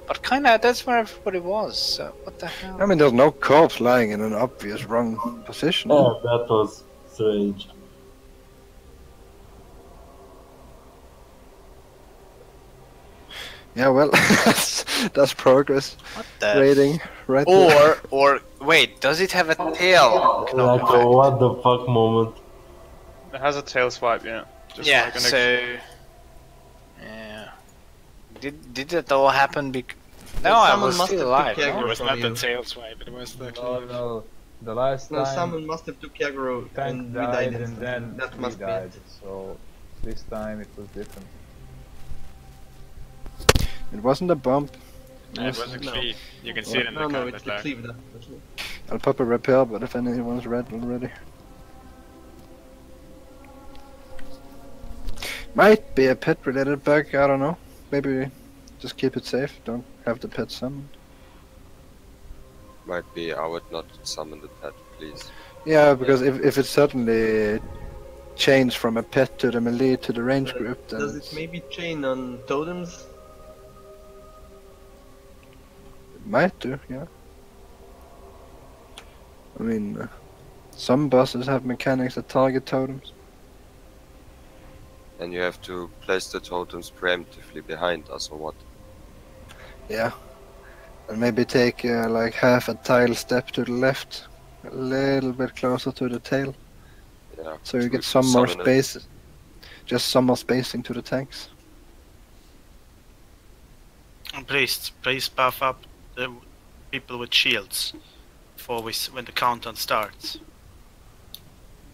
But kinda, that's where everybody was. So what the hell? I mean, there's no corpse lying in an obvious wrong position. Oh, that was strange. Yeah, well, that's progress. What the? Rating right there. Or wait, does it have a tail? Like a what the fuck moment. It has a tail swipe, yeah. Just Yeah. like an So yeah. Did that all happen? No, I was still alive. It No? was not the tail swipe, it was the cleave. No. The last No, time someone must have took aggro tank and we died died and instantly. then That we must be died. it. So this time it was different. It wasn't a bump. No, it was a cleave. You can see it in the No, combat it's the lag. cleave definitely. I'll pop a repair, but if anyone's red already. Might be a pet related bug, I don't know. Maybe just keep it safe, don't have the pet summoned. Might be, I would not summon the pet, please. Yeah, because if it suddenly changed from a pet to the melee to the range group, then Does it maybe chain on totems? it might do, yeah. I mean, some bosses have mechanics that target totems. And you have to place the totems preemptively behind us, or what? Yeah. And maybe take like half a tile step to the left, a little bit closer to the tail. Yeah. So you to get some more summon it. space, just some more spacing to the tanks. And please buff up the people with shields before when the countdown starts.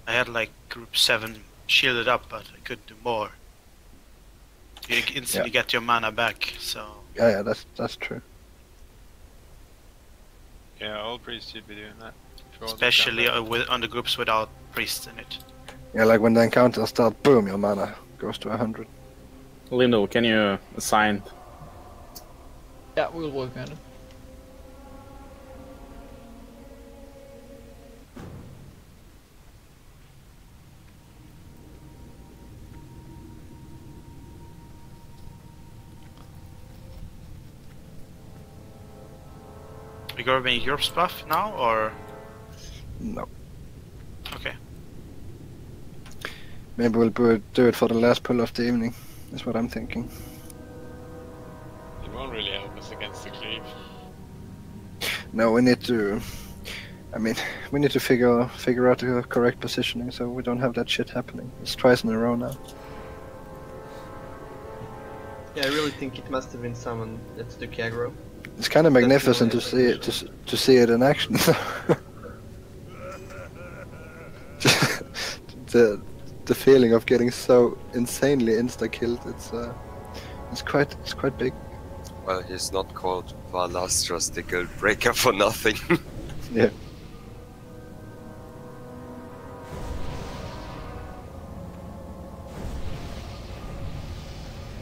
I had like group 7 shielded up, but I could do more. You instantly get your mana back, so... Yeah, that's true. Yeah, all priests should be doing that. For all the Especially combat. on the groups without priests in it. Yeah, like when the encounter starts, boom, your mana goes to 100. Lindo, can you assign? Yeah, we'll work on it. We gonna make your stuff now, or...? No. Okay. Maybe we'll do it for the last pull of the evening. That's what I'm thinking. It won't really help us against the cleave. No, we need to. I mean, we need to figure out the correct positioning so we don't have that shit happening. It's twice in a row now. Yeah, I really think it must have been someone that took aggro. It's kind of That's magnificent the to only see it to see it in action. the feeling of getting so insanely insta killed. It's quite big. Well, he's not called Valastras the Guild Breaker for nothing. Yeah.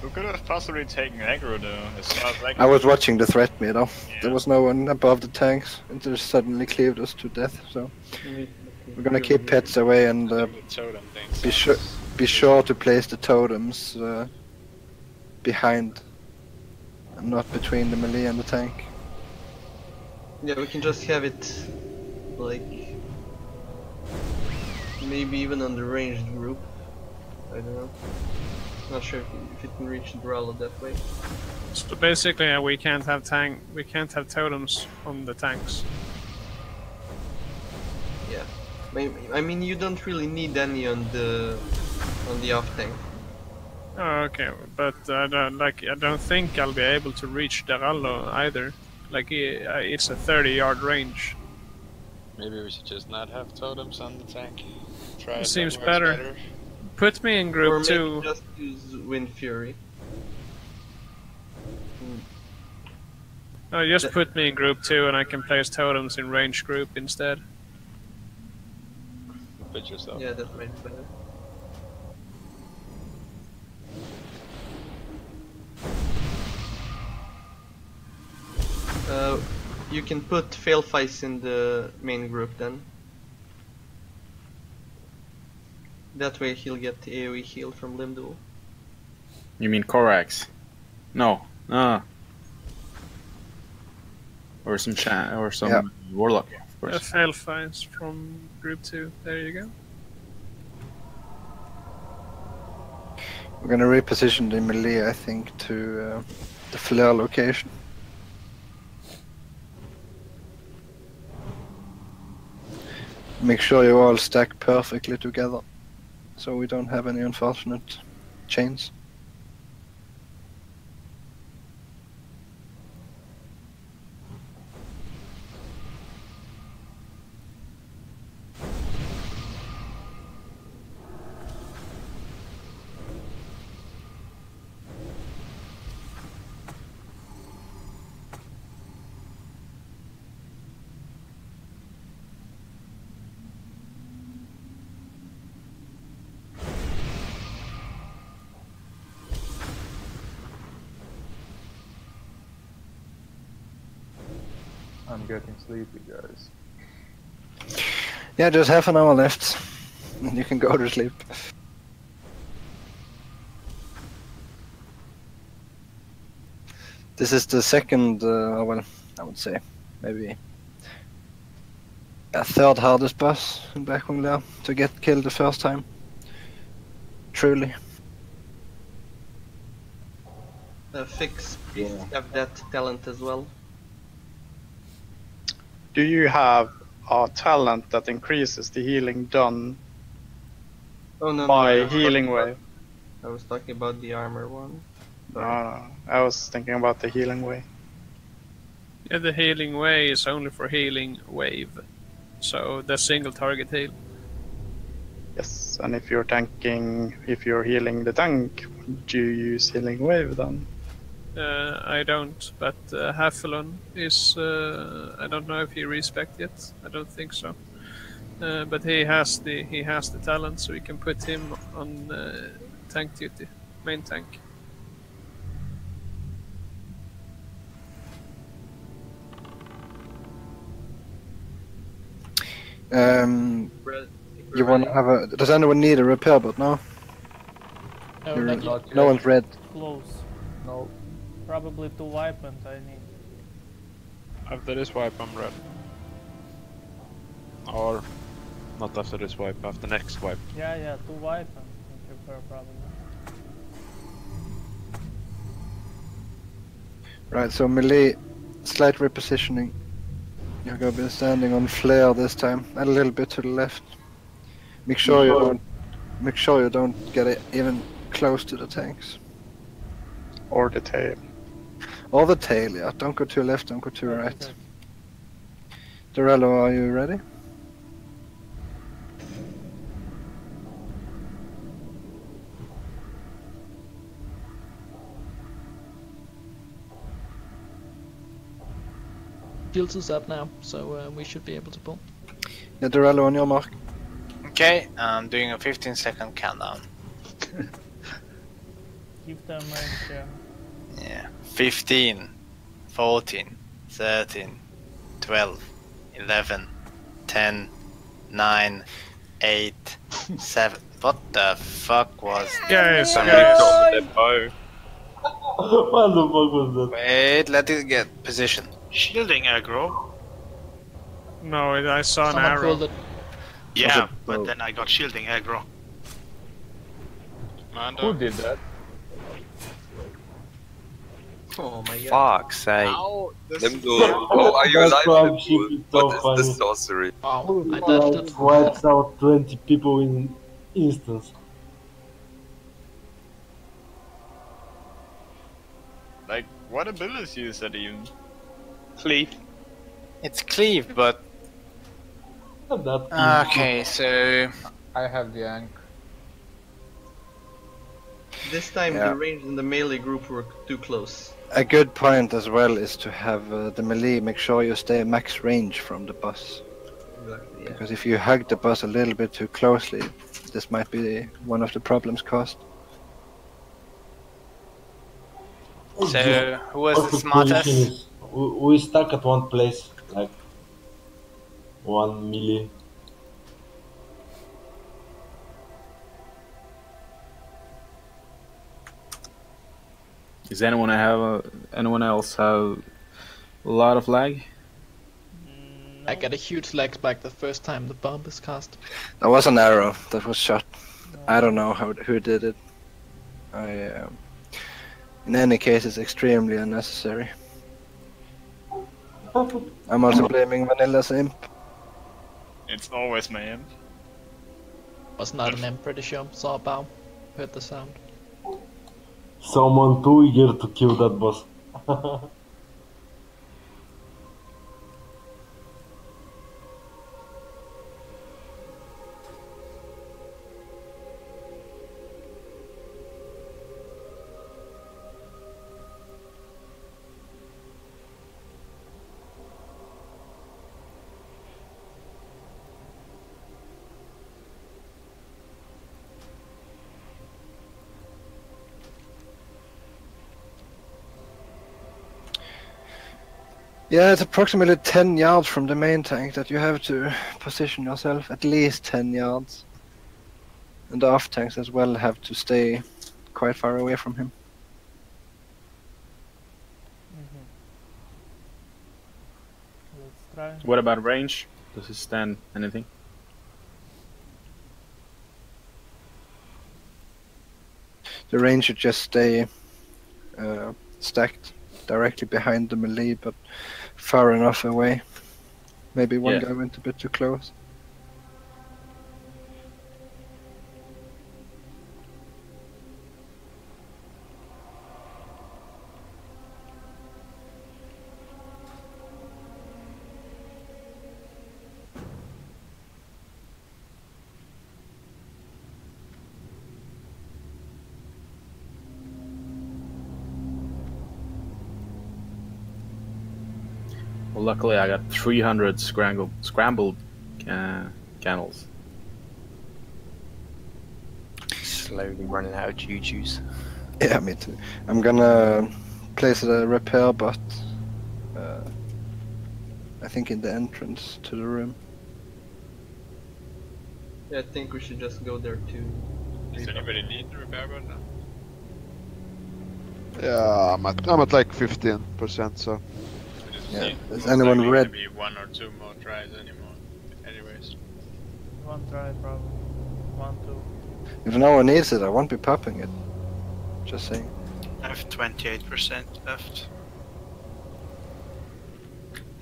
Who could have possibly taking aggro though. As far as I was watching the threat meter. There was no one above the tanks. It just suddenly cleaved us to death. So we're gonna keep pets away and totem things. be sure to place the totems behind and not between the melee and the tank. Yeah, we can just have it like maybe even on the ranged group. I don't know. Not sure if it can reach the Durallo that way. So basically, we can't have totems on the tanks. Yeah, I mean you don't really need any on the off tank. Oh, okay, but I don't think I'll be able to reach Durallo either. Like it's a 30-yard range. Maybe we should just not have totems on the tank. Try It if seems that works better. Put me in group or maybe 2. just use Wind Fury. Oh, just put me in group 2 and I can place totems in range group instead. Put yourself. Yeah, that might be better. You can put Failfice in the main group then. That way he'll get the AoE heal from Limduel. You mean Korax? No. Or some Warlock, of course. Failfice from group 2. There you go. We're gonna reposition the melee, I think, to the flare location. Make sure you all stack perfectly together, so we don't have any unfortunate chains. I'm getting sleepy, guys. Yeah, just half an hour left, and you can go to sleep. This is the second, well, I would say, maybe a third hardest boss in Blackwing Lair to get killed the first time. Truly. Fix have that talent as well. Do you have a talent that increases the healing done by healing wave? I was talking about the armor one. No, I was thinking about the healing way. Yeah, the healing way is only for healing wave. So the single target heal. Yes, and if you're healing the tank, would you use healing wave then? I don't, but Hafalon is. I don't know if he respect yet. I don't think so. But he has the talent, so we can put him on tank duty, main tank. You want to have a? Does anyone need a repair bot now? No one's red. Close. No. Probably to wipe and I need. After this wipe I'm red. Or not after this wipe, after next wipe. Yeah, to wipe and repair probably. Right, so melee, slight repositioning. You're gonna be standing on flare this time, and a little bit to the left. Make sure you don't get it even close to the tanks. Or the tail. Or the tail, yeah. Don't go to left, don't go to right. Durallo, are you ready? Shields is up now, so we should be able to pull. Yeah, Durallo, on your mark. Okay, I'm doing a 15-second countdown. Keep them range, yeah. Yeah. 15, 14, 13, 12, 11, 10, 9, 8, 7. What the fuck was Guys, that? What the fuck was that? Wait, let it get position. Shielding aggro. No, I saw an Someone arrow. pulled it. Yeah, but then I got shielding aggro. Who did that? Oh my god. Fuck's sake. Limdo, how are you alive, Limdo? What is this sorcery? Oh, I dodged it. Wipes out 20 people in instance. Like, what ability is that even? Cleave. It's cleave, but... Okay, so... I have the Ankh. This time Yeah. the range and the melee group were too close. A good point as well is to have the melee make sure you stay max range from the boss. Exactly, yeah. Because if you hug the boss a little bit too closely, this might be one of the problems caused. So, who was the Perfect smartest? position is- we stuck at one place, like 1 milli. Does anyone else have a lot of lag? I got a huge lag spike the first time the bomb is cast. There was an arrow that was shot. I don't know who did it. In any case, it's extremely unnecessary. I'm also blaming Vanilla's imp. It's always my imp. Was not an imp, pretty sure. Saw a bomb. Heard the sound. Someone too eager to kill that boss. Yeah, it's approximately 10 yards from the main tank that you have to position yourself, at least 10 yards. And the off tanks as well have to stay quite far away from him. Let's try. What about range? Does it stand anything? The range should just stay stacked directly behind the melee, but far enough away. Maybe one Yeah. guy went a bit too close. Well, luckily I got 300 scrambled candles. Slowly running out of juju's. Yeah, me too. I'm gonna place a repair bot, I think in the entrance to the room. Yeah, I think we should just go there too. Does anybody need the repair button now? Yeah, I'm at like 15%, so. Yeah, is Most anyone likely red? gonna be one or two more tries anymore. Anyways. One try, probably. 1, 2. If no one needs it, I won't be popping it. Just saying. I have 28% left.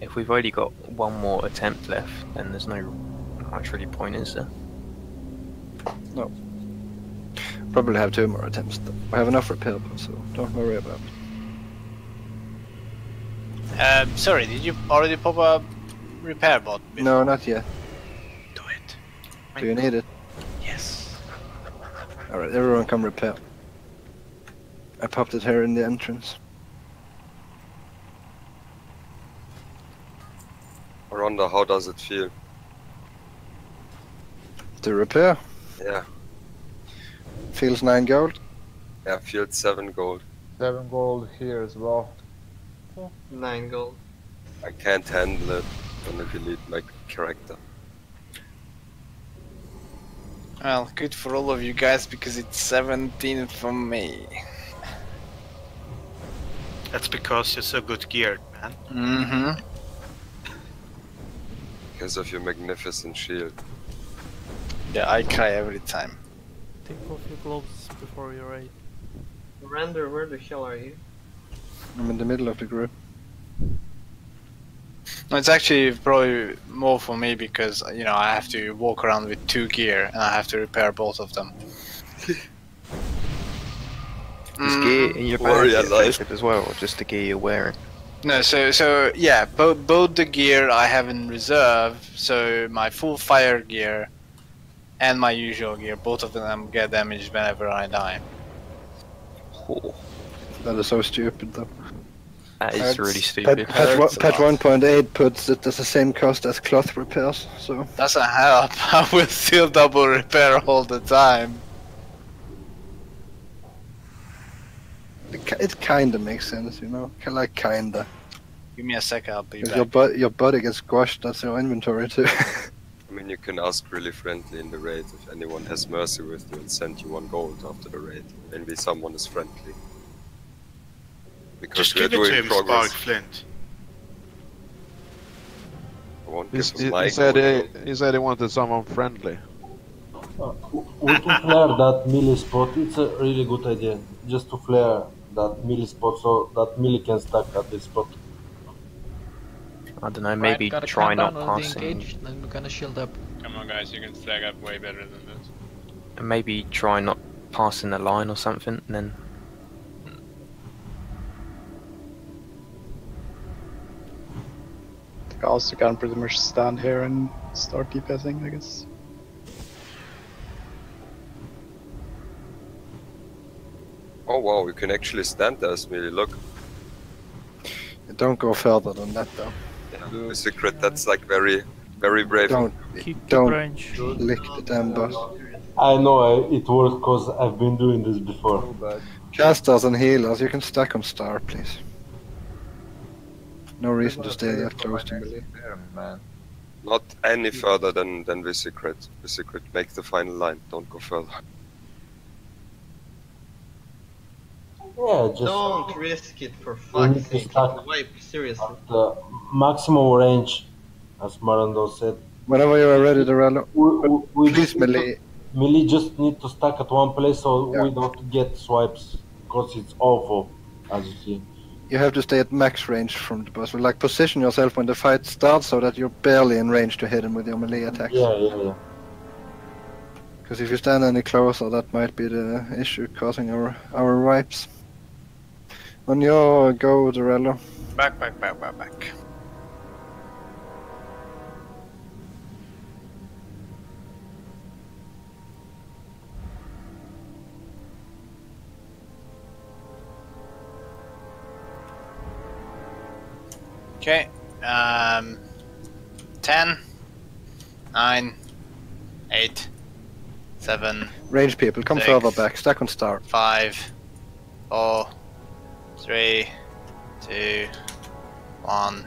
If we've already got one more attempt left, then there's no much really point, is there? No. Probably have 2 more attempts though. I have enough repair bots, so don't worry about it. Sorry, did you already pop a repair bot? No, not yet. Do it. Do you need it? Yes. Alright, everyone come repair. I popped it here in the entrance. Rhonda, how does it feel? To repair? Yeah. Feels 9 gold. Yeah, feels 7 gold. 7 gold here as well. 9 gold. I can't handle it. I'm gonna delete my character. Well, good for all of you guys because it's 17 for me. That's because you're so good geared, man. Mm-hmm. Because of your magnificent shield. Yeah, I cry every time. Take off your gloves before you raid. Render, where the hell are you? I'm in the middle of the group. No, it's actually probably more for me because, you know, I have to walk around with 2 gear and I have to repair both of them. Is gear in your bag affected as well, or just the gear you're wearing? No, so yeah, both the gear I have in reserve, so my full fire gear and my usual gear, both of them get damaged whenever I die. Oh. That is so stupid though. That is really stupid. Patch 1.8 puts it as the same cost as cloth repairs, so... Doesn't help, I will still double repair all the time. It kinda makes sense, you know? Like kinda. Give me a sec, I'll be back. Your body gets squashed, that's your inventory too. I mean, you can ask really friendly in the raid if anyone has mercy with you and send you 1 gold after the raid. Maybe someone is friendly. Because Just we are give it to doing him, progress. Spark Flint. I won't He, give him my he said gold. he said he wanted someone friendly. We can flare that melee spot. It's a really good idea. Just to flare that melee spot so that melee can stack at this spot. I don't know, maybe Gotta try calm not down on the passing. engage, then we're gonna shield up. Come on, guys, you can stack up way better than this. And maybe try not passing the line or something, and then. I also can pretty much stand here and start DPSing, I guess. Oh wow, you can actually stand there, Smeely, look. Don't go further than that though. Yeah, secret, that's like very, very brave. Don't lick the damn boss. I know it works because I've been doing this before. Casters and healers, you can stack on star, please. No reason to stay that close to melee. Not any further than the secret. The secret, make the final line, don't go further. Yeah, just Don't risk it for fuck's sake. Wipe, seriously. the maximum range, as Marando said. Whenever you are ready to run, We please just need melee. to, melee just need to stack at one place so we don't get swipes, because it's awful, as you see. You have to stay at max range from the boss. Like position yourself when the fight starts so that you're barely in range to hit him with your melee attacks. Yeah. Because if you stand any closer, that might be the issue causing our wipes. On your go, Dorello. Back. Okay, 10, 9, 8, 7. Range people, come 6, further back. Stack on star. 5, 4, 3, 2, 1.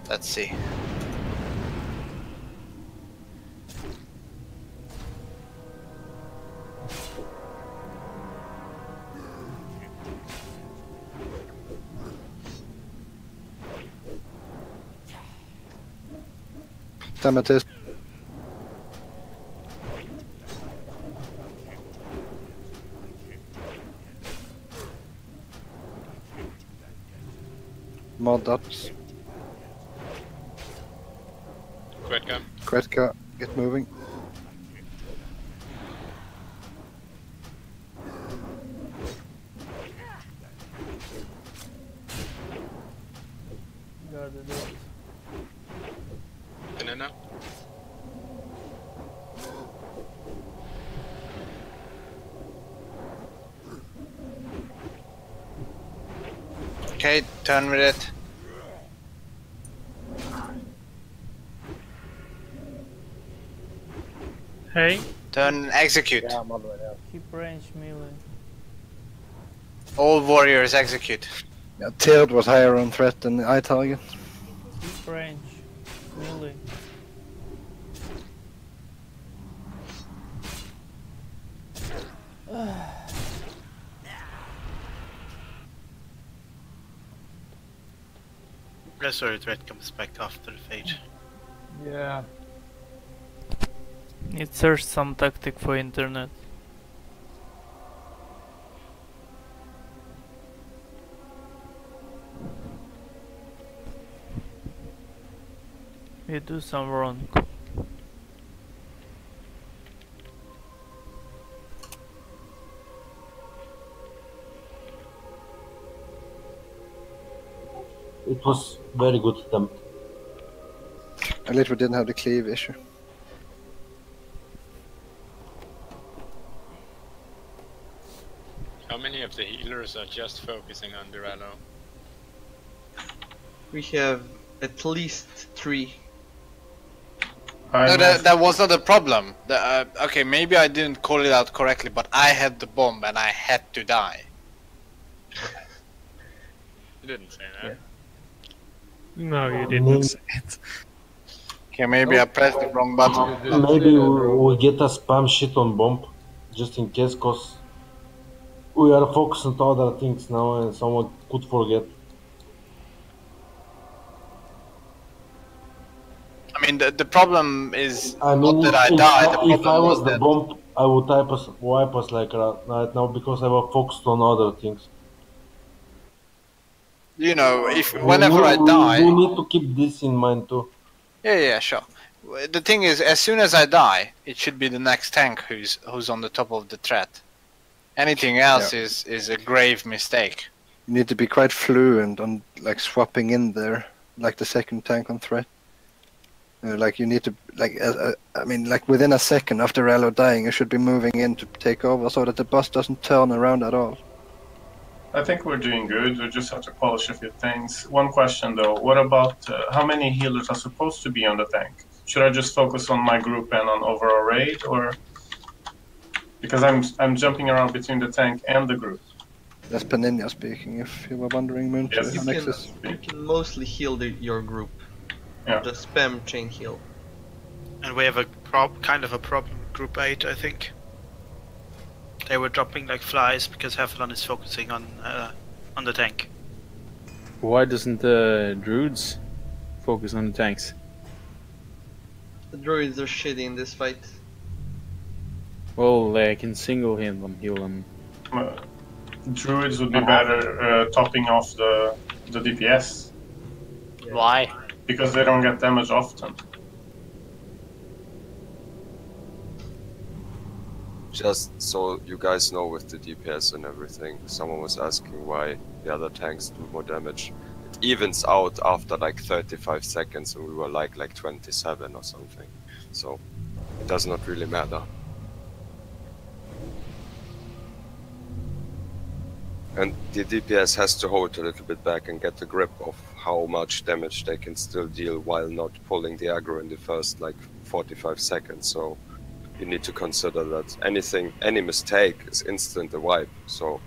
Let's see. Amethyst. More dots. Kretka, get moving. Guarded it. Banana. Okay, turn with it. Hey. Turn and execute. Keep range melee. All warriors execute. Yeah, Tyrd was higher on threat than the eye target. Keep range. Really. Sorry, threat comes back after the fade. Yeah. Need search some tactic for internet. We do some wrong. It was very good attempt. At least we didn't have the cleave issue. How many of the healers are just focusing on Durallo? We have at least 3. No, that was not a problem. Okay, maybe I didn't call it out correctly, but I had the bomb and I had to die. You didn't say that. Yeah. No, you didn't say it. Okay, maybe I pressed the wrong button. Maybe we'll get a spam shit on bomb, just in case, cause we are focused on other things now and someone could forget. I mean, the problem is I mean, not that I died. The if I problem was the that bomb, I would wipe us like right now because I was focused on other things. you know, whenever I die. We need to keep this in mind too. Yeah, sure. The thing is, as soon as I die, it should be the next tank who's on the top of the threat. Anything else is a grave mistake. You need to be quite fluent on like swapping in there, like the second tank on threat. Like you need to I mean, like within a second after Rallo dying, you should be moving in to take over so that the bus doesn't turn around at all. I think we're doing good. We just have to polish a few things. One question though: what about how many healers are supposed to be on the tank? Should I just focus on my group and on overall raid, or because I'm jumping around between the tank and the group? That's Paninia speaking. If you were wondering, Moon. Yes. You can mostly heal your group. Yeah. Just spam chain heal. And we have a kind of a problem with Group 8, I think. They were dropping like flies because Hefflon is focusing on the tank. Why doesn't the druids focus on the tanks? The druids are shitty in this fight. Well, they can single heal them. Druids would be better topping off the DPS. Why? Because they don't get damage often. Just so you guys know, with the DPS and everything, someone was asking why the other tanks do more damage. It evens out after like 35 seconds and we were like 27 or something. So it does not really matter. And the DPS has to hold a little bit back and get a grip of how much damage they can still deal while not pulling the aggro in the first 45 seconds. So you need to consider that any mistake is instant a wipe. So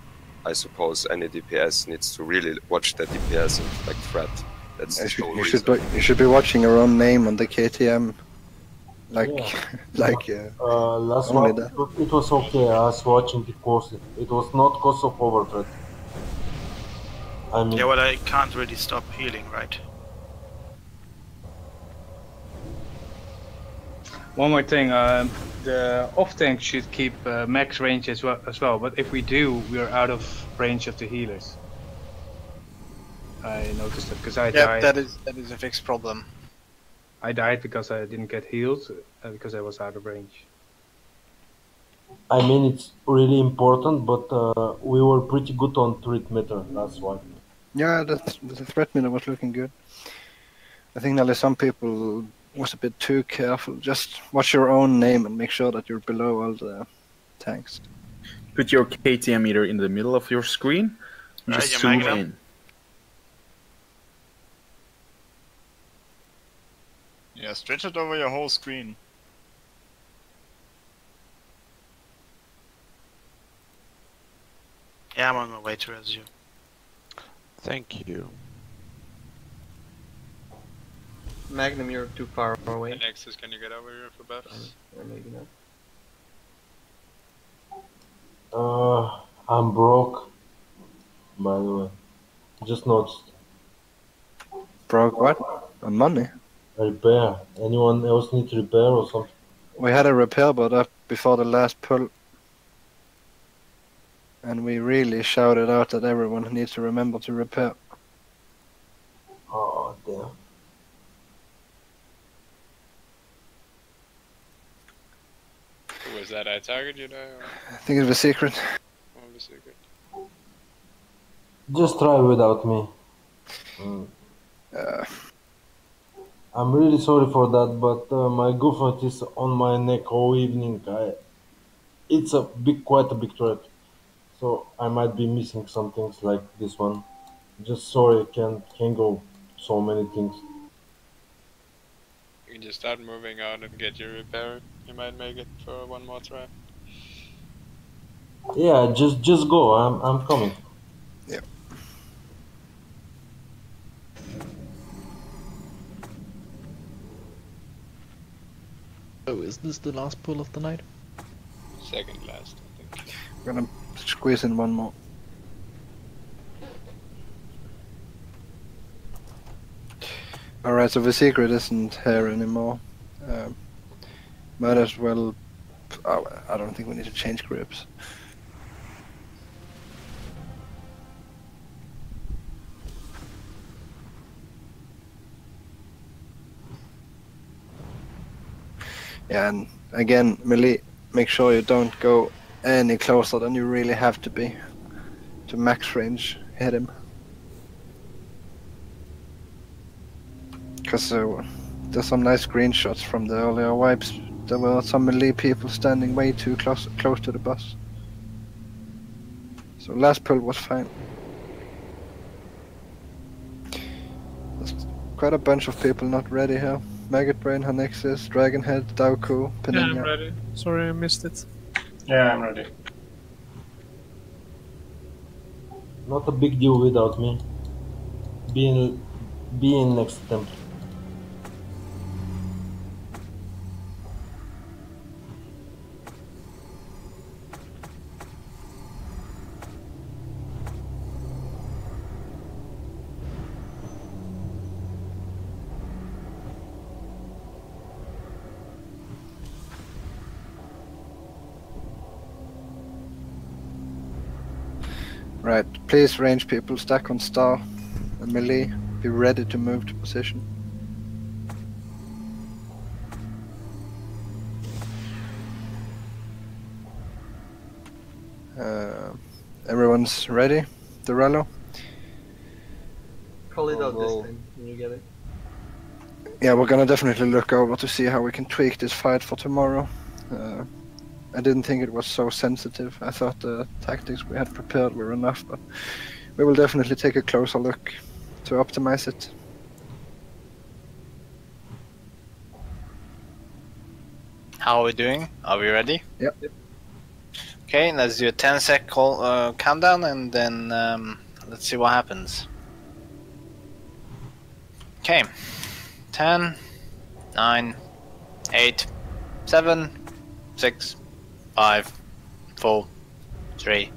I suppose any DPS needs to really watch their DPS and threat. That's the whole reason. You should be watching your own name on the KTM. Last one, it was okay. I was watching it closely. It was not cause of overthreat. I mean, yeah, well, I can't really stop healing, right? One more thing, the off tank should keep max range as well. But if we do, we are out of range of the healers. I noticed that because I died. that is a fixed problem. I died because I didn't get healed because I was out of range. I mean, it's really important, but we were pretty good on threat meter. That's why. Yeah, the threat meter was looking good. I think that some people was a bit too careful. Just watch your own name and make sure that you're below all the tanks. Put your KTM meter in the middle of your screen. And just zoom in. Yeah, stretch it over your whole screen. Yeah, I'm on my way to res you. Thank you. Magnum, you're too far away. Nexus, can you get over here for buffs? Or maybe not. I'm broke. By the way, just noticed. Broke what? On money? Repair. Anyone else need repair or something? We had a repair bot up before the last pull. And we really shouted out that everyone needs to remember to repair. Oh, damn. Who was that I targeted you there? I think it was secret. What was secret? Just try without me. I'm really sorry for that, but my girlfriend is on my neck all evening. It's quite a big threat. So I might be missing some things like this one. Just sorry, can't go so many things. You can just start moving out and get your repair. You might make it for one more try. Yeah, just go. I'm coming. Yeah. Oh, is this the last pull of the night? Second last, I think. We're gonna squeeze in one more. Alright, so the secret isn't here anymore. Might as well... Oh, I don't think we need to change groups. Yeah, and again, melee, make sure you don't go any closer than you really have to be. To max range, hit him. Because there's some nice screenshots from the earlier wipes. There were some melee people standing way too close to the boss. So last pull was fine. There's quite a bunch of people not ready here. Maggot Brain, Hanexis, Dragonhead, Dauku, Yeah, Pinina. I'm ready. Sorry I missed it. Yeah, I'm ready. Not a big deal without me. Being next attempt. Right, please range people stack on star and melee. Be ready to move to position. Everyone's ready? Dorello? Call it out this time when you get it. Yeah, we're gonna definitely look over to see how we can tweak this fight for tomorrow. I didn't think it was so sensitive. I thought the tactics we had prepared were enough, but we will definitely take a closer look to optimize it. How are we doing? Are we ready? Yep. Okay, let's do a 10-sec countdown and then let's see what happens. Okay. 10, 9, 8, 7, 6, 5, 4, 3,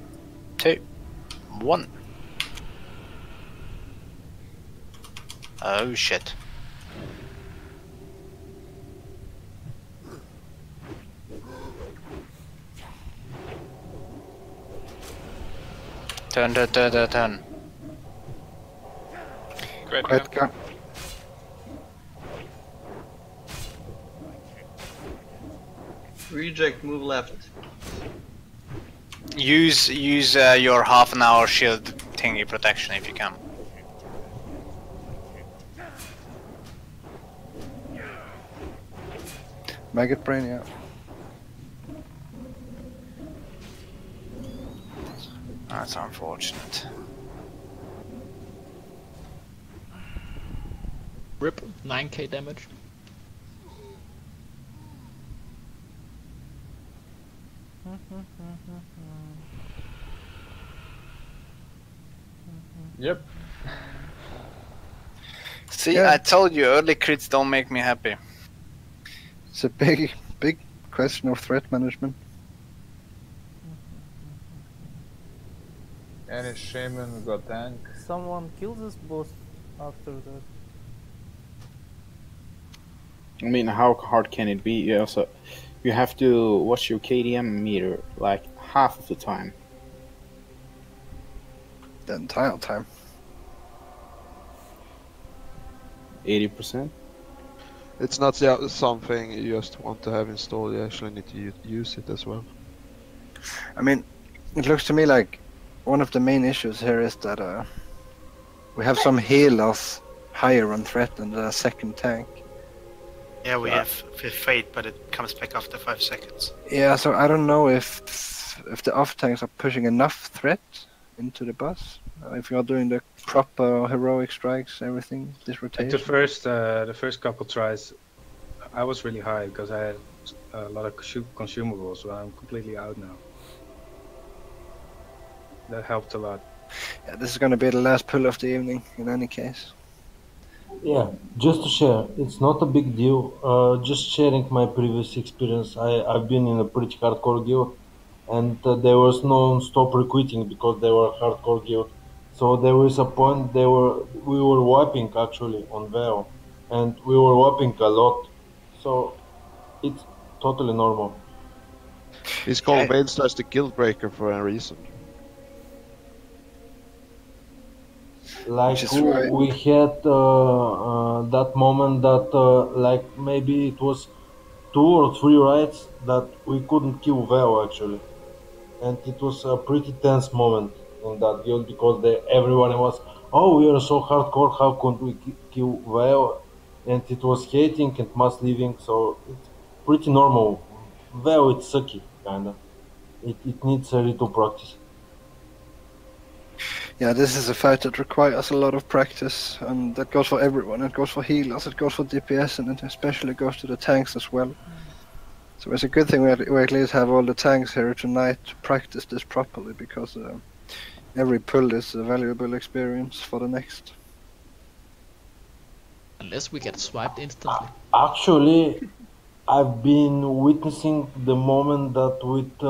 2, 1. Oh shit. Turn. Great gun. Reject, move left. Use your half an hour shield thingy protection if you can. Maggot Brain, yeah. That's unfortunate. Rip, 9k damage. Yep. See, Yeah. I told you, early crits don't make me happy. It's a big question of threat management. Any shaman got tank? Someone kills this boss after that. I mean, how hard can it be? You have to watch your KDM meter like half of the time. The entire time. 80%. It's not something you just want to have installed. You actually need to use it as well. I mean, it looks to me like one of the main issues here is that we have some healers higher on threat than the second tank. Yeah, we have Fate, but it comes back after 5 seconds. Yeah, so I don't know if the off tanks are pushing enough threat into the boss. If you are doing the proper heroic strikes, everything, this rotation. The first couple tries, I was really high because I had a lot of consumables, but I'm completely out now. That helped a lot. Yeah, this is going to be the last pull of the evening in any case. Yeah, just to share, it's not a big deal. Just sharing my previous experience. I've been in a pretty hardcore guild, and there was no stop recruiting because they were hardcore guild. So there was a point we were wiping actually on Veo, and we were wiping a lot. So it's totally normal. He's called Veilstar the guild breaker for a reason. Like we had that moment that like maybe it was 2 or 3 raids that we couldn't kill Veo actually, and it was a pretty tense moment in that guild because everyone was, oh, we are so hardcore, how could we kill Veo, and it was hating and mass leaving, so it's pretty normal. Veo it's sucky kinda. It needs a little practice. Yeah, this is a fight that requires a lot of practice, and that goes for everyone. It goes for healers, it goes for DPS, and it especially goes to the tanks as well. So it's a good thing we at least have all the tanks here tonight to practice this properly, because every pull is a valuable experience for the next. Unless we get swiped instantly. Actually, I've been witnessing the moment that with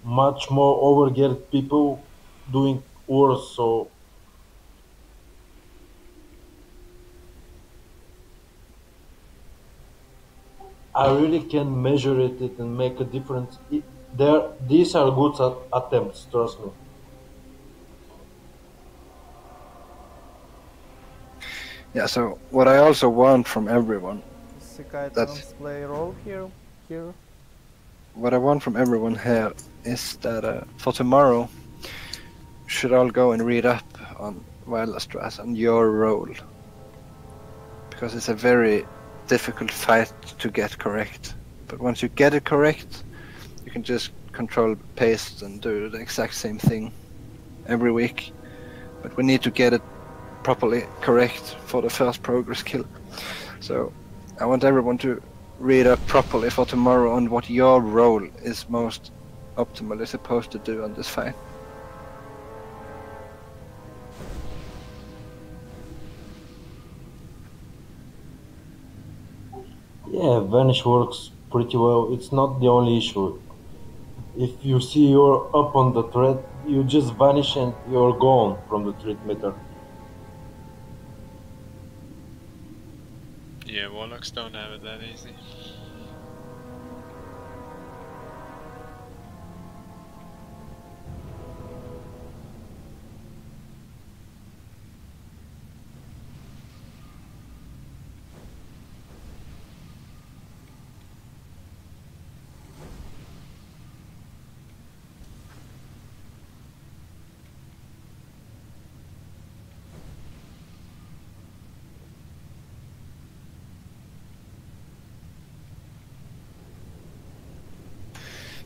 much more overgeared people doing worse, so I really can measure it and make a difference. These are good attempts, trust me. Yeah, so what I also want from everyone, Sikaitans play a role here. what I want from everyone here is that for tomorrow, you should all go and read up on Wildastras and your role, because it's a very difficult fight to get correct. But once you get it correct, you can just control paste and do the exact same thing every week. But we need to get it properly correct for the first progress kill. So I want everyone to read up properly for tomorrow on what your role is most optimally supposed to do on this fight. Yeah, Vanish works pretty well. It's not the only issue. If you see you're up on the thread, you just vanish and you're gone from the threat meter. Yeah, Warlocks don't have it that easy.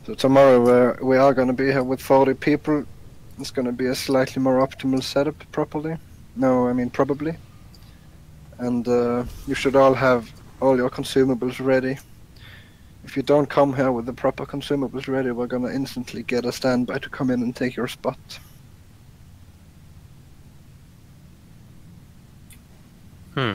So tomorrow we are going to be here with 40 people. It's going to be a slightly more optimal setup, probably. And you should all have all your consumables ready. If you don't come here with the proper consumables ready, we're going to instantly get a standby to come in and take your spot. Hmm.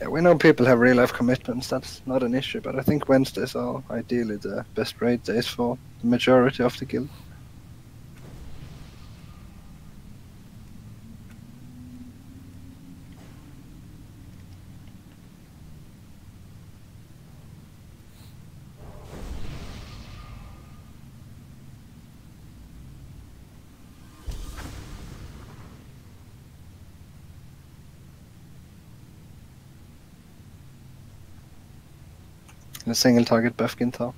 Yeah, we know people have real life commitments, that's not an issue, but I think Wednesdays are ideally the best raid days for the majority of the guild. A single target buff Gintar.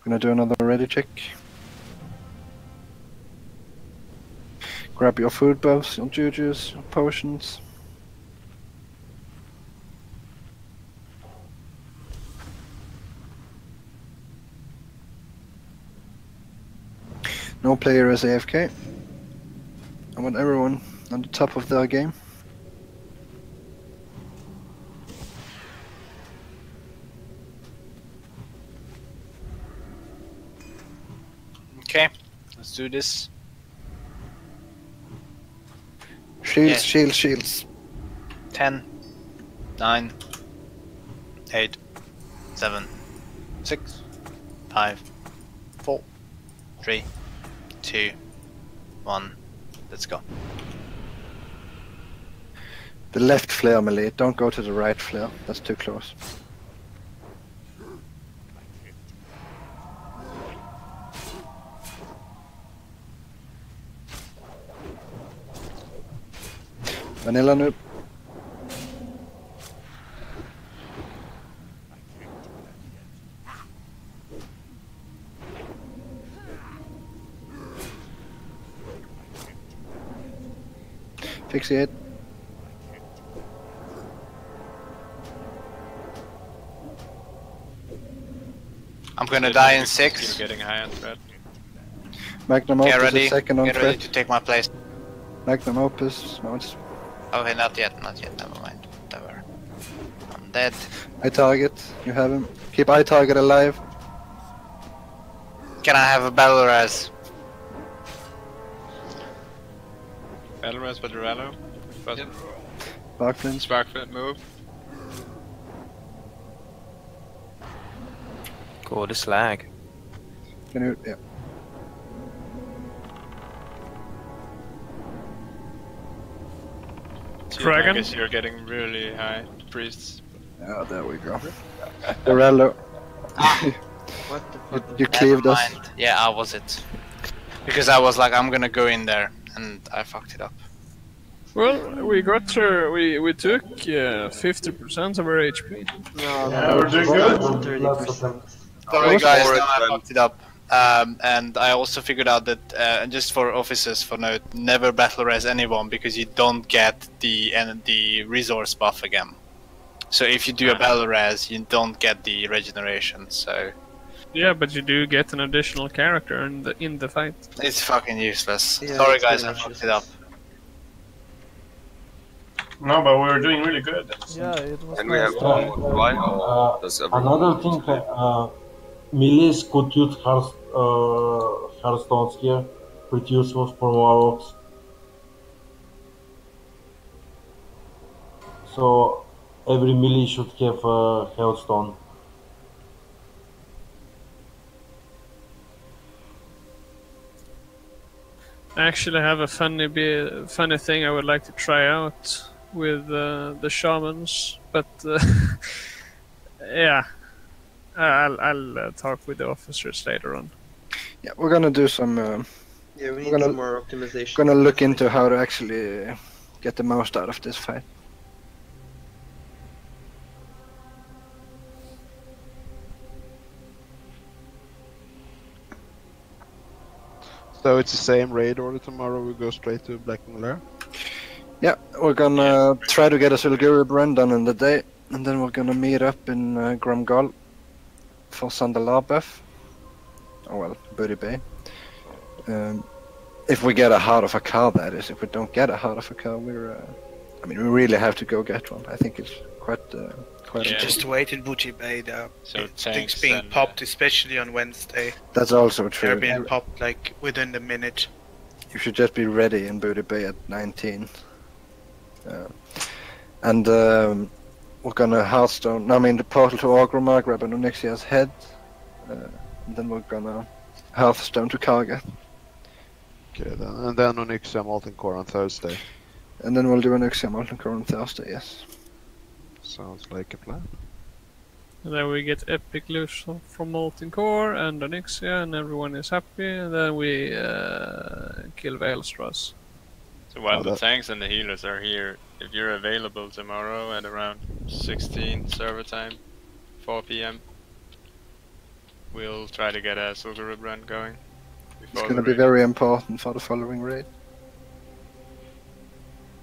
Gonna do another ready check. Grab your food buffs, your jujus, your potions. No player is AFK. I want everyone on the top of their game. Okay, let's do this. Shields, Yeah. shields, shields. 10, 9, 8, 7, 6, 5, 4, 3, 2, 1. Let's go. The left flare melee, don't go to the right flare, that's too close. Vanilla noob. Fixie it. I'm gonna die in 6. Still getting high on threat. Magnum Get Opus ready. is second on Get ready threat. to take my place. Magnum Opus, no it's... Okay, not yet, never mind. Whatever. I'm dead. Eye target, you have him. Keep eye target alive. Can I have a battle res? Battle res with Rallo. Sparkflint. Sparkflint move. God, this lag. Can you, yeah. Dragon? I guess you're getting really high. Priests. Oh, there we go. Dorello. What the fuck? You cleaved us. Never mind. Yeah, I was it. Because I was like, I'm gonna go in there, and I fucked it up. Well, we got her. We took 50% of our HP. No, Yeah, we're doing good. 30%. Sorry guys, forward no, I then. fucked it up. And I also figured out that, just for officers for note, never battle res anyone because you don't get the resource buff again. So if you do a battle res, you don't get the regeneration. So Yeah, but you do get an additional character in the fight. it's fucking useless. Yeah, Sorry it's guys, pretty I much fucked it up. No, but we were doing really good. Yeah, it was And we nice have try. one more try, or does everyone Another want thing, to? melees could use Hearthstones here, pretty useful for warlocks. So every melee should have a Hearthstone. I actually have a funny thing I would like to try out with the shamans, but yeah, I'll talk with the officers later on. Yeah, we're gonna do some... Yeah, we we're need gonna, some more optimization. gonna look into how to actually get the most out of this fight. So it's the same raid order tomorrow. We go straight to Blackwing Lair. Yeah, we're gonna try to get a Silgurib run done in the day, and then we're gonna meet up in Grumgol for Sandalar buff. Oh well, Booty Bay. If we get a heart of a car, that is. If we don't get a heart of a car, I mean, we really have to go get one. I think it's quite Yeah. Just wait in Booty Bay. So things being popped, especially on Wednesday. That's also true. They're being popped like within the minute. You should just be ready in Booty Bay at 19. And we're gonna Hearthstone. I mean, the portal to Orgrimmar, grab an Onyxia's head, and then we're gonna Hearthstone to Karga. Okay, then, and then Onyxia Molten Core on Thursday. And then we'll do Onyxia Molten Core on Thursday. Yes. Sounds like a plan. And then we get epic loot from Molten Core and Onyxia, and everyone is happy. And then we kill Veilstras. So while the tanks and the healers are here, if you're available tomorrow at around 16 server time, 4 PM, we'll try to get a Silgurib run going. It's going to be very important for the following raid.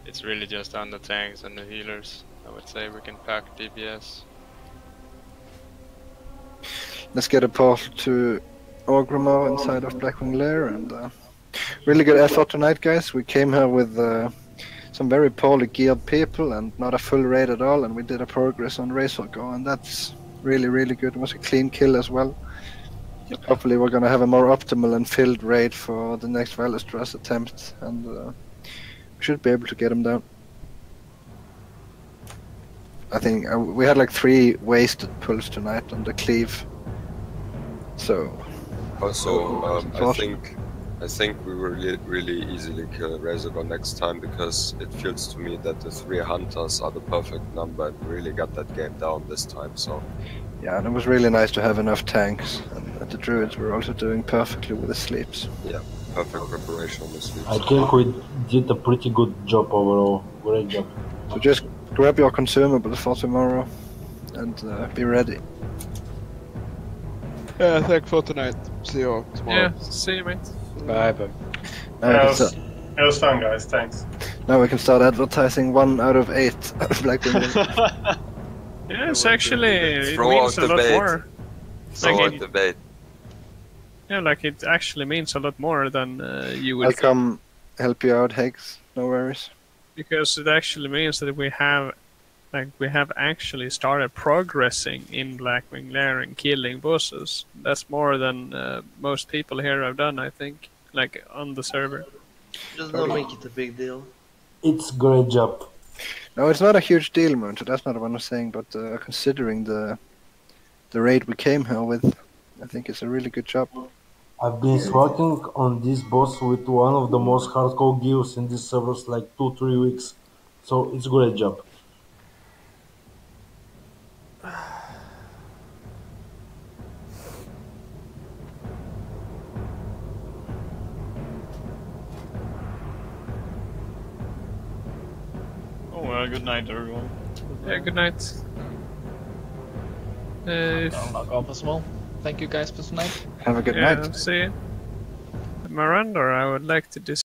It's really just on the tanks and the healers. I would say we can pack DPS. Let's get a portal to Orgrimmar inside of Blackwing Lair, and really good effort tonight, guys. We came here with some very poorly geared people and not a full raid at all, and we did a progress on Razorgore, and that's really, really good. It was a clean kill as well. Hopefully we're going to have a more optimal and filled raid for the next Veilstras attempt, and we should be able to get him down. I think we had like 3 wasted pulls tonight on the cleave. So also, I think we will really easily kill Razorgore next time, because it feels to me that the 3 hunters are the perfect number and we really got that game down this time. So yeah, and it was really nice to have enough tanks, and the druids were also doing perfectly with the sleeps. Yeah, perfect preparation on the sleeps. I think we did a pretty good job overall. Great job. So just grab your consumables for tomorrow and be ready. Yeah, thanks for tonight. See you tomorrow. Yeah, see you, mate. Bye bye. It was fun, guys. Thanks. Now we can start advertising 1 out of 8 Blackwing. Yes, actually, it Throw means out a the lot bait. more. Throw out the bait. Yeah, like it actually means a lot more than you would I'll think. come help you out, Higgs. No worries. Because it actually means that we have actually started progressing in Blackwing Lair and killing bosses. That's more than most people here have done, I think, like on the server. Just don't make it a big deal. It's great job. No, it's not a huge deal, Moonto. That's not what I'm saying. But considering the raid we came here with, I think it's a really good job. I've been working on this boss with one of the most hardcore guilds in these servers like 2-3 weeks. So it's a great job. Oh well, good night everyone. Yeah, good night. I'll knock off as well. Thank you guys for tonight. Have a good yeah, night. See you. Miranda, I would like to